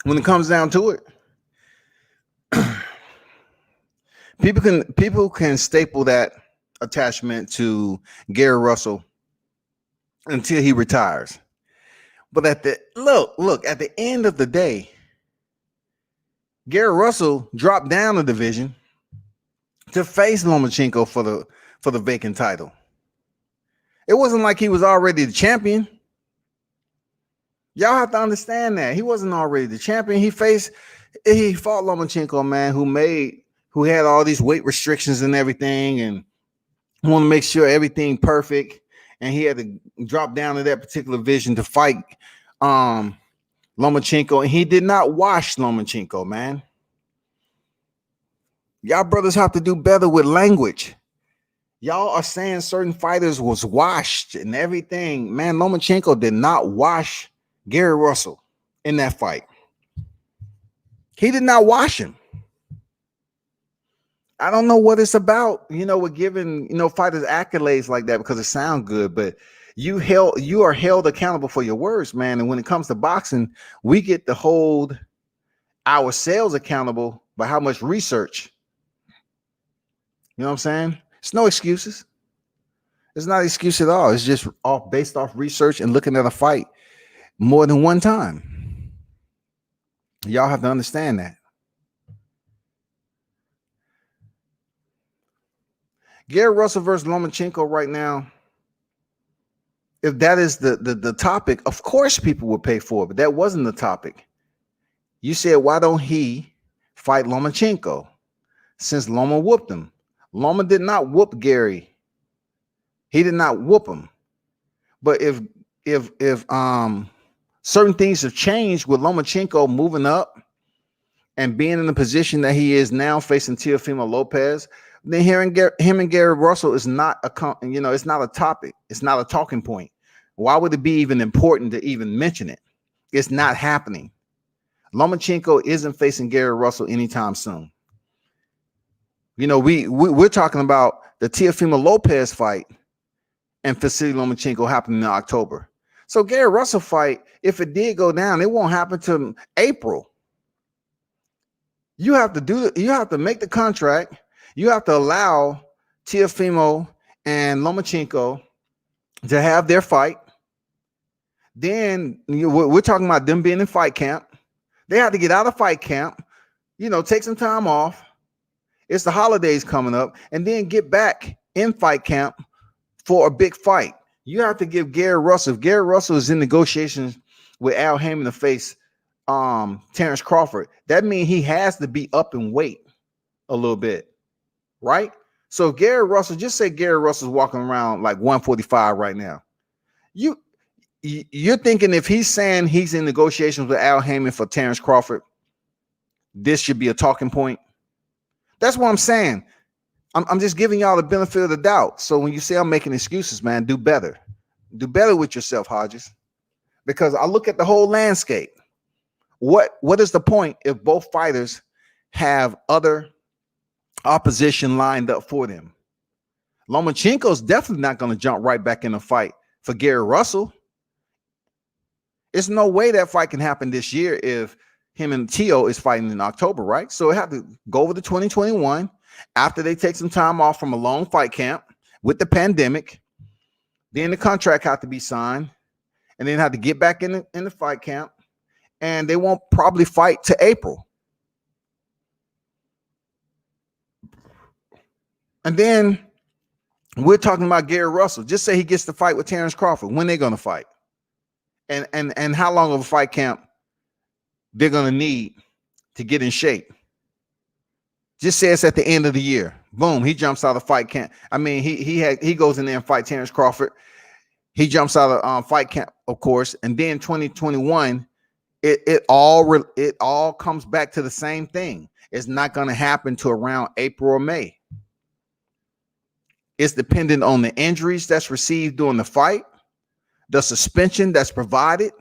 when it comes down to it, people can staple that attachment to Gary Russell until he retires. But at the end of the day, Gary Russell dropped down the division to face Lomachenko for the vacant title. It wasn't like he was already the champion. Y'all have to understand that he wasn't already the champion. He fought Lomachenko, man, who had all these weight restrictions and everything, and want to make sure everything perfect. and he had to drop down to that particular division to fight Lomachenko, and he did not wash Lomachenko, man. Y'all brothers have to do better with language. Y'all are saying certain fighters was washed and everything. Man, Lomachenko did not wash Gary Russell in that fight. He did not wash him. I don't know what it's about, with giving, fighters accolades like that because it sounds good, but you are held accountable for your words, man. And when it comes to boxing, we get to hold ourselves accountable by how much research. You know what I'm saying? It's no excuses. It's not an excuse at all. It's just based off research and looking at a fight more than one time. Y'all have to understand that. Gary Russell versus Lomachenko right now, if that is the topic, of course people would pay for it, but that wasn't the topic. You said, why don't he fight Lomachenko since Loma whooped him? Loma did not whoop Gary. He did not whoop him. But if certain things have changed with Lomachenko moving up and being in the position that he is now facing Teofimo Lopez, then hearing him and Gary Russell is not it's not a topic. It's not a talking point. Why would it be even important to even mention it? It's not happening. Lomachenko isn't facing Gary Russell anytime soon. We're talking about the Teofimo Lopez fight and Vasily Lomachenko happening in October. So Gary Russell fight, if it did go down, it won't happen till April. You have to make the contract. You have to allow Teofimo and Lomachenko to have their fight. Then we're talking about them being in fight camp. They have to get out of fight camp, take some time off. It's the holidays coming up, and then get back in fight camp for a big fight. You have to give Gary Russell. If Gary Russell is in negotiations with Al Haymon to face Terrence Crawford, that means he has to be up in weight a little bit. Right? So Gary Russell, just say Gary Russell's walking around like 145 right now. You're thinking if he's saying he's in negotiations with Al Haymon for Terrence Crawford, this should be a talking point. That's what I'm saying. I'm just giving y'all the benefit of the doubt. So when you say I'm making excuses, man, do better. Do better with yourself, Hodges. Because I look at the whole landscape. What is the point if both fighters have other opposition lined up for them? Lomachenko's definitely not going to jump right back in the fight for Gary Russell. There's no way that fight can happen this year if him and Teo is fighting in October, right? So it have to go over to 2021 after they take some time off from a long fight camp with the pandemic. Then the contract have to be signed, and then have to get back in the fight camp, and they won't probably fight to April. And then we're talking about Gary Russell. Just say he gets to fight with Terrence Crawford. When they're going to fight? And how long of a fight camp they're going to need to get in shape? Just say it's at the end of the year. Boom, he jumps out of fight camp. I mean, he goes in there and fight Terrence Crawford. He jumps out of fight camp, of course. And then 2021, it all comes back to the same thing. It's not going to happen to around April or May. It's dependent on the injuries that's received during the fight, the suspension that's provided.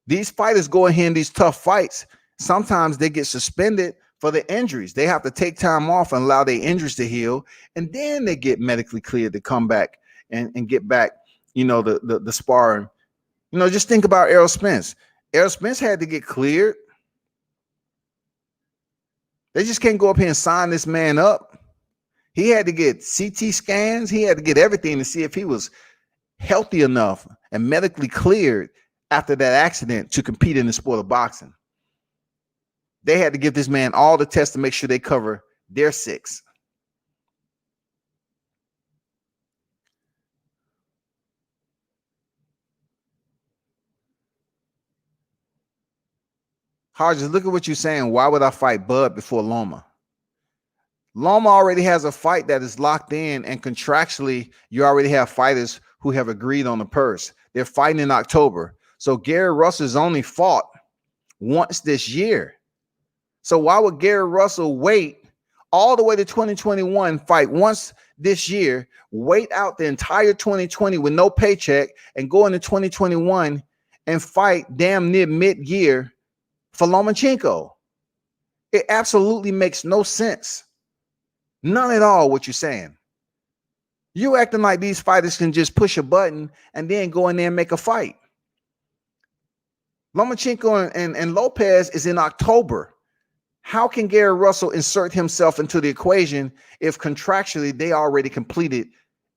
These fighters go ahead in these tough fights. Sometimes they get suspended for the injuries. They have to take time off and allow their injuries to heal, and then they get medically cleared to come back and get back, the sparring. Just think about Errol Spence. Errol Spence had to get cleared. They just can't go up here and sign this man up. He had to get CT scans. He had to get everything to see if he was healthy enough and medically cleared after that accident to compete in the sport of boxing. They had to give this man all the tests to make sure they cover their 6. Hodges, look at what you're saying. Why would I fight Bud before Loma? Loma already has a fight that is locked in, and contractually, you already have fighters who have agreed on the purse. They're fighting in October. So Gary Russell's only fought once this year. So why would Gary Russell wait all the way to 2021, fight once this year, wait out the entire 2020 with no paycheck, and go into 2021 and fight damn near mid-year for Lomachenko? It absolutely makes no sense. None at all what you're saying. You acting like these fighters can just push a button and then go in there and make a fight. Lomachenko and Lopez is in October. How can Gary Russell insert himself into the equation if contractually they already completed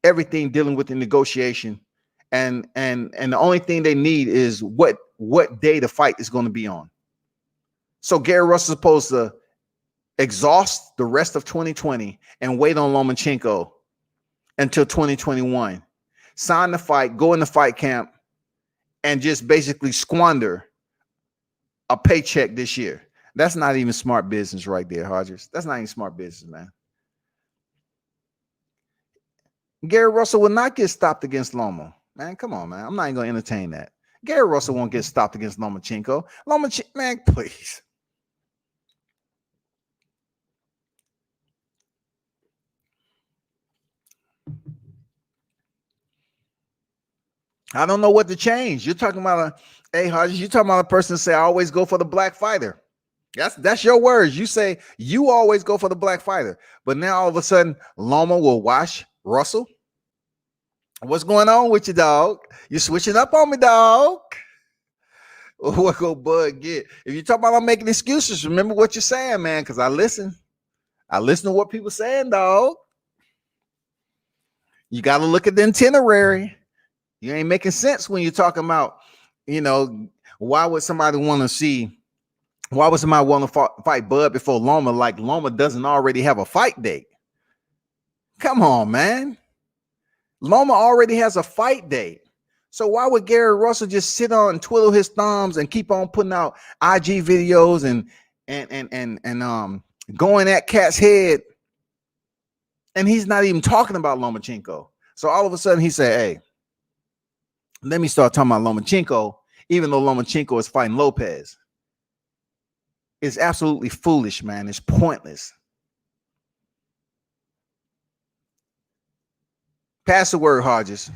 everything dealing with the negotiation, and the only thing they need is what day the fight is going to be on? So Gary Russell's supposed to exhaust the rest of 2020 and wait on Lomachenko until 2021, sign the fight, go in the fight camp, and just basically squander a paycheck this year. That's not even smart business right there, Hodges. That's not even smart business, man. Gary Russell will not get stopped against Loma. Man, come on, man. I'm not even going to entertain that. Gary Russell won't get stopped against Lomachenko. Man, please. I don't know what to change. You're talking about Hodges, you're talking about a person say, I always go for the black fighter. That's your words. You say you always go for the black fighter, but now all of a sudden Loma will wash Russell. What's going on with you, dog? You switching up on me, dog. What go Bud get? If you talk about I'm making excuses, remember what you're saying, man, because I listen. I listen to what people saying, dog. You got to look at the itinerary. You ain't making sense when you're talking about, why would somebody want to see? Why would somebody want to fight Bud before Loma? Like Loma doesn't already have a fight date. Come on, man. Loma already has a fight date. So why would Gary Russell just sit on and twiddle his thumbs and keep on putting out IG videos and going at Cat's head? And he's not even talking about Lomachenko. So all of a sudden he said, hey, let me start talking about Lomachenko, even though Lomachenko is fighting Lopez. It's absolutely foolish, man. It's pointless. Pass the word, Hodges.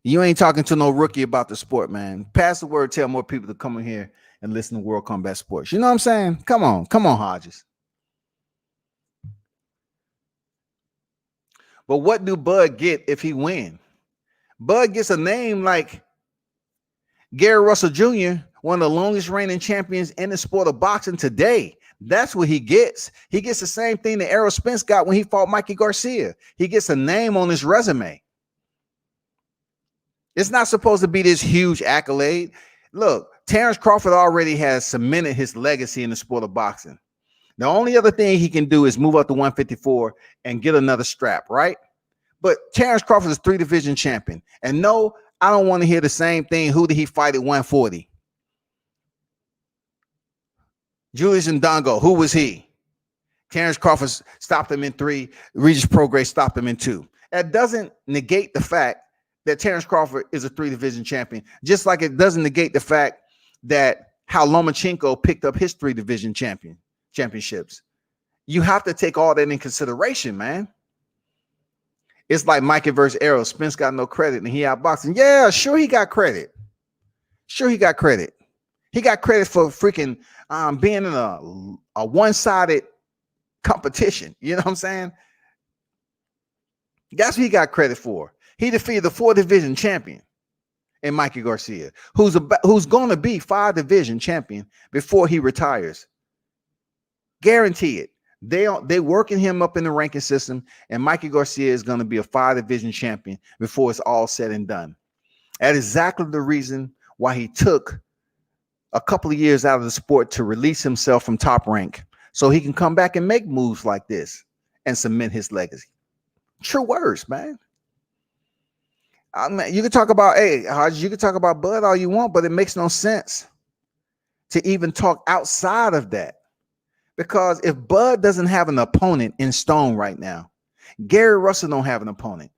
You ain't talking to no rookie about the sport, man. Pass the word, tell more people to come in here and listen to World Combat Sports. You know what I'm saying? Come on, Hodges. But what do Bud get if he win? Bud gets a name like Gary Russell Jr., one of the longest reigning champions in the sport of boxing today. That's what he gets. He gets the same thing that Errol Spence got when he fought Mikey Garcia. He gets a name on his resume. It's not supposed to be this huge accolade. Look, Terrence Crawford already has cemented his legacy in the sport of boxing. The only other thing he can do is move up to 154 and get another strap, right? But Terrence Crawford is 3-division champion. And no, I don't want to hear the same thing. Who did he fight at 140? Julius Ndongo, who was he? Terrence Crawford stopped him in 3. Regis Prograis stopped him in 2. That doesn't negate the fact that Terrence Crawford is a 3-division champion, just like it doesn't negate the fact that how Lomachenko picked up his 3-division championships. You have to take all that in consideration, man. It's like Mikey versus Errol. Spence got no credit and he outboxing. Yeah, sure he got credit. Sure he got credit. He got credit for freaking being in a one-sided competition. You know what I'm saying? That's what he got credit for. He defeated the 4-division champion in Mikey Garcia, who's going to be 5-division champion before he retires. Guarantee it. They working him up in the ranking system, and Mikey Garcia is going to be a 5-division champion before it's all said and done. That is exactly the reason why he took a couple of years out of the sport to release himself from Top Rank, so he can come back and make moves like this and cement his legacy. True words, man. You can talk about, you can talk about Bud all you want, but it makes no sense to even talk outside of that. Because if Bud doesn't have an opponent in stone right now, Gary Russell don't have an opponent.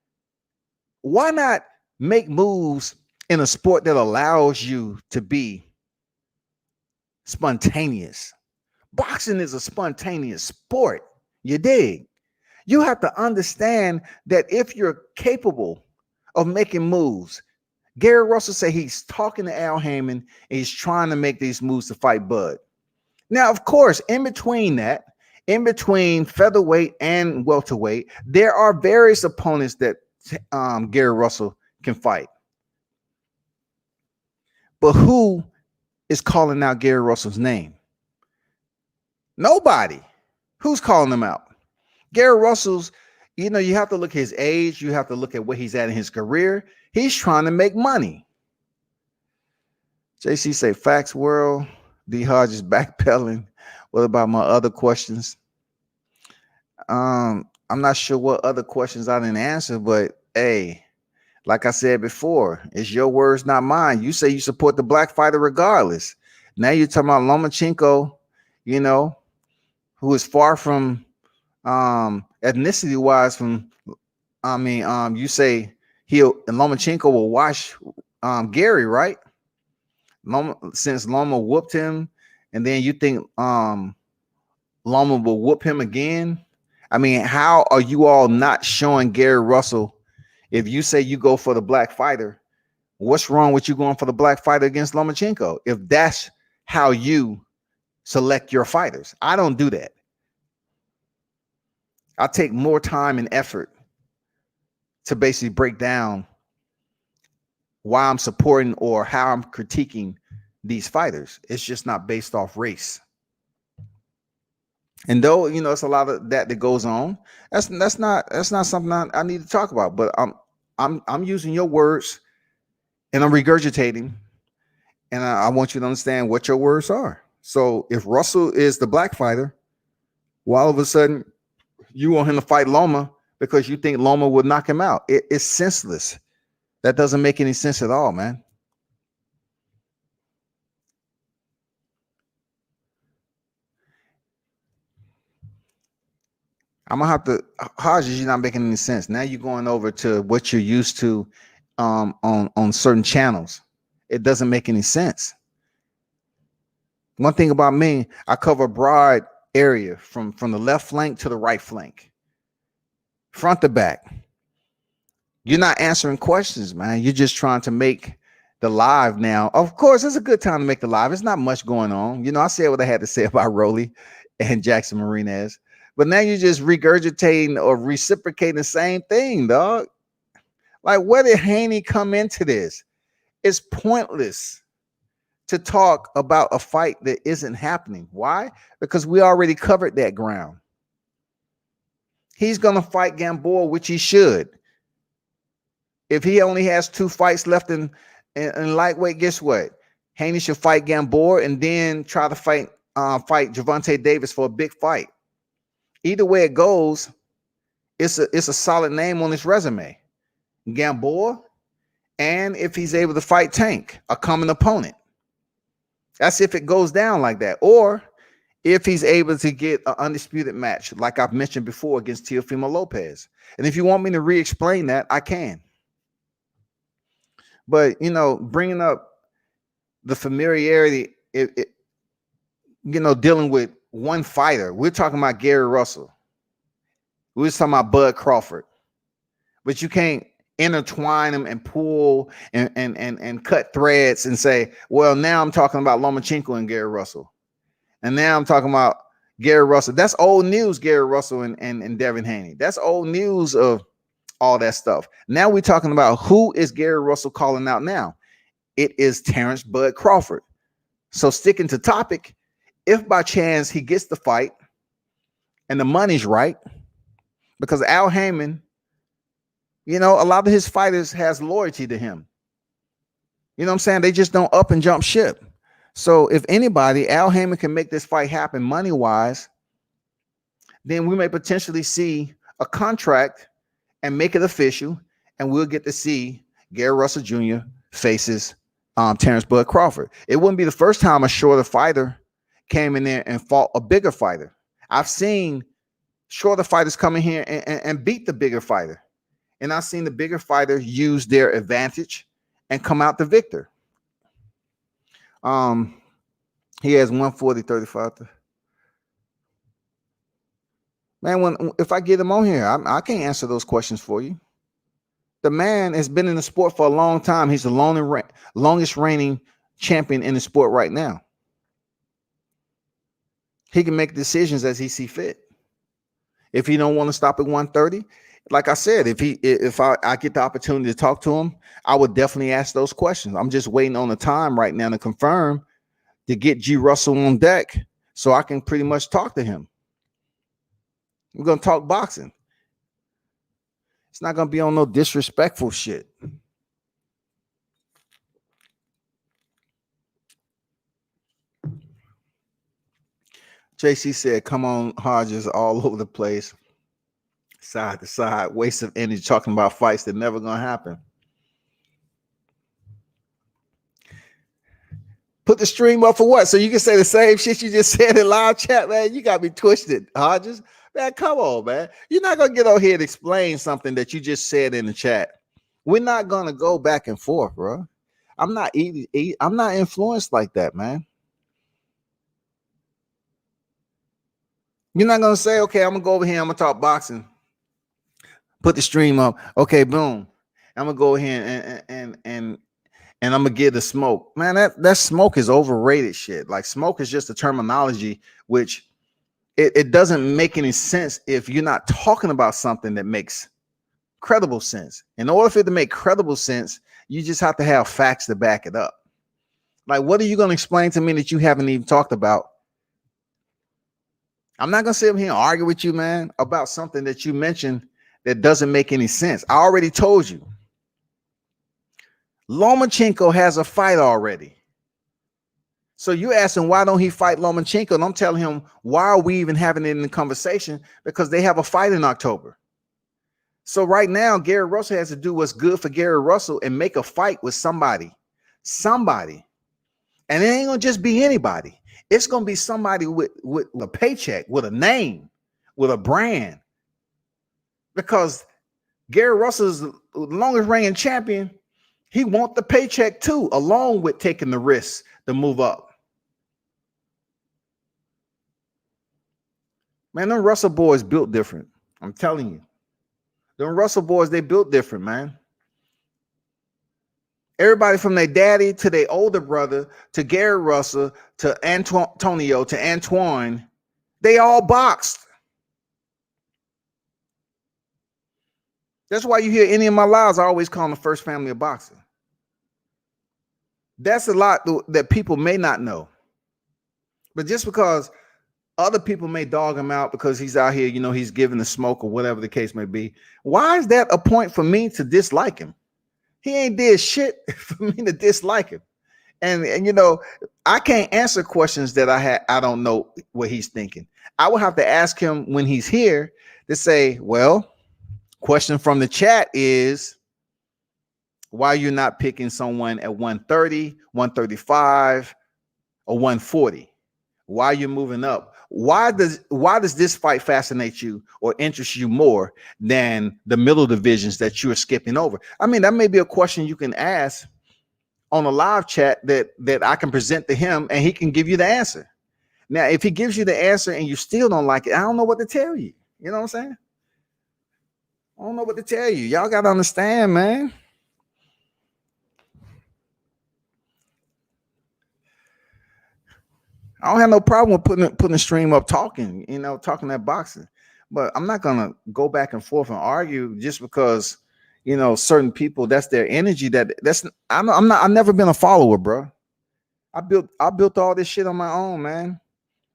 Why not make moves in a sport that allows you to be spontaneous. Boxing is a spontaneous sport. You dig? You have to understand that if you're capable of making moves, Gary Russell said he's talking to Al Heyman and he's trying to make these moves to fight Bud. Now, of course, in between that, in between featherweight and welterweight, there are various opponents that Gary Russell can fight. But who is calling out Gary Russell's name? Nobody. Who's calling him out? Gary Russell's, you have to look at his age. You have to look at where he's at in his career. He's trying to make money. JC say, facts world. D Hodges backpedaling. What about my other questions? I'm not sure what other questions I didn't answer, but hey, like I said before, it's your words, not mine. You say you support the black fighter regardless. Now you're talking about Lomachenko, who is far from ethnicity wise from, you say Lomachenko will watch Gary, right? Since Loma whooped him, and then you think Loma will whoop him again. I mean, how are you all not showing Gary Russell? If you say you go for the black fighter, what's wrong with you going for the black fighter against Lomachenko? If that's how you select your fighters, I don't do that. I take more time and effort to basically break down why I'm supporting or how I'm critiquing these fighters. It's just not based off race. And though it's a lot of that goes on, that's not something I need to talk about. But I'm using your words and I'm regurgitating, and I want you to understand what your words are. So if Russell is the black fighter, well, all of a sudden you want him to fight Loma because you think Loma would knock him out. It's senseless. That doesn't make any sense at all, man. I'm gonna have to, Hodges, you're not making any sense. Now you're going over to what you're used to on certain channels. It doesn't make any sense. One thing about me, I cover a broad area from the left flank to the right flank, front to back. You're not answering questions, man. You're just trying to make the live now. Of course, it's a good time to make the live. It's not much going on. I said what I had to say about Rolly and Jackson Marinez. But now you're just regurgitating or reciprocating the same thing, dog. Like, where did Haney come into this? It's pointless to talk about a fight that isn't happening. Why? Because we already covered that ground. He's going to fight Gamboa, which he should. If he only has 2 fights left in lightweight, guess what? Haney should fight Gamboa and then try to fight Gervonta Davis for a big fight. Either way it goes, it's a solid name on his resume. Gamboa, and if he's able to fight Tank, a common opponent. That's if it goes down like that. Or if he's able to get an undisputed match, like I've mentioned before, against Teofimo Lopez. And if you want me to re-explain that, I can. But, bringing up the familiarity, dealing with one fighter. We're talking about Gary Russell. We're talking about Bud Crawford. But you can't intertwine them and pull and cut threads and say, well, now I'm talking about Lomachenko and Gary Russell. And now I'm talking about Gary Russell. That's old news, Gary Russell and Devin Haney. That's old news of all that stuff. Now we're talking about who is Gary Russell calling out now. It is Terrence Bud Crawford. So sticking to topic, if by chance he gets the fight and the money's right, because Al Heyman, a lot of his fighters has loyalty to him. You know what I'm saying? They just don't up and jump ship. So if anybody, Al Heyman can make this fight happen money-wise, then we may potentially see a contract and make it official, and we'll get to see Gary Russell Jr. faces Terrence Bud Crawford. It wouldn't be the first time a shorter fighter came in there and fought a bigger fighter. I've seen shorter fighters come in here and beat the bigger fighter. And I've seen the bigger fighter use their advantage and come out the victor. He has 140-35. Man, if I get him on here, I can't answer those questions for you. The man has been in the sport for a long time. He's the longest reigning champion in the sport right now. He can make decisions as he see fit. If he don't want to stop at 130, like I said, if I get the opportunity to talk to him, I would definitely ask those questions. I'm just waiting on the time right now to confirm to get G. Russell on deck so I can pretty much talk to him. We're going to talk boxing. It's not going to be on no disrespectful shit. JC said, come on, Hodges, all over the place, side to side, waste of energy talking about fights that never going to happen. Put the stream up for what? So you can say the same shit you just said in live chat, man. You got me twisted, Hodges. Man, come on, man. You're not going to get over here and explain something that you just said in the chat. We're not going to go back and forth, bro. I'm not influenced like that, man. You're not going to say, okay, I'm going to go over here. I'm going to talk boxing. Put the stream up. Okay, boom. I'm going to go here and I'm going to get the smoke. Man, that smoke is overrated shit. Like, smoke is just a terminology, which it doesn't make any sense if you're not talking about something that makes credible sense. In order for it to make credible sense, you just have to have facts to back it up. Like, what are you going to explain to me that you haven't even talked about? I'm not going to sit here and argue with you, man, about something that you mentioned that doesn't make any sense. I already told you. Lomachenko has a fight already. So you're asking, why don't he fight Lomachenko? And I'm telling him, why are we even having it in the conversation? Because they have a fight in October. So right now, Gary Russell has to do what's good for Gary Russell and make a fight with somebody. Somebody. And it ain't going to just be anybody. It's going to be somebody with a paycheck, with a name, with a brand. Because Gary Russell is the longest reigning champion. He wants the paycheck too, along with taking the risks to move up. Man, them Russell boys built different. I'm telling you. Them Russell boys, they built different, man. Everybody from their daddy to their older brother to Gary Russell to Antonio to Antoine, they all boxed. That's why you hear any of my lives, I always call them the first family of boxing. That's a lot that people may not know. But just because other people may dog him out because he's out here, you know, he's giving the smoke or whatever the case may be. Why is that a point for me to dislike him? He ain't did shit for me to dislike him. And you know, I can't answer questions that I don't know what he's thinking. I will have to ask him when he's here to say, well, question from the chat is, why you're not picking someone at 130, 135, or 140? Why you're moving up? Why does this fight fascinate you or interest you more than the middle divisions that you're skipping over? I mean, that may be a question you can ask on a live chat that I can present to him and he can give you the answer. Now, if he gives you the answer and you still don't like it, I don't know what to tell you. You know what I'm saying? I don't know what to tell you. Y'all got to understand, man. I don't have no problem with putting the stream up talking, you know, talking that boxing. But I'm not gonna go back and forth and argue just because, you know, certain people, that's their energy. I've never been a follower, bro. I built all this shit on my own, man.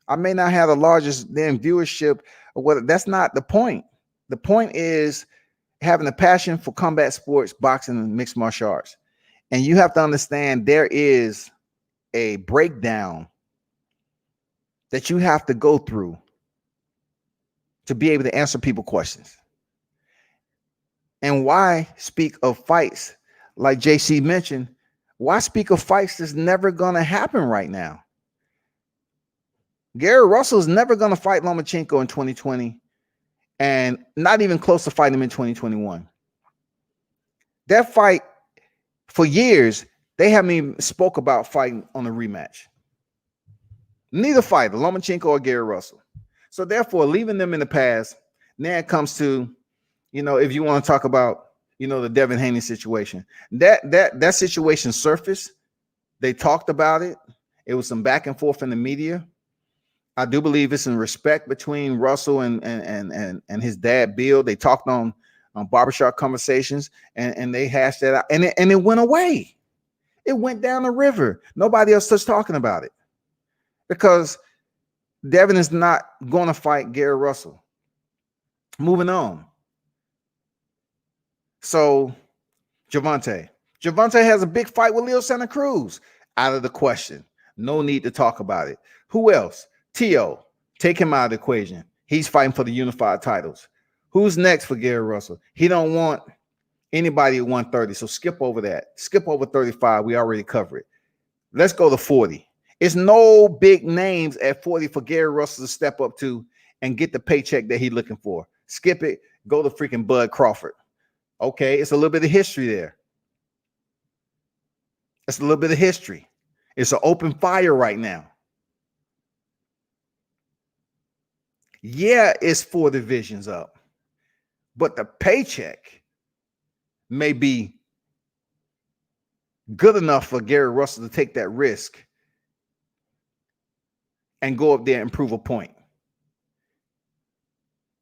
I may not have the largest damn viewership or what. That's not the point. The point is having a passion for combat sports, boxing, and mixed martial arts. And you have to understand there is a breakdown that you have to go through to be able to answer people questions. And why speak of fights like JC mentioned? Why speak of fights that's never going to happen right now? Gary Russell is never going to fight Lomachenko in 2020 and not even close to fighting him in 2021. That fight for years, they haven't even spoke about fighting on a rematch. Neither fighter, Lomachenko or Gary Russell. So therefore, leaving them in the past, now it comes to, if you want to talk about, the Devin Haney situation. That situation surfaced. They talked about it. It was some back and forth in the media. I do believe it's in respect between Russell and his dad, Bill. They talked on barbershop conversations, and they hashed that out, and it went away. It went down the river. Nobody else starts talking about it because Devin is not going to fight Gary Russell. Moving on. So Gervonta has a big fight with Leo Santa Cruz. Out of the question. No need to talk about it. Who else? Teo. Take him out of the equation. He's fighting for the unified titles. Who's next for Gary Russell? He don't want anybody at 130, so skip over that. Skip over 35. We already covered it. Let's go to 40. It's no big names at 40 for Gary Russell to step up to and get the paycheck that he's looking for. Skip it. Go to freaking Bud Crawford. Okay, it's a little bit of history there. It's a little bit of history. It's an open fire right now. Yeah, it's 4 divisions up, but the paycheck may be good enough for Gary Russell to take that risk and go up there and prove a point.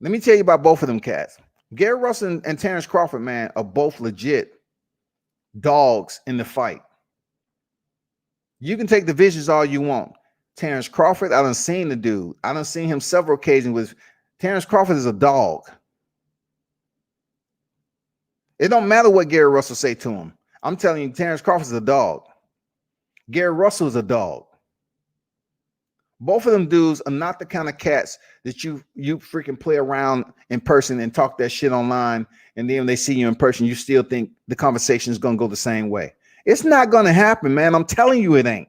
Let me tell you about both of them cats. Gary Russell and Terrence Crawford, man, are both legit dogs in the fight. You can take divisions all you want. Terrence Crawford, I done seen the dude. I done seen him several occasions with Terrence Crawford is a dog. It don't matter what Gary Russell say to him. I'm telling you, Terrence Crawford is a dog. Gary Russell is a dog. Both of them dudes are not the kind of cats that you freaking play around in person and talk that shit online, and then when they see you in person, you still think the conversation is going to go the same way. It's not going to happen, man. I'm telling you it ain't.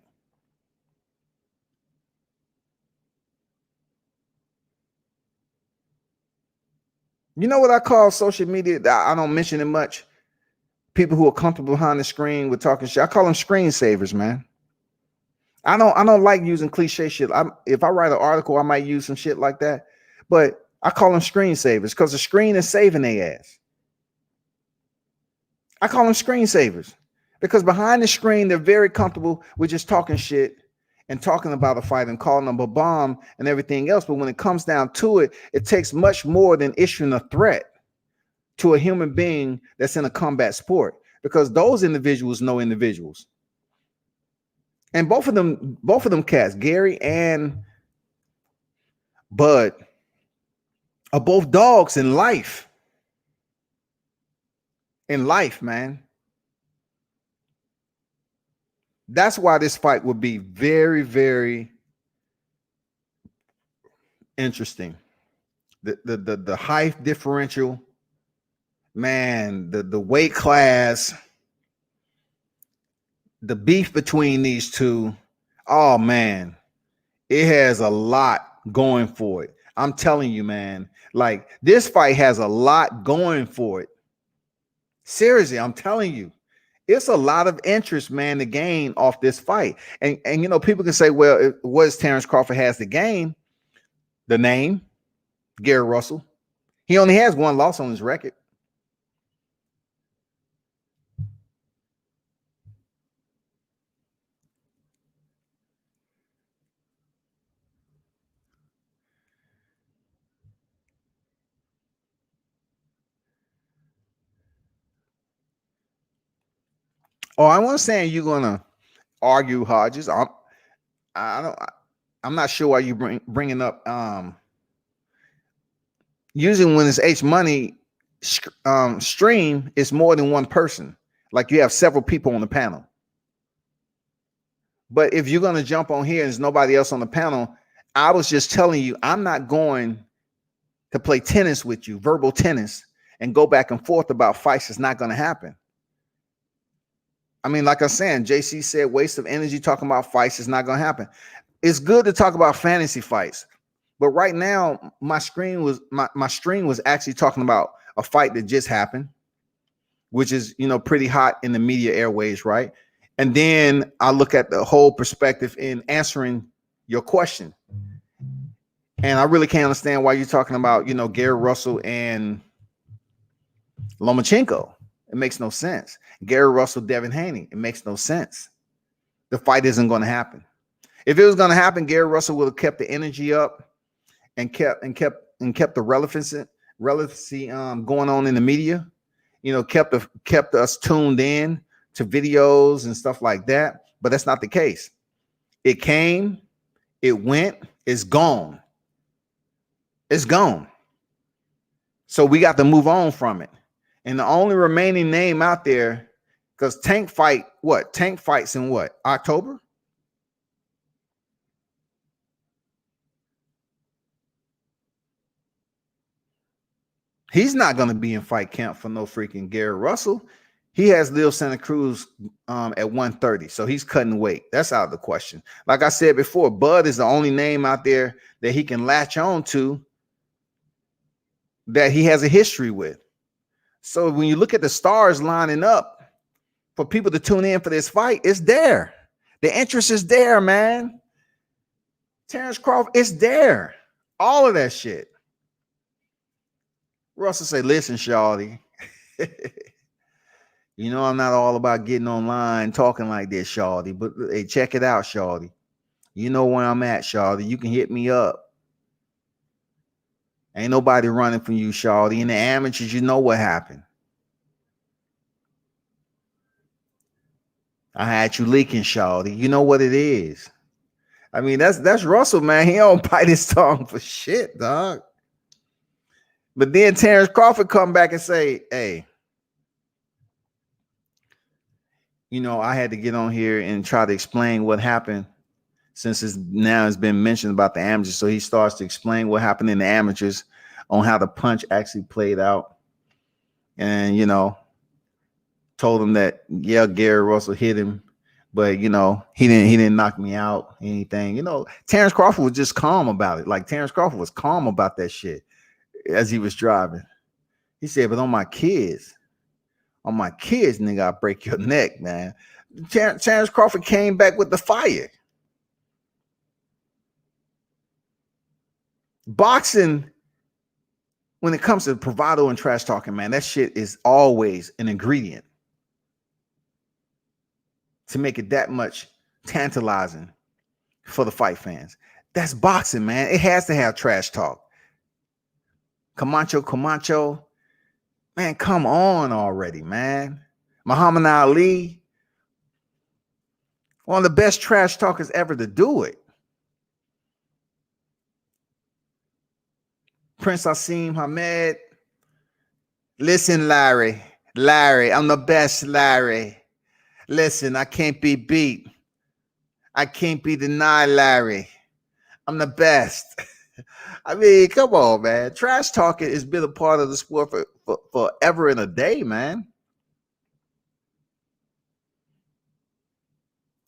You know what I call social media? I don't mention it much. People who are comfortable behind the screen with talking shit. I call them screensavers, man. I don't like using cliche shit. If I write an article, I might use some shit like that. But I call them screensavers because the screen is saving their ass. I call them screensavers because behind the screen, they're very comfortable with just talking shit and talking about a fight and calling them a bomb and everything else. But when it comes down to it, it takes much more than issuing a threat to a human being that's in a combat sport, because those individuals know individuals. And both of them cats, Gary and Bud, are both dogs in life. In life, man. That's why this fight would be very, very interesting. The height differential, man, the weight class, the beef between these two, oh man, it has a lot going for it. I'm telling you, man, like this fight has a lot going for it. Seriously, I'm telling you, it's a lot of interest, man, to gain off this fight. And people can say, well, what does Terrence Crawford has to gain? The name, Gary Russell. He only has 1 loss on his record. Oh, I wasn't saying you're gonna argue Hodges. I'm not sure why you bringing up using when it's H money stream. It's more than one person. Like you have several people on the panel. But if you're gonna jump on here and there's nobody else on the panel, I was just telling you I'm not going to play tennis with you, verbal tennis, and go back and forth about fights. It's not going to happen. I mean, like I said, JC said waste of energy talking about fights is not going to happen. It's good to talk about fantasy fights, but right now my stream was actually talking about a fight that just happened. which is, pretty hot in the media airways, right? And then I look at the whole perspective in answering your question. And I really can't understand why you're talking about, Gary Russell and Lomachenko. It makes no sense. Gary Russell, Devin Haney. It makes no sense. The fight isn't going to happen. If it was going to happen, Gary Russell would have kept the energy up and kept the relevancy going on in the media. Kept us tuned in to videos and stuff like that. But that's not the case. It came, it went, it's gone. It's gone. So we got to move on from it. And the only remaining name out there, because Tank fights in what? October? He's not going to be in fight camp for no freaking Gary Russell. He has Leo Santa Cruz at 130, so he's cutting weight. That's out of the question. Like I said before, Bud is the only name out there that he can latch on to that he has a history with. So when you look at the stars lining up for people to tune in for this fight, it's there. The interest is there, man. Terrence Crawford, it's there. All of that shit. Russell say, listen, shawty, I'm not all about getting online talking like this, shawty, but hey, check it out, shawty. You know where I'm at, shawty. You can hit me up. Ain't nobody running from you, shawty. In the amateurs, you know what happened. I had you leaking, shawty. You know what it is. I mean, that's Russell, man. He don't bite his tongue for shit, dog. But then Terrence Crawford come back and say, hey, I had to get on here and try to explain what happened since it's been mentioned about the amateurs. So he starts to explain what happened in the amateurs on how the punch actually played out. And, told him that, yeah, Gary Russell hit him, but, he didn't knock me out, anything. Terrence Crawford was just calm about it. Like Terrence Crawford was calm about that shit as he was driving. He said, but on my kids, nigga, I'll break your neck, man. Terrence Crawford came back with the fire. Boxing, when it comes to bravado and trash talking, man, that shit is always an ingredient to make it that much tantalizing for the fight fans. That's boxing, man. It has to have trash talk. Camacho. Man, come on already, man. Muhammad Ali, one of the best trash talkers ever to do it. Prince Asim Hamed. Listen, Larry, I'm the best, Larry. Listen, I can't be beat. I can't be denied, Larry. I'm the best. I mean, come on, man. Trash talking has been a part of the sport for forever and a day, man.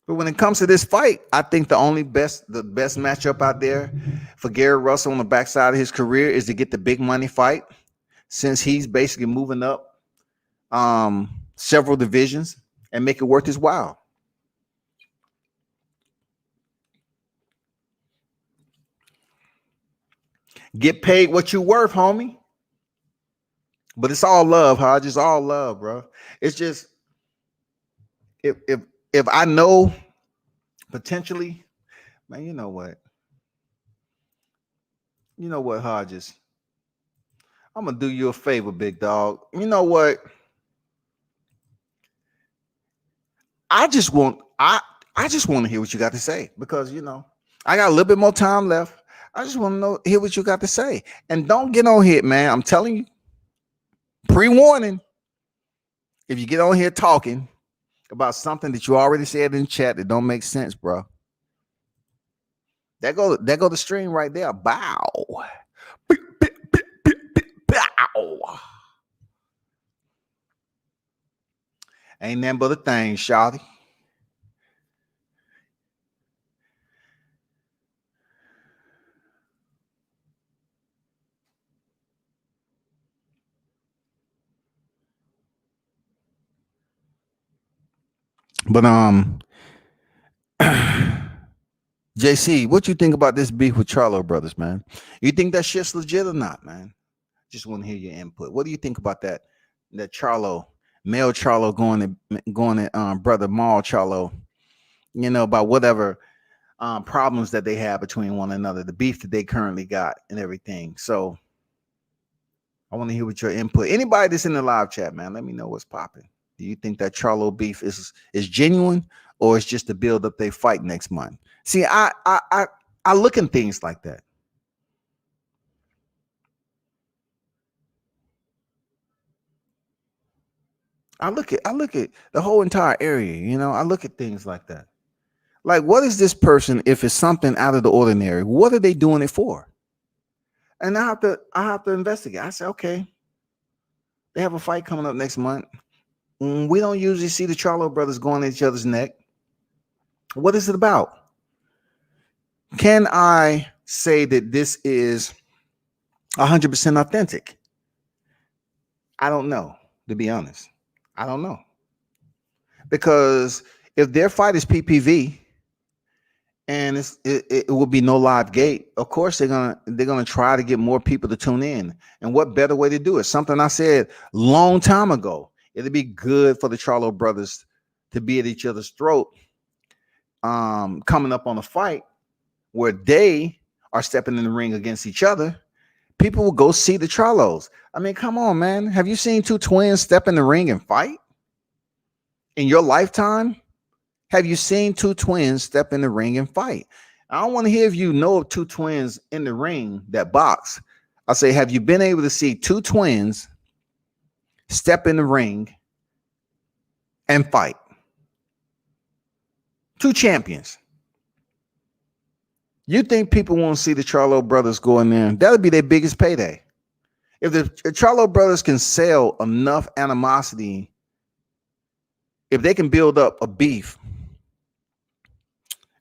But when it comes to this fight, I think the best matchup out there for Gary Russell on the backside of his career is to get the big money fight, since he's basically moving up several divisions and make it worth his while. Get paid what you worth, homie. But it's all love, Hodge. It's all love, bro. It's just if I know potentially, man, you know what? You know what, Hodges? I'm gonna do you a favor, big dog. You know what? I just want to hear what you got to say, because I got a little bit more time left. I just want to hear what you got to say. And don't get on here, man. I'm telling you, pre-warning. If you get on here talking about something that you already said in chat that don't make sense, bro. There go the stream right there. Bow. Bow. Ain't nothing but a thing, shawty. But JC, what you think about this beef with Charlo brothers, man? You think that shit's legit or not, man? Just want to hear your input. What do you think about that? That Charlo, male Charlo going to brother Maul Charlo, about whatever problems that they have between one another, the beef that they currently got and everything. So I want to hear what your input. Anybody that's in the live chat, man, let me know what's popping. Do you think that Charlo beef is genuine, or it's just to build up their fight next month? See, I look in things like that. I look at the whole entire area, I look at things like that. Like, what is this person, if it's something out of the ordinary, what are they doing it for? And I have to investigate. I say, okay, they have a fight coming up next month. We don't usually see the Charlo brothers going at each other's neck. What is it about? Can I say that this is 100% authentic? I don't know, to be honest. I don't know. Because if their fight is PPV and it will be no live gate, of course they're gonna try to get more people to tune in. And what better way to do it? Something I said long time ago. It'd be good for the Charlo brothers to be at each other's throat, coming up on a fight where they are stepping in the ring against each other. People will go see the Charlos. I mean, come on, man. Have you seen two twins step in the ring and fight in your lifetime? Have you seen two twins step in the ring and fight? I don't want to hear if you know of two twins in the ring that box. I say, have you been able to see two twins step in the ring and fight? Two champions. You think people want to see the Charlo brothers go in there? That'll be their biggest payday. If the Charlo brothers can sell enough animosity, if they can build up a beef,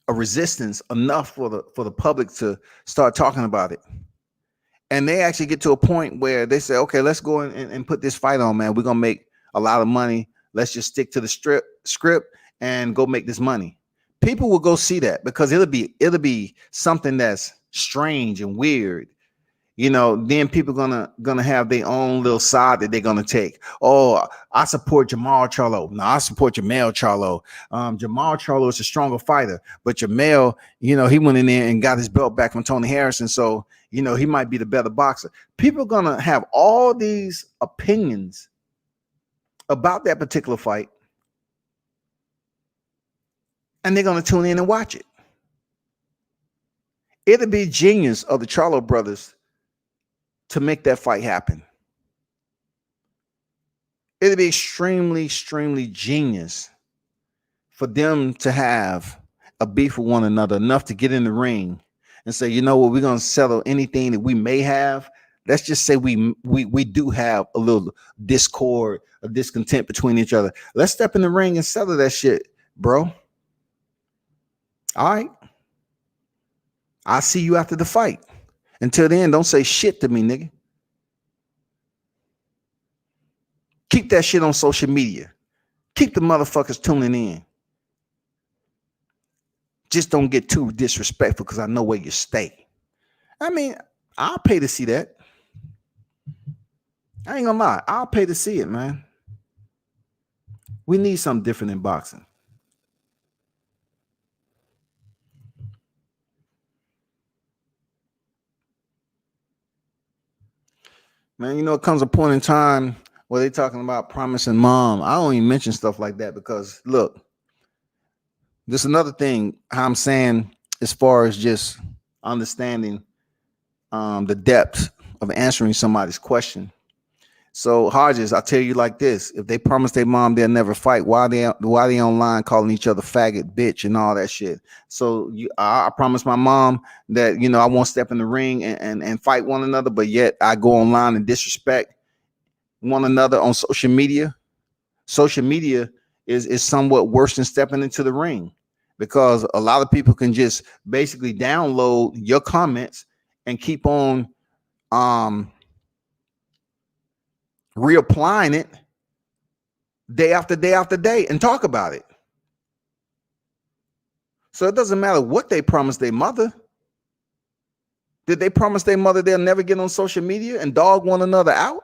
a resistance enough for the public to start talking about it, and they actually get to a point where they say, okay, let's go and put this fight on, man. We're gonna make a lot of money. Let's just stick to the script and go make this money. People will go see that because it'll be something that's strange and weird. Then people gonna have their own little side that they're gonna take. Oh, I support Jamal Charlo. No, I support Jamel Charlo. Jamal Charlo is a stronger fighter, but Jamel, he went in there and got his belt back from Tony Harrison, so he might be the better boxer. People are gonna have all these opinions about that particular fight, and they're gonna tune in and watch it. It'll be genius of the Charlo brothers to make that fight happen. It'd be extremely, extremely genius for them to have a beef with one another enough to get in the ring and say, you know what, we're gonna settle anything that we may have. Let's just say we do have a little discord, a discontent between each other. Let's step in the ring and settle that shit, bro. All right. I'll see you after the fight. Until then, don't say shit to me, nigga. Keep that shit on social media. Keep the motherfuckers tuning in. Just don't get too disrespectful because I know where you stay. I mean, I'll pay to see that. I ain't gonna lie. I'll pay to see it, man. We need something different in boxing. Man, it comes a point in time where they're talking about promising mom. I don't even mention stuff like that because, look, this is another thing how I'm saying as far as just understanding the depth of answering somebody's question. So, Hodges, I'll tell you like this. If they promise their mom they'll never fight, why they online calling each other faggot, bitch, and all that shit? So I promised my mom that, I won't step in the ring and fight one another, but yet I go online and disrespect one another on social media. Social media is somewhat worse than stepping into the ring because a lot of people can just basically download your comments and keep on reapplying it day after day after day and talk about it. So it doesn't matter what they promised their mother. Did they promise their mother they'll never get on social media and dog one another out?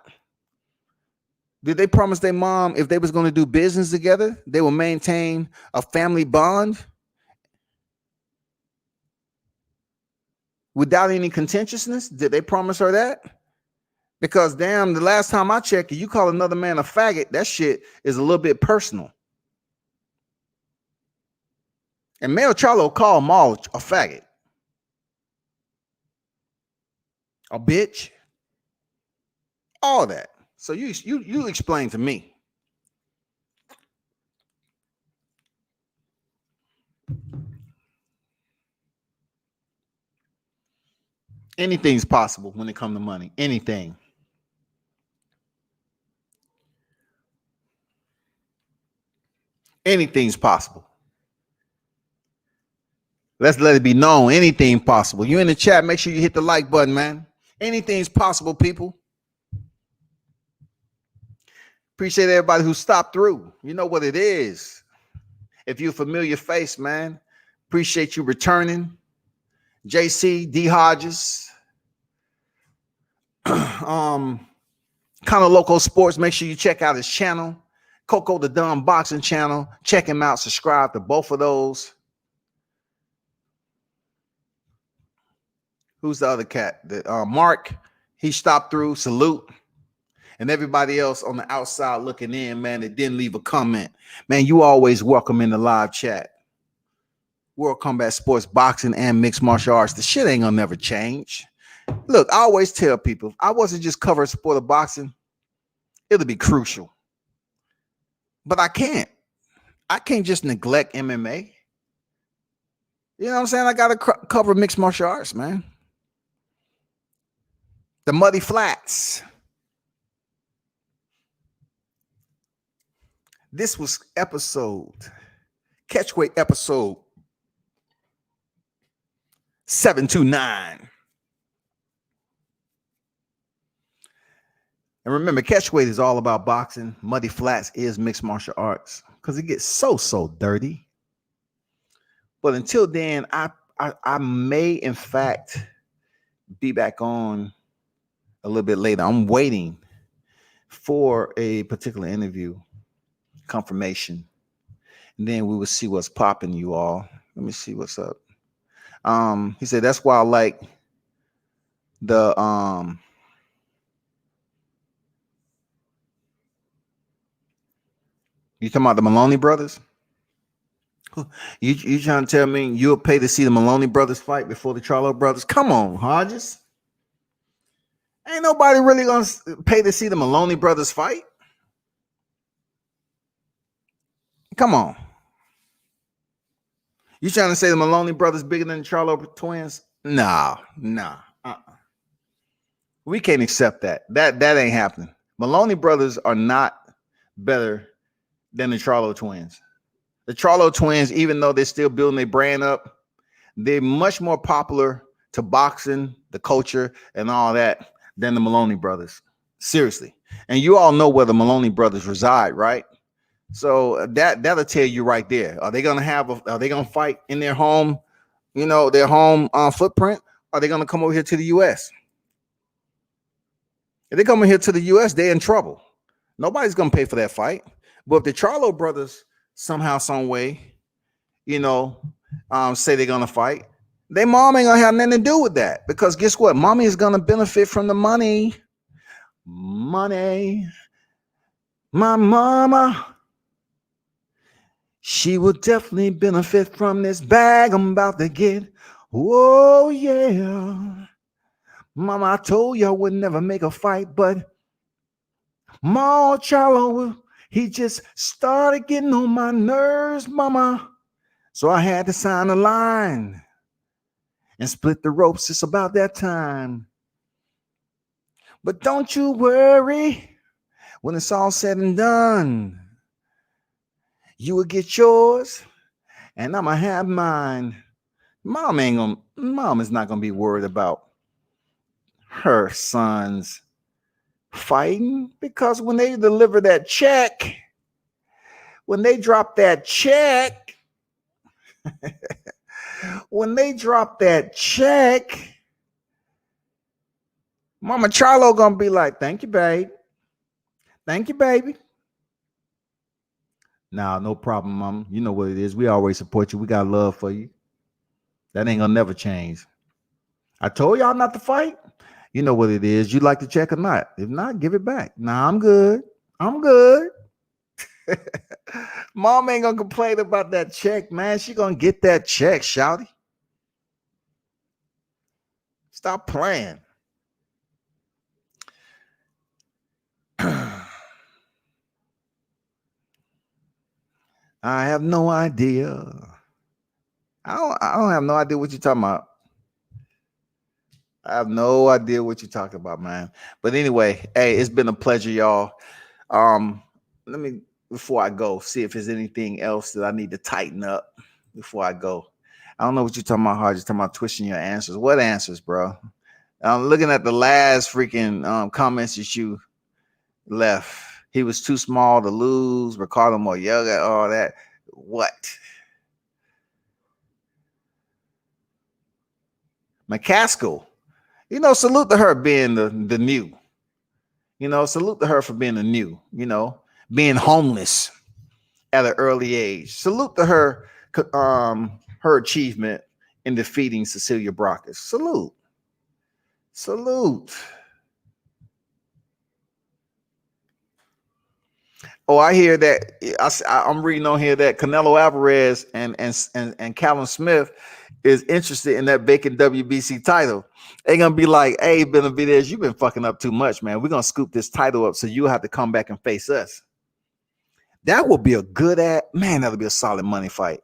Did they promise their mom if they was going to do business together, they will maintain a family bond without any contentiousness? Did they promise her that? Because damn, the last time I checked, you call another man a faggot, that shit is a little bit personal. And Mayor Charlo called Maul a faggot, a bitch, all that. So you explain to me. Anything's possible when it comes to money. Anything. Anything's possible. Let's let it be known. Anything possible. You in the chat, make sure you hit the like button, man. Anything's possible, people. Appreciate everybody who stopped through. You know what it is. If you're a familiar face, man, appreciate you returning. JC, D Hodges, kind of Local Sports. Make sure you check out his channel, Coco the Dumb Boxing channel. Check him out. Subscribe to both of those. Who's the other cat? Mark. He stopped through. Salute. And everybody else on the outside looking in, man, that didn't leave a comment. Man, you always welcome in the live chat. World Combat Sports, boxing, and mixed martial arts. The shit ain't gonna never change. Look, I always tell people, if I wasn't just covering sport of boxing, it'll be crucial. But I can't. I can't just neglect MMA. You know what I'm saying? I gotta cover mixed martial arts, man. The Muddy Flats. This was catchweight episode 729. And remember, catchweight is all about boxing. Muddy Flats is mixed martial arts because it gets so dirty. But until then, I may, in fact, be back on a little bit later. I'm waiting for a particular interview confirmation. And then we will see what's popping, you all. Let me see what's up. He said that's why I like the you talking about the Maloney brothers? You trying to tell me you'll pay to see the Maloney brothers fight before the Charlo brothers? Come on, Hodges. Ain't nobody really gonna pay to see the Maloney brothers fight. Come on. You trying to say the Maloney brothers bigger than the Charlo twins? Nah. We can't accept that. That ain't happening. Maloney brothers are not better than the Charlo twins. The Charlo twins, even though they're still building their brand up, they're much more popular to boxing, the culture, and all that than the Maloney brothers. Seriously. And you all know where the Maloney brothers reside, right? So that'll tell you right there. Are they gonna fight in their home, their home footprint? Or are they gonna come over here to the US? If they come in here to the US, they're in trouble. Nobody's gonna pay for that fight. But if the Charlo brothers somehow, some way, say they're gonna fight, their mom ain't gonna have nothing to do with that. Because guess what? Mommy is gonna benefit from the money. Money. My mama, she will definitely benefit from this bag I'm about to get. Oh, yeah. Mama, I told you I would never make a fight, but Ma Charlo, he just started getting on my nerves, mama. So I had to sign a line and split the ropes. It's about that time. But don't you worry, when it's all said and done, you will get yours and I'm gonna have mine. Mom is not gonna be worried about her sons fighting, because when they deliver that check, when they drop that check, when they drop that check, Mama Charlo gonna be like, "Thank you, babe. Thank you, baby." Nah, no problem, Mama. You know what it is. We always support you. We got love for you. That ain't gonna never change. I told y'all not to fight. You know what it is. You like the check or not? If not, give it back. Nah, I'm good. I'm good. Mom ain't gonna complain about that check, man. She gonna get that check, shouty. Stop playing. I have no idea. I don't have no idea what you're talking about. I have no idea what you're talking about, man. But anyway, hey, it's been a pleasure, y'all. Let me, before I go, see if there's anything else that I need to tighten up before I go. I don't know what you're talking about, Hard. You're talking about twisting your answers. What answers, bro? I'm looking at the last freaking comments that you left. He was too small to lose. Ricardo Moyaga, all that. What? McCaskill. You know, salute to her being the new. You know, salute to her for being the new, you know, being homeless at an early age. Salute to her her achievement in defeating Cecilia Brakas. Salute. Salute. Oh, I hear that. I'm reading on here that Canelo Alvarez and Calvin Smith is interested in that vacant WBC title. They're gonna be like, "Hey, Benavidez, you've been fucking up too much, man. We're gonna scoop this title up, so you have to come back and face us." That will be a good man. That'll be a solid money fight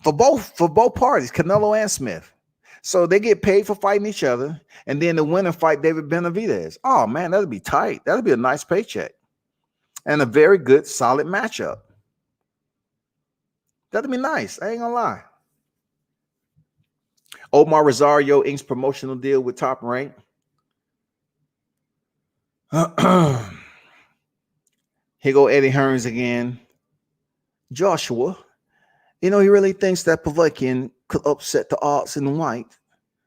for both parties, Canelo and Smith. So they get paid for fighting each other, and then the winner fight David Benavidez. Oh man, that'll be tight. That'll be a nice paycheck and a very good, solid matchup. That'll be nice. I ain't gonna lie. Omar Rosario inks promotional deal with Top Rank. Here go Eddie Hearns again. Joshua, you know, he really thinks that Povetkin could upset the odds in White.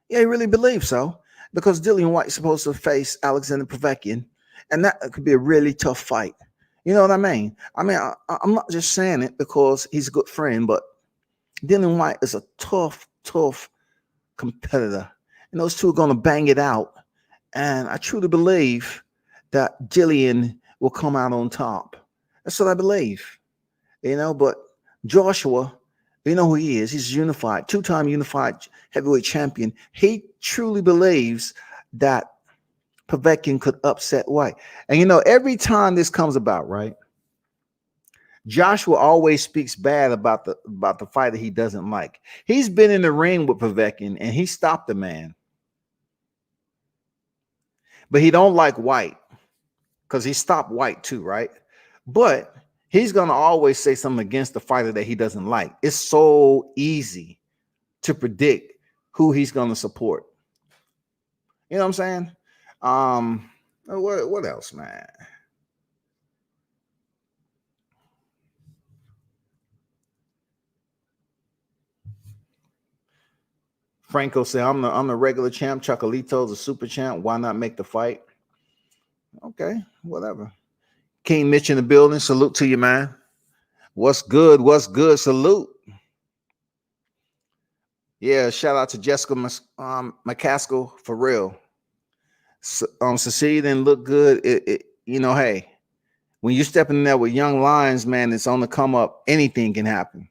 Yeah, he really believes so, because Dillian White's supposed to face Alexander Povetkin, and that could be a really tough fight. You know what I mean? I'm not just saying it because he's a good friend, but Dillian White is a tough competitor, and those two are going to bang it out. And I truly believe that Dillian will come out on top. That's what I believe, you know. But Joshua, you know who he is. He's unified, two-time unified heavyweight champion. He truly believes that Povetkin could upset White. And you know, every time this comes about, right, Joshua always speaks bad about the fighter he doesn't like. He's been in the ring with Povetkin and he stopped the man. But he don't like White because he stopped White too, right? But he's going to always say something against the fighter that he doesn't like. It's so easy to predict who he's going to support. You know what I'm saying? What else, man? Franco said, I'm the regular champ. Chocolito's a super champ. Why not make the fight? Okay, whatever. King Mitch in the building. Salute to you, man. What's good? What's good? Salute. Yeah, shout out to Jessica McCaskill for real. Cecilia didn't look good. You know, hey, when you're stepping in there with young lions, man, it's on the come up. Anything can happen.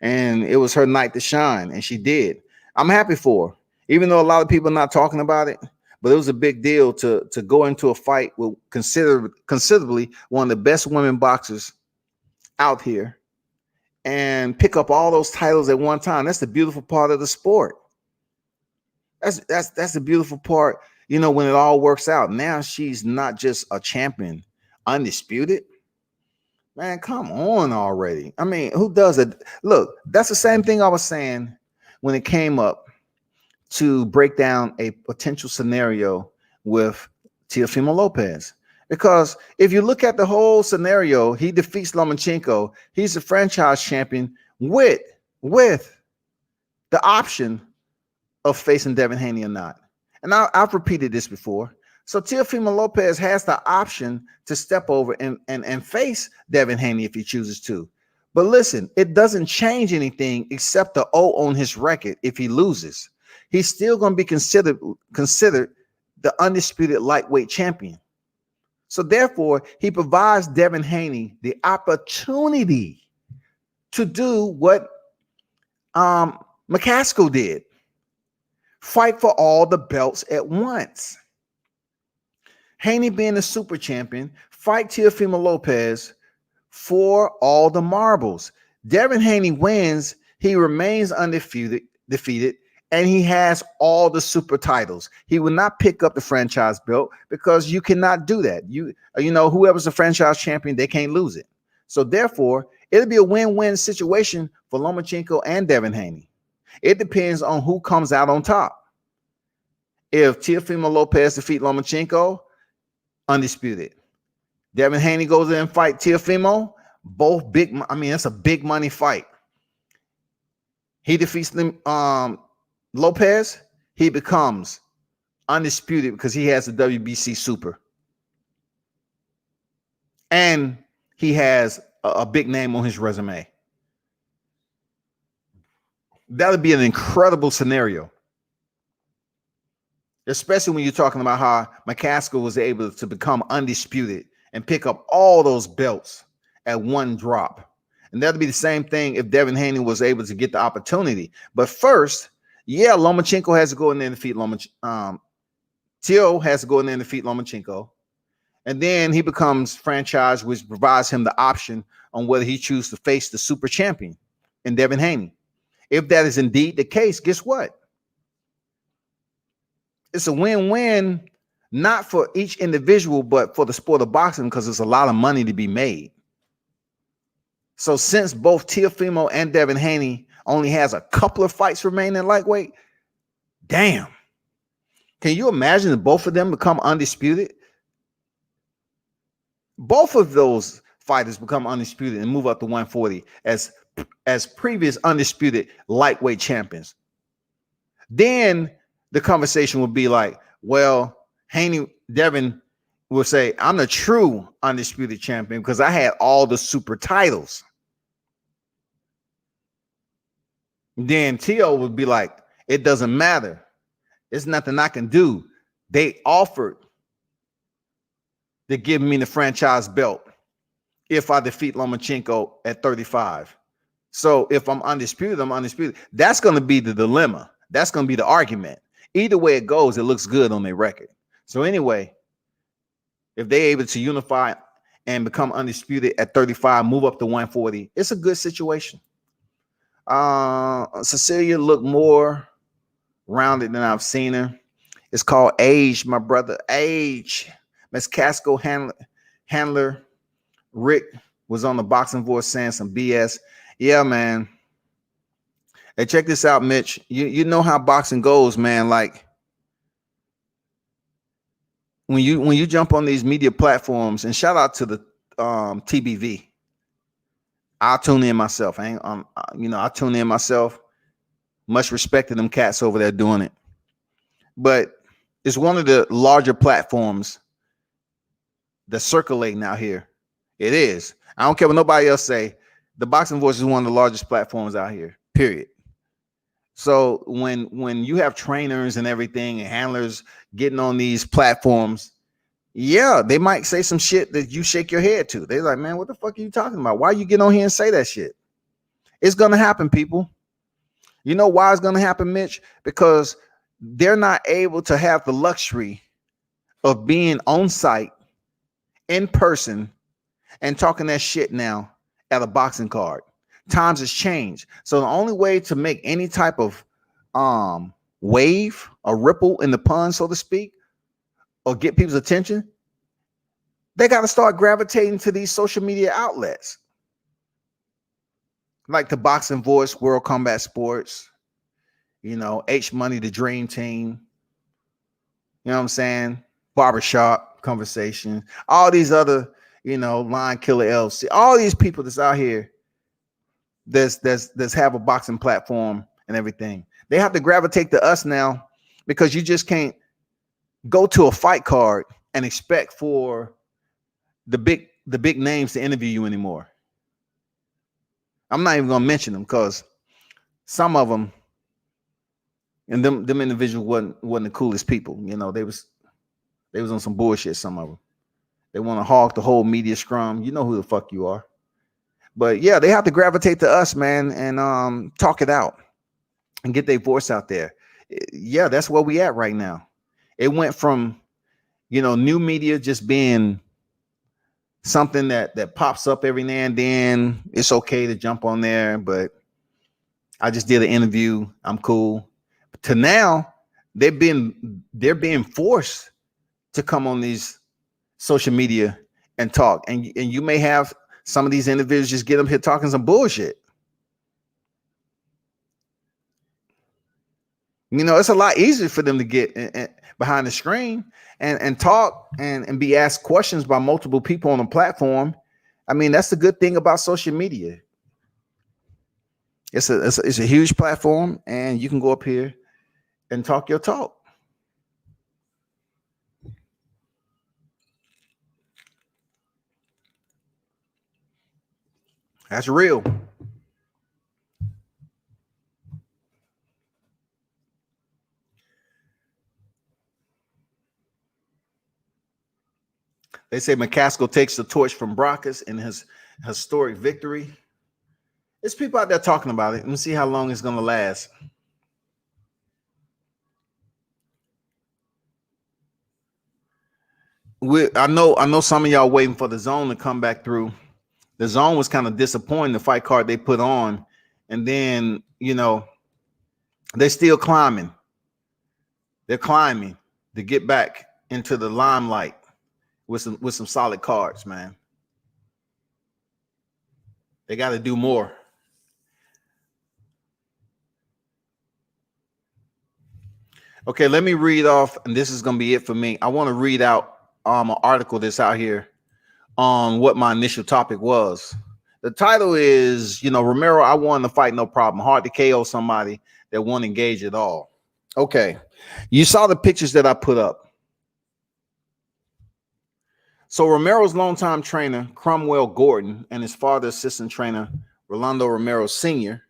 And it was her night to shine, and she did. I'm happy for her, even though a lot of people are not talking about it. But it was a big deal to go into a fight with considerably one of the best women boxers out here and pick up all those titles at one time. That's the beautiful part of the sport. That's the beautiful part, you know, when it all works out. Now she's not just a champion, undisputed. Man, come on already. I mean, who does it? Look, that's the same thing I was saying when it came up to break down a potential scenario with Teofimo Lopez. Because if you look at the whole scenario, he defeats Lomachenko. He's a franchise champion with the option of facing Devin Haney or not. And I've repeated this before. So Teofimo Lopez has the option to step over and face Devin Haney if he chooses to. But listen, it doesn't change anything except the O on his record if he loses. He's still going to be considered the undisputed lightweight champion. So therefore, he provides Devin Haney the opportunity to do what McCaskill did. Fight for all the belts at once. Haney being the super champion, fight Teofimo Lopez for all the marbles. Devin Haney wins, he remains undefeated, and he has all the super titles. He will not pick up the franchise belt because you cannot do that. You know, whoever's the franchise champion, they can't lose it. So therefore, it'll be a win-win situation for Lomachenko and Devin Haney. It depends on who comes out on top. If Teofimo Lopez defeat Lomachenko, undisputed. Devin Haney goes in and fight Teofimo, both big. I mean, it's a big money fight. He defeats them, Lopez, he becomes undisputed because he has the WBC super. And he has a big name on his resume. That would be an incredible scenario. Especially when you're talking about how McCaskill was able to become undisputed and pick up all those belts at one drop. And that'd be the same thing if Devin Haney was able to get the opportunity. But first, yeah, Lomachenko has to go in there and defeat Teo has to go in there and defeat Lomachenko. And then he becomes franchise, which provides him the option on whether he chooses to face the super champion in Devin Haney. If that is indeed the case, guess what? It's a win-win, not for each individual, but for the sport of boxing because there's a lot of money to be made. So since both Teofimo and Devin Haney only has a couple of fights remaining in lightweight, damn. Can you imagine if both of them become undisputed? Both of those fighters become undisputed and move up to 140 as previous undisputed lightweight champions. Then the conversation would be like, well, Devin will say, I'm the true undisputed champion because I had all the super titles. Then Teo would be like, it doesn't matter. There's nothing I can do. They offered to give me the franchise belt if I defeat Lomachenko at 35. So if I'm undisputed, I'm undisputed. That's going to be the dilemma. That's going to be the argument. Either way it goes, it looks good on their record. So anyway, if they're able to unify and become undisputed at 35, move up to 140, it's a good situation. Cecilia looked more rounded than I've seen her. It's called age, my brother. Age. Miss Casco handler Rick was on the Boxing Voice saying some BS. Yeah, man. Hey, check this out, Mitch. You know how boxing goes, man. Like when you jump on these media platforms, and shout out to the TBV. I'll tune in myself. I tune in myself. Much respect to them cats over there doing it. But it's one of the larger platforms that's circulating out here. It is. I don't care what nobody else say. The Boxing Voice is one of the largest platforms out here, period. So when you have trainers and everything and handlers getting on these platforms, yeah, they might say some shit that you shake your head to. They're like, man, what the fuck are you talking about? Why you get on here and say that shit? It's going to happen, people. You know why it's going to happen, Mitch? Because they're not able to have the luxury of being on site, in person, and talking that shit now at a boxing card. Times has changed. So the only way to make any type of wave, a ripple in the pond, so to speak, or get people's attention, they got to start gravitating to these social media outlets. Like the Boxing Voice, World Combat Sports, H Money, the Dream Team, you know what I'm saying? Barbershop Conversation, all these other, Line Killer LC, all these people that's out here that's have a boxing platform and everything. They have to gravitate to us now because you just can't go to a fight card and expect for the big names to interview you anymore. I'm not even gonna mention them because some of them and them individuals wasn't the coolest people. You know, they was on some bullshit. Some of them, they want to hog the whole media scrum. You know who the fuck you are. But yeah, they have to gravitate to us, man, and talk it out and get their voice out there. Yeah, that's where we at right now. It went from, new media just being something that pops up every now and then. It's okay to jump on there, but I just did an interview. I'm cool. To now, they're being forced to come on these social media and talk. And you may have some of these individuals just get them here talking some bullshit. It's a lot easier for them to get behind the screen and talk and be asked questions by multiple people on the platform. I mean, that's the good thing about social media. It's a huge platform, and you can go up here and talk your talk. That's real. They say McCaskill takes the torch from Brockus in his historic victory. There's people out there talking about it. Let me see how long it's going to last. I know some of y'all waiting for the zone to come back through. The zone was kind of disappointing, the fight card they put on. And then, they're still climbing. They're climbing to get back into the limelight with some solid cards, man. They got to do more. Okay, let me read off, and this is going to be it for me. I want to read out an article that's out here on what my initial topic was. The title is, Romero, I won the fight, no problem. Hard to KO somebody that won't engage at all. Okay, you saw the pictures that I put up. So Romero's longtime trainer, Cromwell Gordon, and his father, assistant trainer, Rolando Romero Sr.,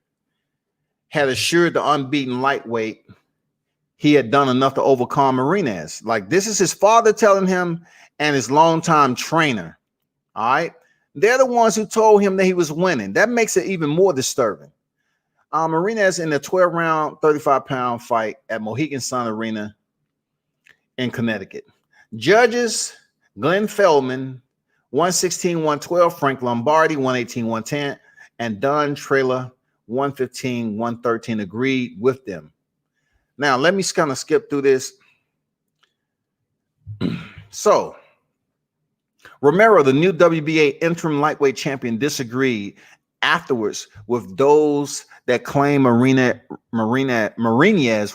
had assured the unbeaten lightweight he had done enough to overcome Marinez. Like, this is his father telling him and his longtime trainer. All right. They're the ones who told him that he was winning. That makes it even more disturbing. Marinez in the 12-round, 35-pound fight at Mohegan Sun Arena in Connecticut. Judges, Glenn Feldman, 116-112, Frank Lombardi, 118-110, and Don Trailer, 115-113, agreed with them. Now, let me kind of skip through this. So, Romero, the new WBA interim lightweight champion, disagreed afterwards with those that claim Marinez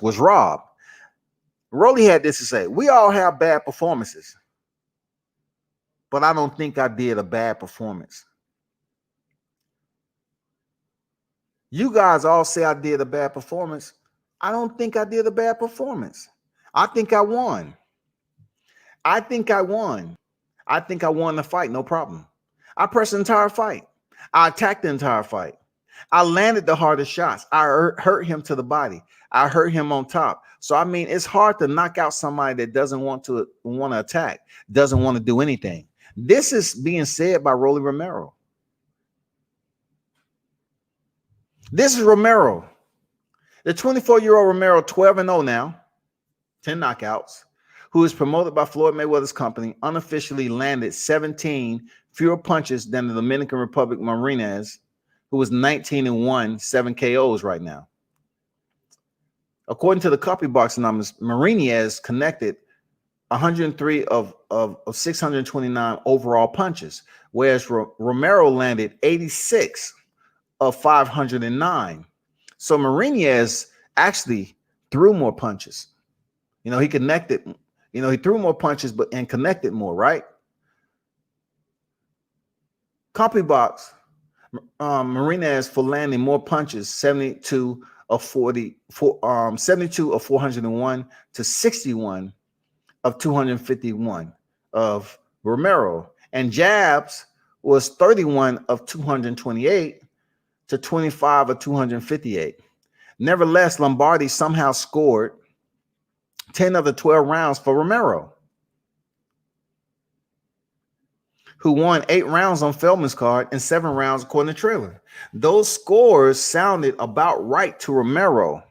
was robbed. Rolly had this to say: "We all have bad performances, but I don't think I did a bad performance. You guys all say I did a bad performance. I don't think I did a bad performance. I think I won. I think I won the fight, no problem. I pressed the entire fight. I attacked the entire fight. I landed the hardest shots. I hurt him to the body. I hurt him on top. So, I mean, it's hard to knock out somebody that doesn't want to attack, doesn't want to do anything." This is being said by Rolly Romero. This is Romero. The 24-year-old Romero, 12-0 now, 10 knockouts, who is promoted by Floyd Mayweather's company, unofficially landed 17 fewer punches than the Dominican Republic Marinez, who was 19-1, 7 KOs right now. According to the copy box numbers, Marinez connected 103 of 629 overall punches, whereas Romero landed 86 of 509. So Marinez actually threw more punches. He connected. He threw more punches, and connected more, right? Copy box, Marinez for landing more punches, 72 of 72 of 401 to 61 of 251 of Romero. And jabs was 31 of 228 to 25 of 258. Nevertheless, Lombardi somehow scored 10 of the 12 rounds for Romero, who won 8 rounds on Feldman's card and 7 rounds according to Trailer. Those scores sounded about right to Romero,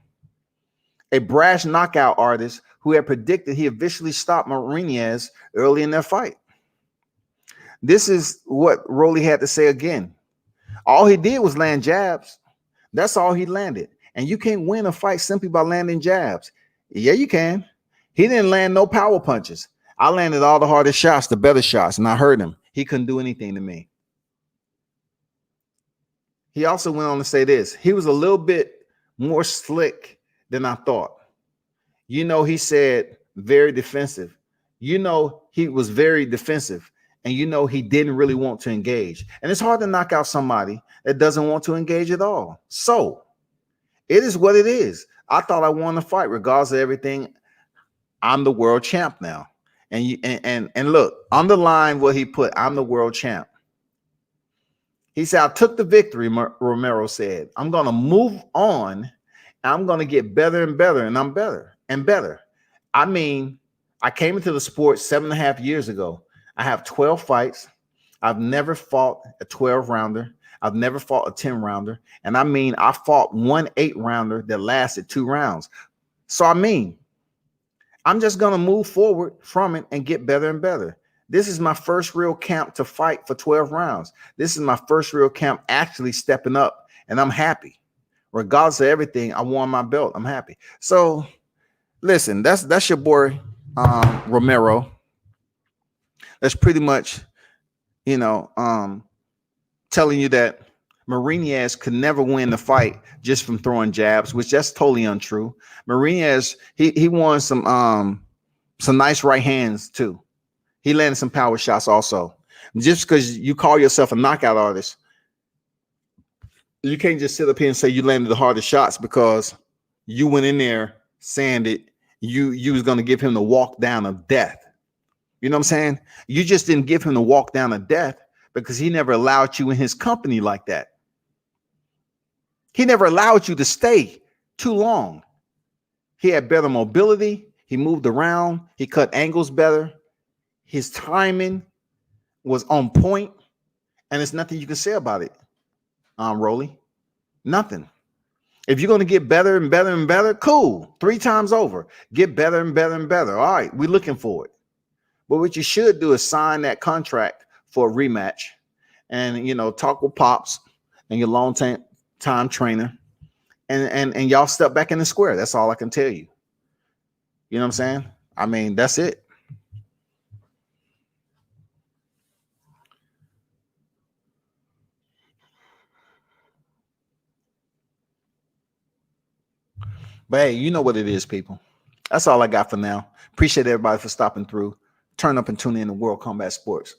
a brash knockout artist who had predicted he eventually stopped Marinez early in their fight. This is what Rolly had to say again. All he did was land jabs. That's all he landed. And you can't win a fight simply by landing jabs. Yeah, you can. He didn't land no power punches. I landed all the hardest shots, the better shots, and I hurt him. He couldn't do anything to me. He also went on to say this. He was a little bit more slick than I thought. You know, he said very defensive. You know, he was very defensive. And you know, he didn't really want to engage. And it's hard to knock out somebody that doesn't want to engage at all. So it is what it is. I thought I won the fight regardless of everything. I'm the world champ now. And look, underline what he put. I'm the world champ. He said, I took the victory, Romero said. I'm going to move on. I'm going to get better and better, and I'm better and better. I mean, I came into the sport 7.5 years ago. I have 12 fights. I've never fought a 12-rounder. I've never fought a 10-rounder. And I mean, I fought one 8-rounder that lasted 2 rounds. So I mean, I'm just going to move forward from it and get better and better. This is my first real camp to fight for 12 rounds. This is my first real camp actually stepping up, and I'm happy. Regardless of everything, I won my belt. I'm happy. So listen, that's your boy Romero. That's pretty much, you know, telling you that Marinez could never win the fight just from throwing jabs, which that's totally untrue. Marinez, he won some nice right hands too. He landed some power shots also. Just because you call yourself a knockout artist, you can't just sit up here and say you landed the hardest shots because you went in there saying that you was going to give him the walk down of death. You know what I'm saying? You just didn't give him the walk down of death because he never allowed you in his company like that. He never allowed you to stay too long. He had better mobility. He moved around. He cut angles better. His timing was on point, and there's nothing you can say about it, Rolly. Nothing. If you're going to get better and better and better, cool. 3 times over. Get better and better and better. All right, we're looking for it. But what you should do is sign that contract for a rematch and, you know, talk with Pops and your long time trainer and y'all step back in the square. That's all I can tell you. You know what I'm saying? I mean, that's it. But hey, you know what it is, people. That's all I got for now. Appreciate everybody for stopping through. Turn up and tune in to World Combat Sports.